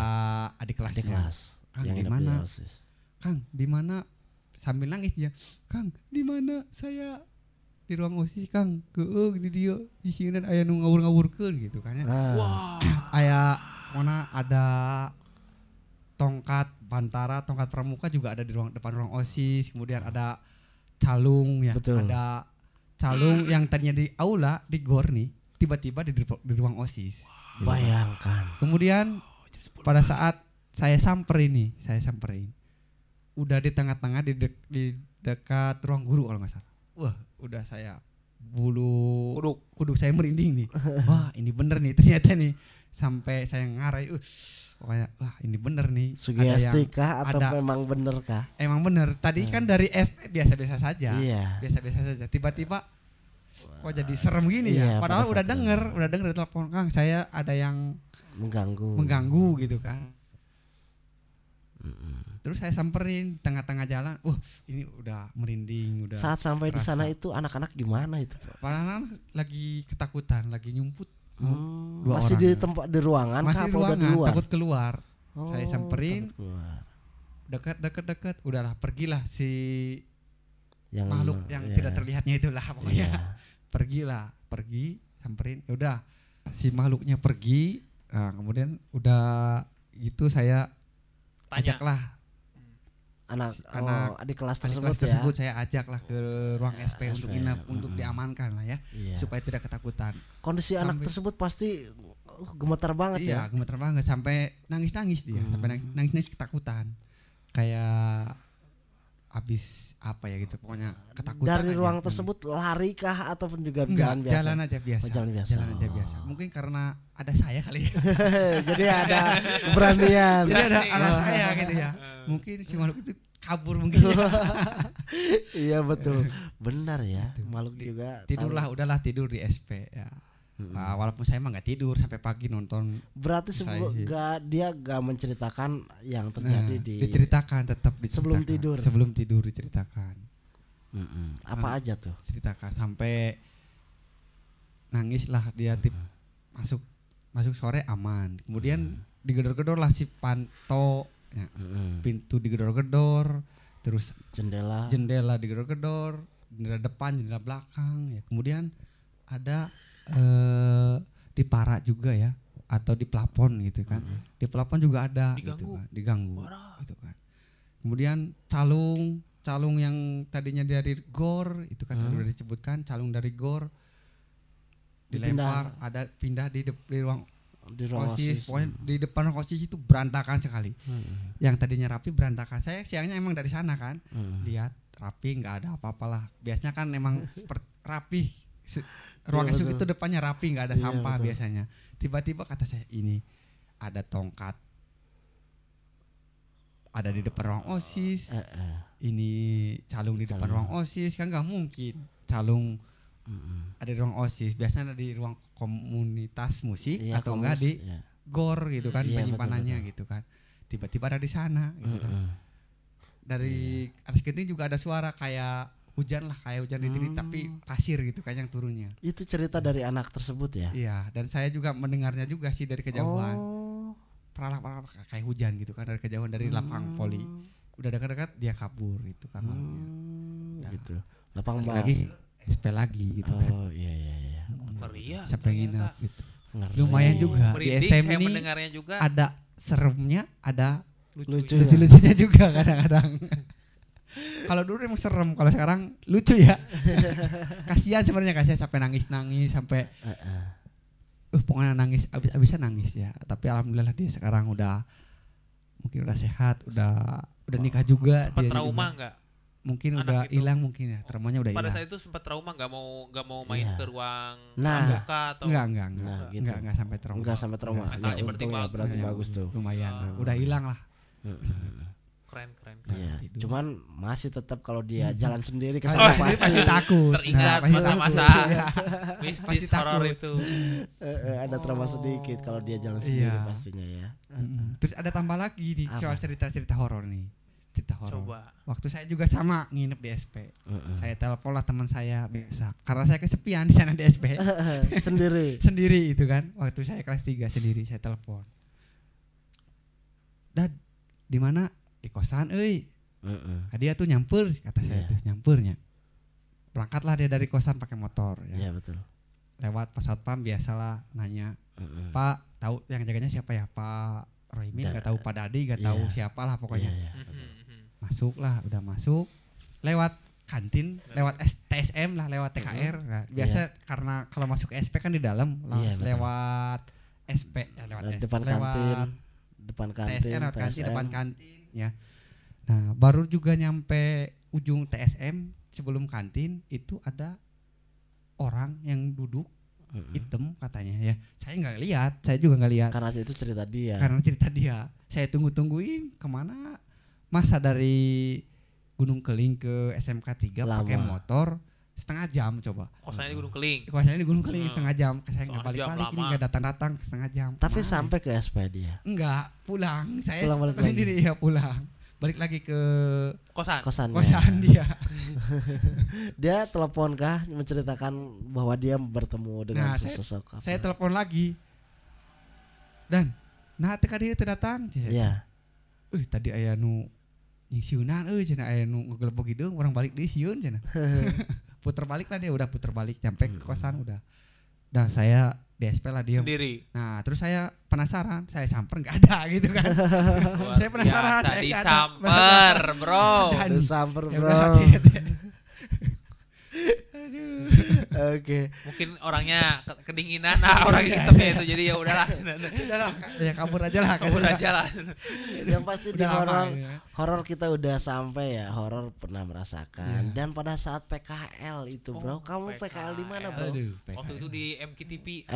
adik kelasnya. "Kang di mana?" "Kang, di mana?" Sambil nangis dia, "Kang, di mana? Saya di ruang OSIS, Kang. Keug di dia, di sini aya nu ngawur-ngawurkeun gitu kan ya." Wah. Aya mana ada tongkat Pantara, tongkat pramuka juga ada di depan ruang OSIS. Kemudian ada calung ya, Betul. ada calung yang tadinya di aula di gor nih, tiba-tiba di ruang OSIS. Gitu. Bayangkan. Kemudian pada saat saya samperin, udah di tengah-tengah di dekat ruang guru kalau nggak salah. Wah, udah saya bulu kuduk saya merinding nih. Wah, ini bener nih ternyata nih. Sampai saya ngarai, pokoknya wah ini bener nih. Sugesti kah atau memang bener kah? Emang bener. Tadi kan dari SP biasa-biasa saja. Iya. Biasa-biasa saja. Tiba-tiba kok jadi serem gini ya. Padahal udah denger di telepon, Kang, saya ada yang mengganggu gitu kan. Terus saya samperin tengah-tengah jalan. Ini udah merinding, udah. Saat sampai di terasa. sana itu anak-anak gimana itu, Pak? Anak-anak lagi ketakutan, lagi nyumput. Masih di tempat di ruangan, masih di ruangan, takut keluar. Saya samperin, dekat, udahlah pergilah si yang makhluk yang tidak terlihatnya itulah pokoknya. Pergi, samperin, udah si makhluknya pergi. Nah, kemudian udah gitu saya ajaklah anak di kelas tersebut saya ajaklah ke ruang SP untuk nginep, untuk diamankan lah ya, supaya tidak ketakutan. Kondisi anak tersebut pasti gemetar banget ya. Iya, gemetar banget sampai nangis dia, sampai nangis ketakutan. Kayak habis apa ya gitu, pokoknya ketakutan. Dari aja. ruang tersebut lari kah ataupun juga jalan biasa? Jalan aja biasa. Jalan aja biasa. Mungkin karena ada saya kali ya. Jadi ada keberanian. Jadi ada saya gitu ya. Mungkin si makhluk itu kabur mungkin. Iya betul. Benar ya. Makhluk juga. Tidurlah, udahlah tidur di SP ya. Nah, walaupun saya emang nggak tidur sampai pagi nonton. Berarti dia gak menceritakan yang terjadi diceritakan, tetap diceritakan. Sebelum tidur diceritakan. Apa aja tuh? Ceritakan sampai nangis lah dia. Masuk sore aman. Kemudian digedor-gedor lah si Panto. Ya. Pintu digedor-gedor, terus jendela digedor-gedor, jendela depan, jendela belakang ya. Kemudian ada dipara juga ya, atau di plafon gitu kan. Di plafon juga ada diganggu gitu kan. Kemudian calung yang tadinya dari gor itu kan sudah disebutkan, calung dari gor dilempar, ada pindah di ruang OSIS. Pokoknya di depan OSIS itu berantakan sekali. Yang tadinya rapi berantakan. Saya siangnya emang dari sana kan, lihat rapi, nggak ada apa-apalah. Biasanya kan emang seperti rapi. Ruang esuk itu depannya rapi, nggak ada sampah biasanya. Tiba-tiba kata saya, ini ada tongkat, ada di depan ruang OSIS. Ini calung di depan ruang OSIS, kan nggak mungkin calung ada di ruang OSIS. Biasanya ada di ruang komunitas musik atau enggak di gor gitu kan, penyimpanannya gitu kan. Tiba-tiba ada di sana gitu kan. Dari atas genting juga ada suara kayak hujan di sini, tapi pasir gitu kan yang turunnya. Itu cerita dari anak tersebut ya? Iya, dan saya juga mendengarnya juga sih dari kejauhan. Peralak kayak hujan gitu kan dari kejauhan, dari lapang poli. Udah dekat-dekat dia kabur gitu kan malamnya. Gitu. Lapang lagi SP lagi gitu kan. Oh iya. Sampai nginep gitu. Lumayan juga. Di STM ini juga ada seremnya, ada lucu-lucunya juga kadang-kadang. Kalau dulu emang serem, kalau sekarang lucu ya. Kasihan sebenarnya, sampai nangis sampai pokoknya nangis abis-abisan nangis ya. Tapi alhamdulillah dia sekarang mungkin udah sehat, udah nikah juga. Sempat trauma enggak? Mungkin udah hilang mungkin ya, traumanya udah hilang. Pada saat itu sempat trauma, nggak mau main ke ruang pramuka atau enggak sampai trauma. Enggak sampai trauma. Mentalnya berarti bagus tuh. Lumayan, udah hilang lah. Keren. Iya, cuman masih tetap kalau dia jalan sendiri ke sana pasti takut. Teringat masa-masa mistis horor itu. Ada trauma sedikit kalau dia jalan sendiri pastinya ya. Terus ada tambah lagi nih soal cerita-cerita horor nih. Cerita horor. Coba. Waktu saya juga sama nginep di SP. Saya telepon lah teman saya biasa. Karena saya kesepian di sana di SP. Sendiri itu kan. Waktu saya kelas 3 sendiri saya telepon. Dad, di mana? Di kosan dia tuh nyamper kata saya tuh nyampernya. Berangkatlah dia dari kosan pakai motor ya. Iya betul. Lewat pas satpam biasalah nanya, Pak tahu yang jaganya siapa ya? Pak Roymin, nggak tahu Pak Dadi, nggak tahu siapalah pokoknya. Masuk lah, udah masuk lewat kantin, lewat TSM lah, lewat TKR. Nah, biasa karena kalau masuk SP kan di dalam, lewat SP, lewat depan kantin, TSM, lewat kantin, depan kantin, ya. Nah, baru juga nyampe ujung TSM sebelum kantin itu ada orang yang duduk hitam katanya ya. Saya nggak lihat, saya juga nggak lihat. Karena itu cerita dia. Karena cerita dia. Saya tungguin kemana? Masa dari Gunung Keling ke SMK 3 pakai motor setengah jam coba. Kosannya di Gunung Keling. Kosannya di Gunung Keling setengah jam. Saya nggak balik-balik, ini nggak datang-datang setengah jam. Tapi sampai ke SP dia. Enggak, pulang. Saya balik sendiri ya pulang. Balik lagi ke kosan dia. Dia telepon kah menceritakan bahwa dia bertemu dengan sosok apa? Saya telepon lagi. Dan teka dia datang. Iya. Tadi aya nu nyisiunan cenah aya nu ngegelebog hideung orang balik deui sieun cenah. Puter balik lah dia, udah puter balik sampai ke kosan udah. Dah saya di SP lah dia sendiri. Nah terus saya penasaran, saya samper nggak ada gitu kan. Saya penasaran, saya disamper bro. Disamper bro. Oke. Mungkin orangnya kedinginan, orang hitamnya itu jadi ya udahlah. Ya kabur aja lah. Yang pasti di horor kita udah sampai ya, horor pernah merasakan. Dan pada saat PKL itu bro, kamu PKL di mana bro? Waktu itu di MKTV.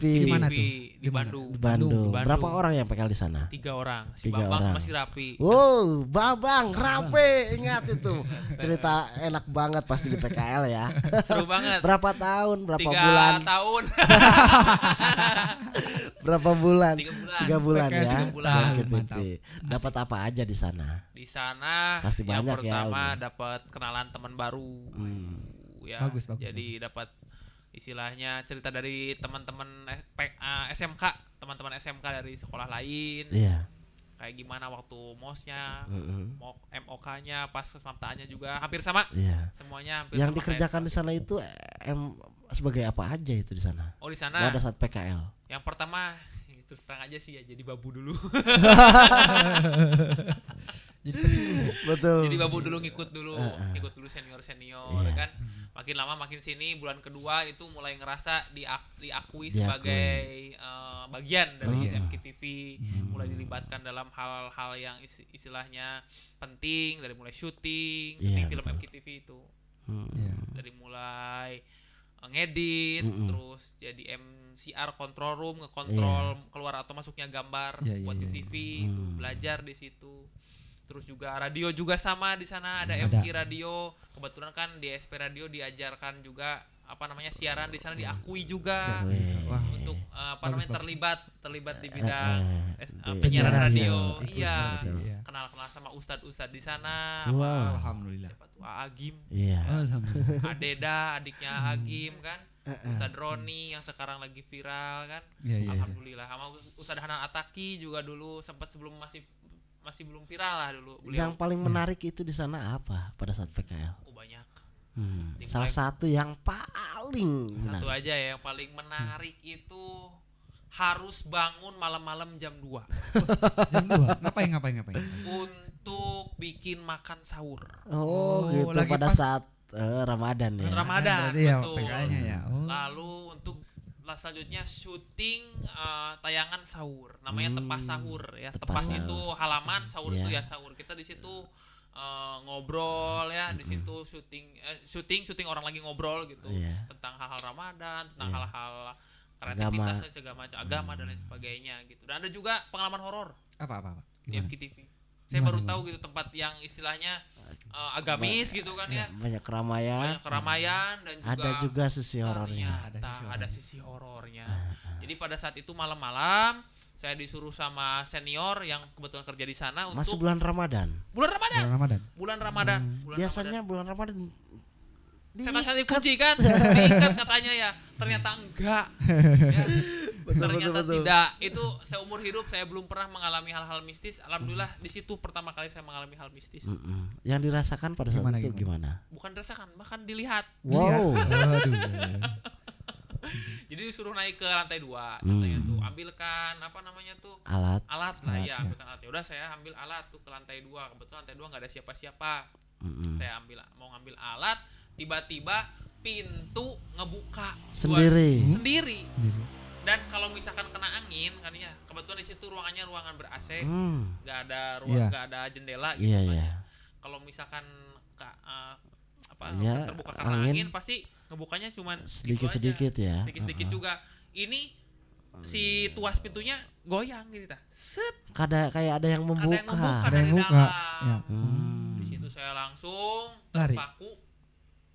Di mana tuh? Di Bandung. Di Bandung. Berapa orang yang PKL di sana? 3 orang. Si Bambang sama si Rapi. Wow, Babang, Rapi, ingat itu. Cerita enak banget pasti di PKL ya. Seru banget. Berapa tahun? Berapa 3 bulan? tahun. Berapa bulan? 3 bulan ya. 3 bulan. Dapat apa aja di sana? Di sana pasti yang banyak pertama dapat kenalan teman baru. Ya. Bagus. Jadi dapat istilahnya cerita dari teman-teman SMK, teman-teman SMK dari sekolah lain. Iya. Kayak gimana waktu MOS-nya, MOK-nya, pas kesamaptaannya juga hampir sama. Iya. Semuanya hampir yang sama dikerjakan di sana itu sebagai apa aja itu di sana? Oh, di sana. Pada saat PKL. Yang pertama terus terang aja sih ya, jadi babu dulu. Betul. Jadi babu dulu ngikut dulu senior kan. Makin lama makin sini, bulan kedua itu mulai ngerasa diakui sebagai bagian dari MKTV, mulai dilibatkan dalam hal-hal yang istilahnya penting, dari mulai syuting film MKTV itu. Dari mulai ngedit, terus jadi MCR control room, ngekontrol keluar atau masuknya gambar buat di TV, itu belajar di situ. Terus juga radio juga sama di sana, ada MK radio. Kebetulan kan di SP radio diajarkan juga siaran di sana, diakui juga untuk terlibat di bidang penyiaran radio. Iya. Kenal sama ustadz di sana. Alhamdulillah. Siapa tuh? Agim. Iya. Alhamdulillah. Adeda, adiknya Agim kan. Ustadz Roni yang sekarang lagi viral kan. Alhamdulillah. Sama Ustadz Hanan Ataki juga dulu sempat sebelum masih belum viral lah dulu. Yang paling menarik itu di sana apa pada saat PKL? Banyak. Salah satu yang paling satu aja ya yang paling menarik itu harus bangun malam-malam jam 2. Jam 2. Ngapain? Untuk bikin makan sahur. Gitu pada saat Ramadan ya. Ramadan betul. Ya. Lalu untuk selanjutnya syuting tayangan sahur, namanya Tepas Sahur ya. Tepas itu halaman, sahur itu ya sahur. Kita di situ ngobrol ya, di situ syuting orang lagi ngobrol gitu tentang hal-hal Ramadan, tentang hal-hal kreativitas dan segala macam agama dan lain sebagainya gitu. Dan ada juga pengalaman horor. Apa? Di MKTV. Saya baru tahu gitu tempat yang istilahnya agamis gitu kan ya. Banyak keramaian dan juga ada juga sisi horornya. Ada sisi horornya. Jadi pada saat itu malam-malam saya disuruh sama senior yang kebetulan kerja di sana masih bulan Ramadan. Biasanya bulan Ramadan setan dikunci kan, diikat katanya ya. Ternyata enggak. Ya. Ternyata tidak. Itu seumur hidup saya belum pernah mengalami hal-hal mistis. Alhamdulillah di situ pertama kali saya mengalami hal mistis. Yang dirasakan pada saat itu gimana? Bukan dirasakan, bahkan dilihat. Wow. Jadi disuruh naik ke lantai 2 contohnya tuh, mengambilkan apa namanya tuh Alat. lah Alat, ya, ya. ambilkan alat. Ya udah saya ambil alat tuh ke lantai 2. Kebetulan lantai 2 nggak ada siapa-siapa. Saya mau ngambil alat, tiba-tiba pintu ngebuka sendiri. Dan kalau misalkan kena angin kan ya, kebetulan di situ ruangannya ruangan ber-AC, nggak ada nggak ada jendela gitu kan ya. Kalau misalkan terbuka karena angin pasti ngebukanya cuman sedikit-sedikit ya. Sedikit-sedikit juga. Ini si tuas pintunya goyang gitu ta. Set. Kayak ada yang membuka. Ada yang buka. Ya. Di situ saya langsung Lari. terpaku,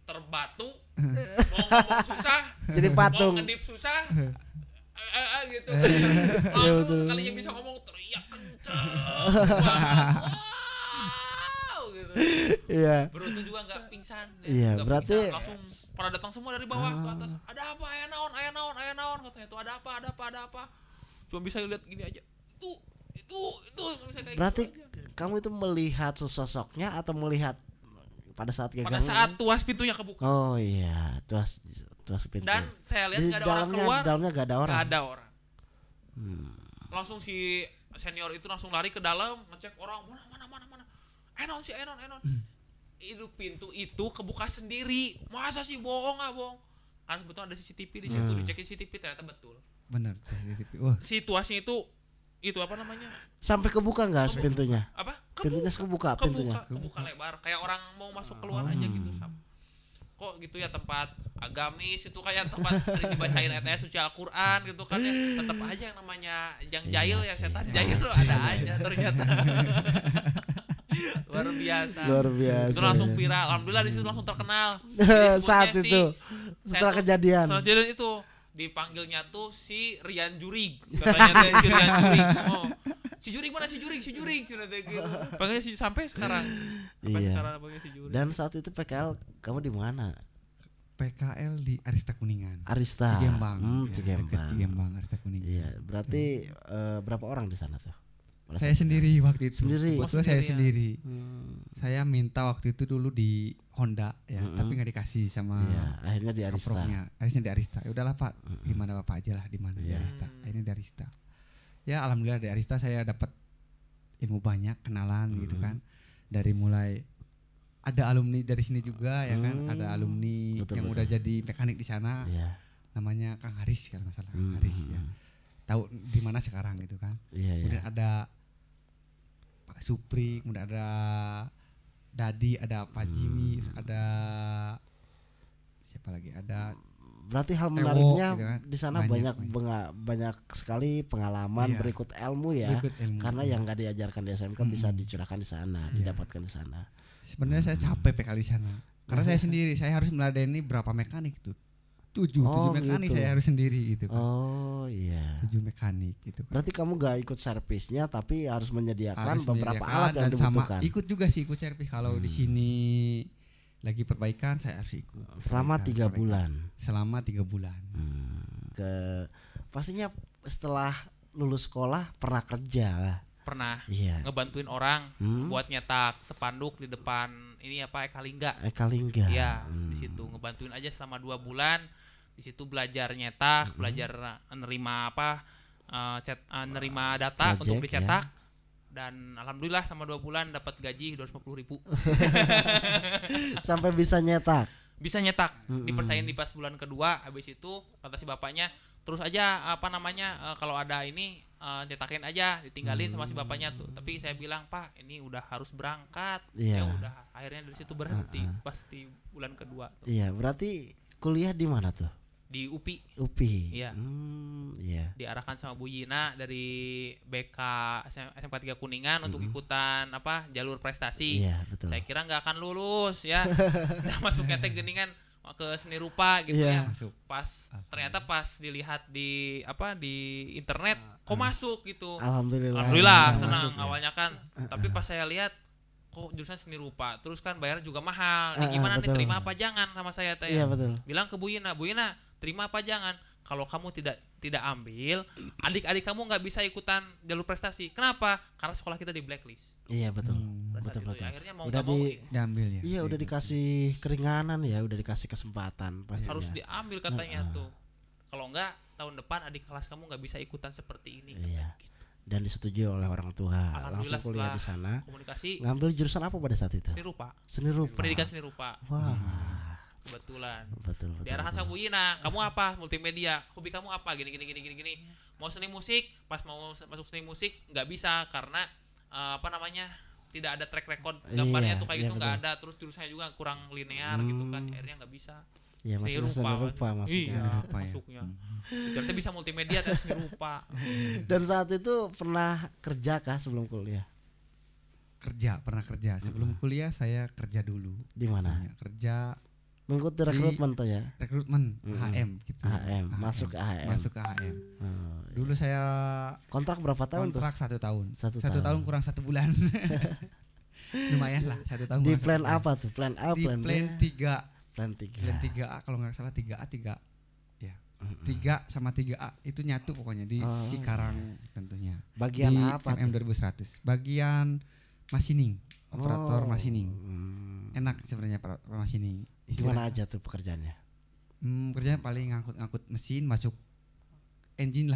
terbatu, mau ngomong susah, Jadi patung. mau ngedip susah, gitu. Langsung sekalinya bisa ngomong teriak kencang banget. Wow, gitu. Iya. Beruntung juga nggak pingsan. Iya, Nggak berarti pingsan. Langsung pada datang semua dari bawah ke atas. Ada apa? Aya naon katanya tuh, ada apa. Cuma bisa lihat gini aja. Itu bisa kayak berarti gitu aja. kamu itu melihat sesosoknya atau melihat pada saat gagang? Pada saat tuas pintunya kebuka. Oh iya, tuas pintu. Dan saya lihat Di nggak ada orang keluar. dalamnya nggak ada orang. Nggak ada orang. Langsung si senior itu langsung lari ke dalam ngecek orang mana. Enon. Itu pintu itu kebuka sendiri. Masa sih bohong? Kan sebetulnya ada CCTV di situ, dicek CCTV ternyata betul. Benar, CCTV. Wah, Situasinya itu apa namanya? Sampai kebuka nggak pintunya? Apa? Pintunya kebuka pintunya. Kebuka lebar, kayak orang mau masuk keluar aja gitu. Kok gitu ya, tempat agamis itu kayak tempat sering dibacain ayat suci Al-Qur'an gitu kan ya. Tetap aja yang namanya yang jahil ya, setan jahil tuh ada aja ternyata. Luar biasa. Itu langsung viral. Alhamdulillah di situ langsung terkenal. Saat itu setelah kejadian. Setelah kejadian itu dipanggilnya tuh si Rian Jurig, katanya si Rian Jurig. Oh, si Jurig mana si Jurig cerita gitu. Panggilnya sampai sekarang. Iya. Sekarang panggil si Jurig. Dan saat itu PKL kamu di mana? PKL di Arista Kuningan. Arista. Cigembang. Cigembang. Dekat Cigembang, Arista Kuningan. Iya, berarti berapa orang di sana tuh? Saya sendiri waktu itu. Sendiri. Kebetulan saya sendiri. Saya minta waktu itu dulu di Honda ya, tapi nggak dikasih sama. Iya, akhirnya di Arista. Akhirnya di Arista. Ya udahlah Pak, di mana Bapak aja lah, di mana di Arista. Akhirnya di Arista. Ya alhamdulillah di Arista saya dapat ilmu banyak, kenalan gitu kan. Dari mulai ada alumni dari sini juga ya kan, ada alumni yang udah jadi mekanik di sana. Iya. Namanya Kang Haris kalau nggak salah, Haris ya. Tahu di mana sekarang gitu kan. Kemudian ada Pak Supri, kemudian ada Dadi, ada Pak Jimmy, ada siapa lagi? Ada berarti hal menariknya gitu kan. di sana banyak sekali pengalaman, berikut ilmu ya. Karena yang nggak diajarkan di SMK bisa dicurahkan di sana, didapatkan di sana. Sebenarnya saya capek PKL di sana. Karena saya sendiri, saya harus meladeni berapa mekanik tuh. 7 mekanik gitu. Saya harus sendiri gitu kan. Oh iya. 7 mekanik gitu kan. Berarti kamu gak ikut servisnya tapi harus menyediakan beberapa alat dan yang dibutuhkan. Sama ikut juga sih, ikut servis kalau di sini lagi perbaikan saya harus ikut. Selama 3 bulan. Selama 3 bulan. Pastinya setelah lulus sekolah pernah kerja lah. Pernah ngebantuin orang buat nyetak spanduk di depan ini apa Eka Lingga. Iya, di situ ngebantuin aja selama 2 bulan. Di situ belajar nyetak, belajar nerima nerima data project, untuk dicetak. Dan alhamdulillah sama 2 bulan dapat gaji 250.000. Sampai bisa nyetak. Bisa nyetak. Dipersain di pas bulan kedua, habis itu kata si bapaknya, terus aja kalau ada ini cetakin aja, ditinggalin sama si bapaknya tuh. Tapi saya bilang, "Pak, ini udah harus berangkat." Ya udah, akhirnya dari situ berhenti pas di bulan kedua tuh. Iya, berarti kuliah di mana tuh? Di UPI. Iya. Diarahkan sama Bu Yina dari BK SMK 3 Kuningan untuk ikutan jalur prestasi. Iya, betul. Saya kira nggak akan lulus ya. Nah, masuknya teh geningan ke seni rupa gitu ya. Ternyata pas dilihat di internet kok masuk gitu. Alhamdulillah senang awalnya kan. Tapi pas saya lihat kok jurusan seni rupa, terus kan bayar juga mahal. Gimana nih, terima apa jangan sama saya teh? Iya, betul. Bilang ke Bu Yina, terima apa jangan? Kalau kamu tidak ambil, adik-adik kamu nggak bisa ikutan jalur prestasi. Kenapa? Karena sekolah kita di blacklist. Iya, betul. Betul. Akhirnya mau udah diambil ya. Iya, udah dikasih keringanan ya, udah dikasih kesempatan pastinya. Harus diambil katanya tuh. Kalau enggak tahun depan adik kelas kamu nggak bisa ikutan seperti ini. Iya. Dan disetujui oleh orang tua. Langsung kuliah di sana. Komunikasi. Ngambil jurusan apa pada saat itu? Seni rupa. Seni rupa. Pendidikan seni rupa. Wah. Kebetulan. Betul. Di arahan sang Bu Ina, kamu apa? Multimedia. Hobi kamu apa? Gini. Mau seni musik, pas mau masuk seni musik nggak bisa karena tidak ada track record gambarnya tuh kayak gitu nggak ada. Terus jurusannya juga kurang linear gitu kan. Akhirnya nggak bisa. Iya, masuk seni rupa maksudnya. Iya, masuknya. Ternyata bisa multimedia dan seni rupa. Dan saat itu pernah kerja kah sebelum kuliah? Pernah kerja. Sebelum kuliah saya kerja dulu. Di mana? Kerja mengikuti rekrutmen tuh ya. Rekrutmen HM gitu. HM, masuk ke HM. Masuk ke HM. Dulu saya kontrak berapa tahun kontrak tuh? 1 tahun. 1 tahun kurang 1 bulan. Lumayan lah 1 tahun. Di plan apa tuh? Plan A, di plan B? Plan 3. Plan 3A kalau nggak salah 3A 3. Ya. 3 sama 3A itu nyatu pokoknya di Cikarang tentunya. Bagian di apa? MM 2100. Bagian machining, operator machining. Enak sebenarnya operator machining. Gimana aja tuh pekerjaannya? Kerjanya paling ngangkut mesin, masuk engine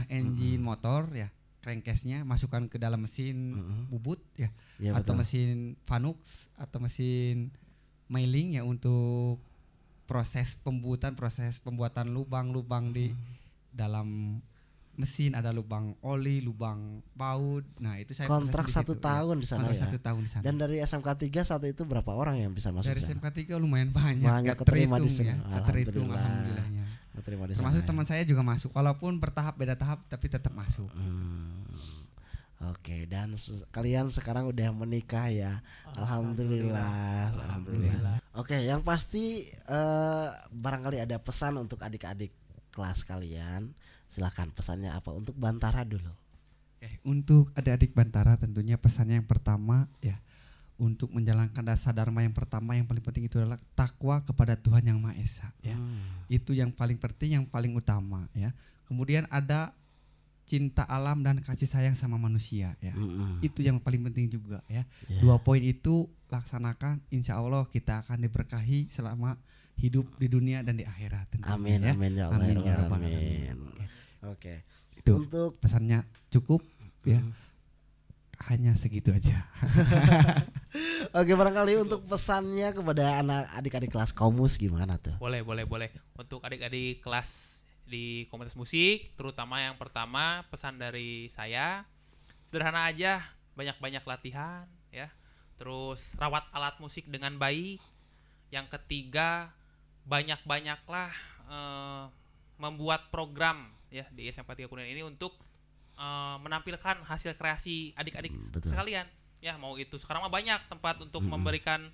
motor ya, crankcase-nya masukkan ke dalam mesin bubut ya, atau betul. Mesin Vanux atau mesin milling ya untuk proses pembuatan lubang-lubang di dalam mesin, ada lubang oli, lubang baut. Nah, itu saya kontrak 1 tahun di sana ya. 1 tahun di sana. Dan dari SMK 3 saat itu berapa orang yang bisa masuk? Dari SMK 3 lumayan banyak keterima di sana. Ya. Terhitung alhamdulillahnya. Termasuk teman saya juga masuk, walaupun beda tahap tapi tetap masuk. Oke, dan kalian sekarang udah menikah ya. Alhamdulillah. Oke, yang pasti barangkali ada pesan untuk adik-adik kelas kalian. Silakan, pesannya apa untuk Bantara dulu? Untuk adik-adik Bantara tentunya pesannya yang pertama ya, untuk menjalankan dasar dharma yang pertama yang paling penting itu adalah takwa kepada Tuhan Yang Maha Esa ya. Itu yang paling penting, yang paling utama ya. Kemudian ada cinta alam dan kasih sayang sama manusia ya. Itu yang paling penting juga ya. 2 poin itu laksanakan, insya Allah kita akan diberkahi selama hidup di dunia dan di akhirat tentunya. Amin ya. Amin ya Allah. Amin ya rabbal alamin. Oke. Itu untuk pesannya cukup ya. Hanya segitu aja. Oke, barangkali untuk pesannya kepada anak adik-adik kelas Komus gimana tuh? Boleh. Untuk adik-adik kelas di komunitas musik, terutama yang pertama pesan dari saya sederhana aja, banyak-banyak latihan ya. Terus rawat alat musik dengan baik. Yang ketiga, banyak-banyaklah membuat program ya di SMK 3 Kuningan ini untuk menampilkan hasil kreasi adik-adik sekalian ya. Mau itu sekarang mah banyak tempat untuk memberikan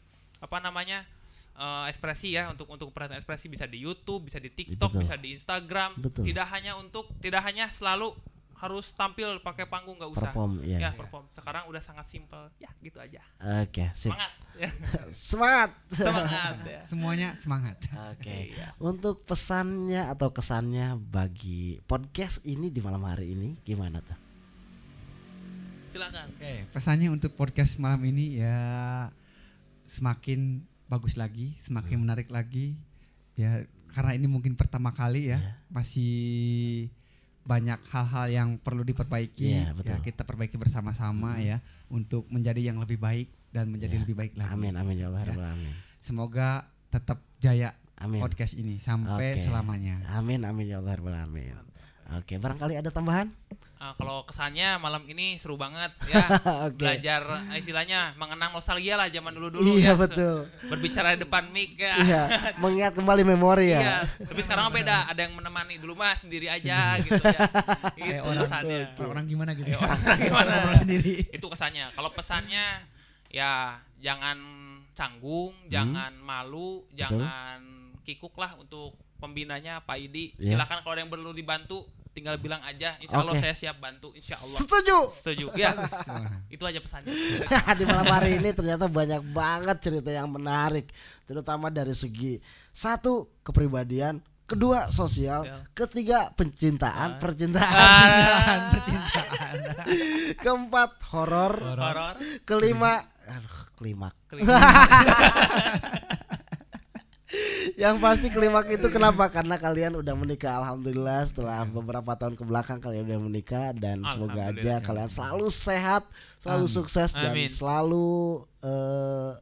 ekspresi ya, untuk perhatian ekspresi, bisa di YouTube, bisa di TikTok, bisa di Instagram. Tidak hanya selalu harus tampil pakai panggung, nggak usah. Perform. Sekarang udah sangat simpel ya, gitu aja. Oke, semangat ya. semangat ya. Semuanya semangat. Oke. Untuk pesannya atau kesannya bagi podcast ini di malam hari ini gimana tuh? Silakan. Oke, pesannya untuk podcast malam ini ya, semakin bagus lagi, semakin menarik lagi ya, karena ini mungkin pertama kali ya. Masih banyak hal-hal yang perlu diperbaiki ya, kita perbaiki bersama-sama ya, untuk menjadi yang lebih baik dan menjadi lebih baik lagi. Amin ya Allah. Amin. Semoga tetap jaya podcast ini sampai selamanya. Amin ya Allah. Amin. Oke, barangkali ada tambahan? Kalau kesannya malam ini seru banget ya. Belajar istilahnya mengenang nostalgia lah zaman dulu-dulu. Iya, ya. betul. Berbicara di depan mic ya. Iya, mengingat kembali memori ya. Iya, tapi sekarang beda, ada yang menemani. Dulu mah sendiri aja gitu ya. Itu kesannya. Orang gimana gitu. Orang gimana sendiri. Itu kesannya. Kalau pesannya ya jangan canggung, jangan malu, jangan kikuk lah untuk pembinanya Pak Idi. Silakan kalau ada yang perlu dibantu tinggal bilang aja, insya Allah saya siap bantu, insya Allah. Setuju ya. Itu aja pesannya. Di malam hari ini ternyata banyak banget cerita yang menarik, terutama dari segi 1 kepribadian, 2 sosial, 3 percintaan, 4 horor, 5 klimak. Yang pasti klimaks itu kenapa? Karena kalian udah menikah, alhamdulillah. Setelah beberapa tahun ke belakang kalian udah menikah, dan semoga aja kalian selalu sehat, selalu sukses, dan selalu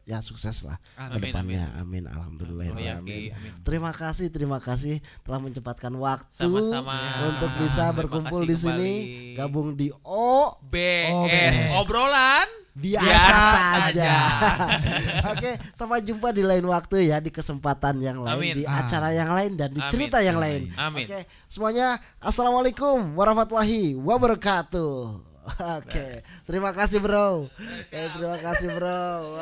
ya sukses lah ke depannya. Amin. Alhamdulillah. Amin. Terima kasih telah menyempatkan waktu untuk bisa berkumpul di sini, gabung di OBS obrolan biasa saja. Oke, sampai jumpa di lain waktu ya, di kesempatan yang lain, di acara yang lain, dan di cerita yang lain. Oke, semuanya assalamualaikum warahmatullahi wabarakatuh. Oke, terima kasih bro. Terima kasih bro.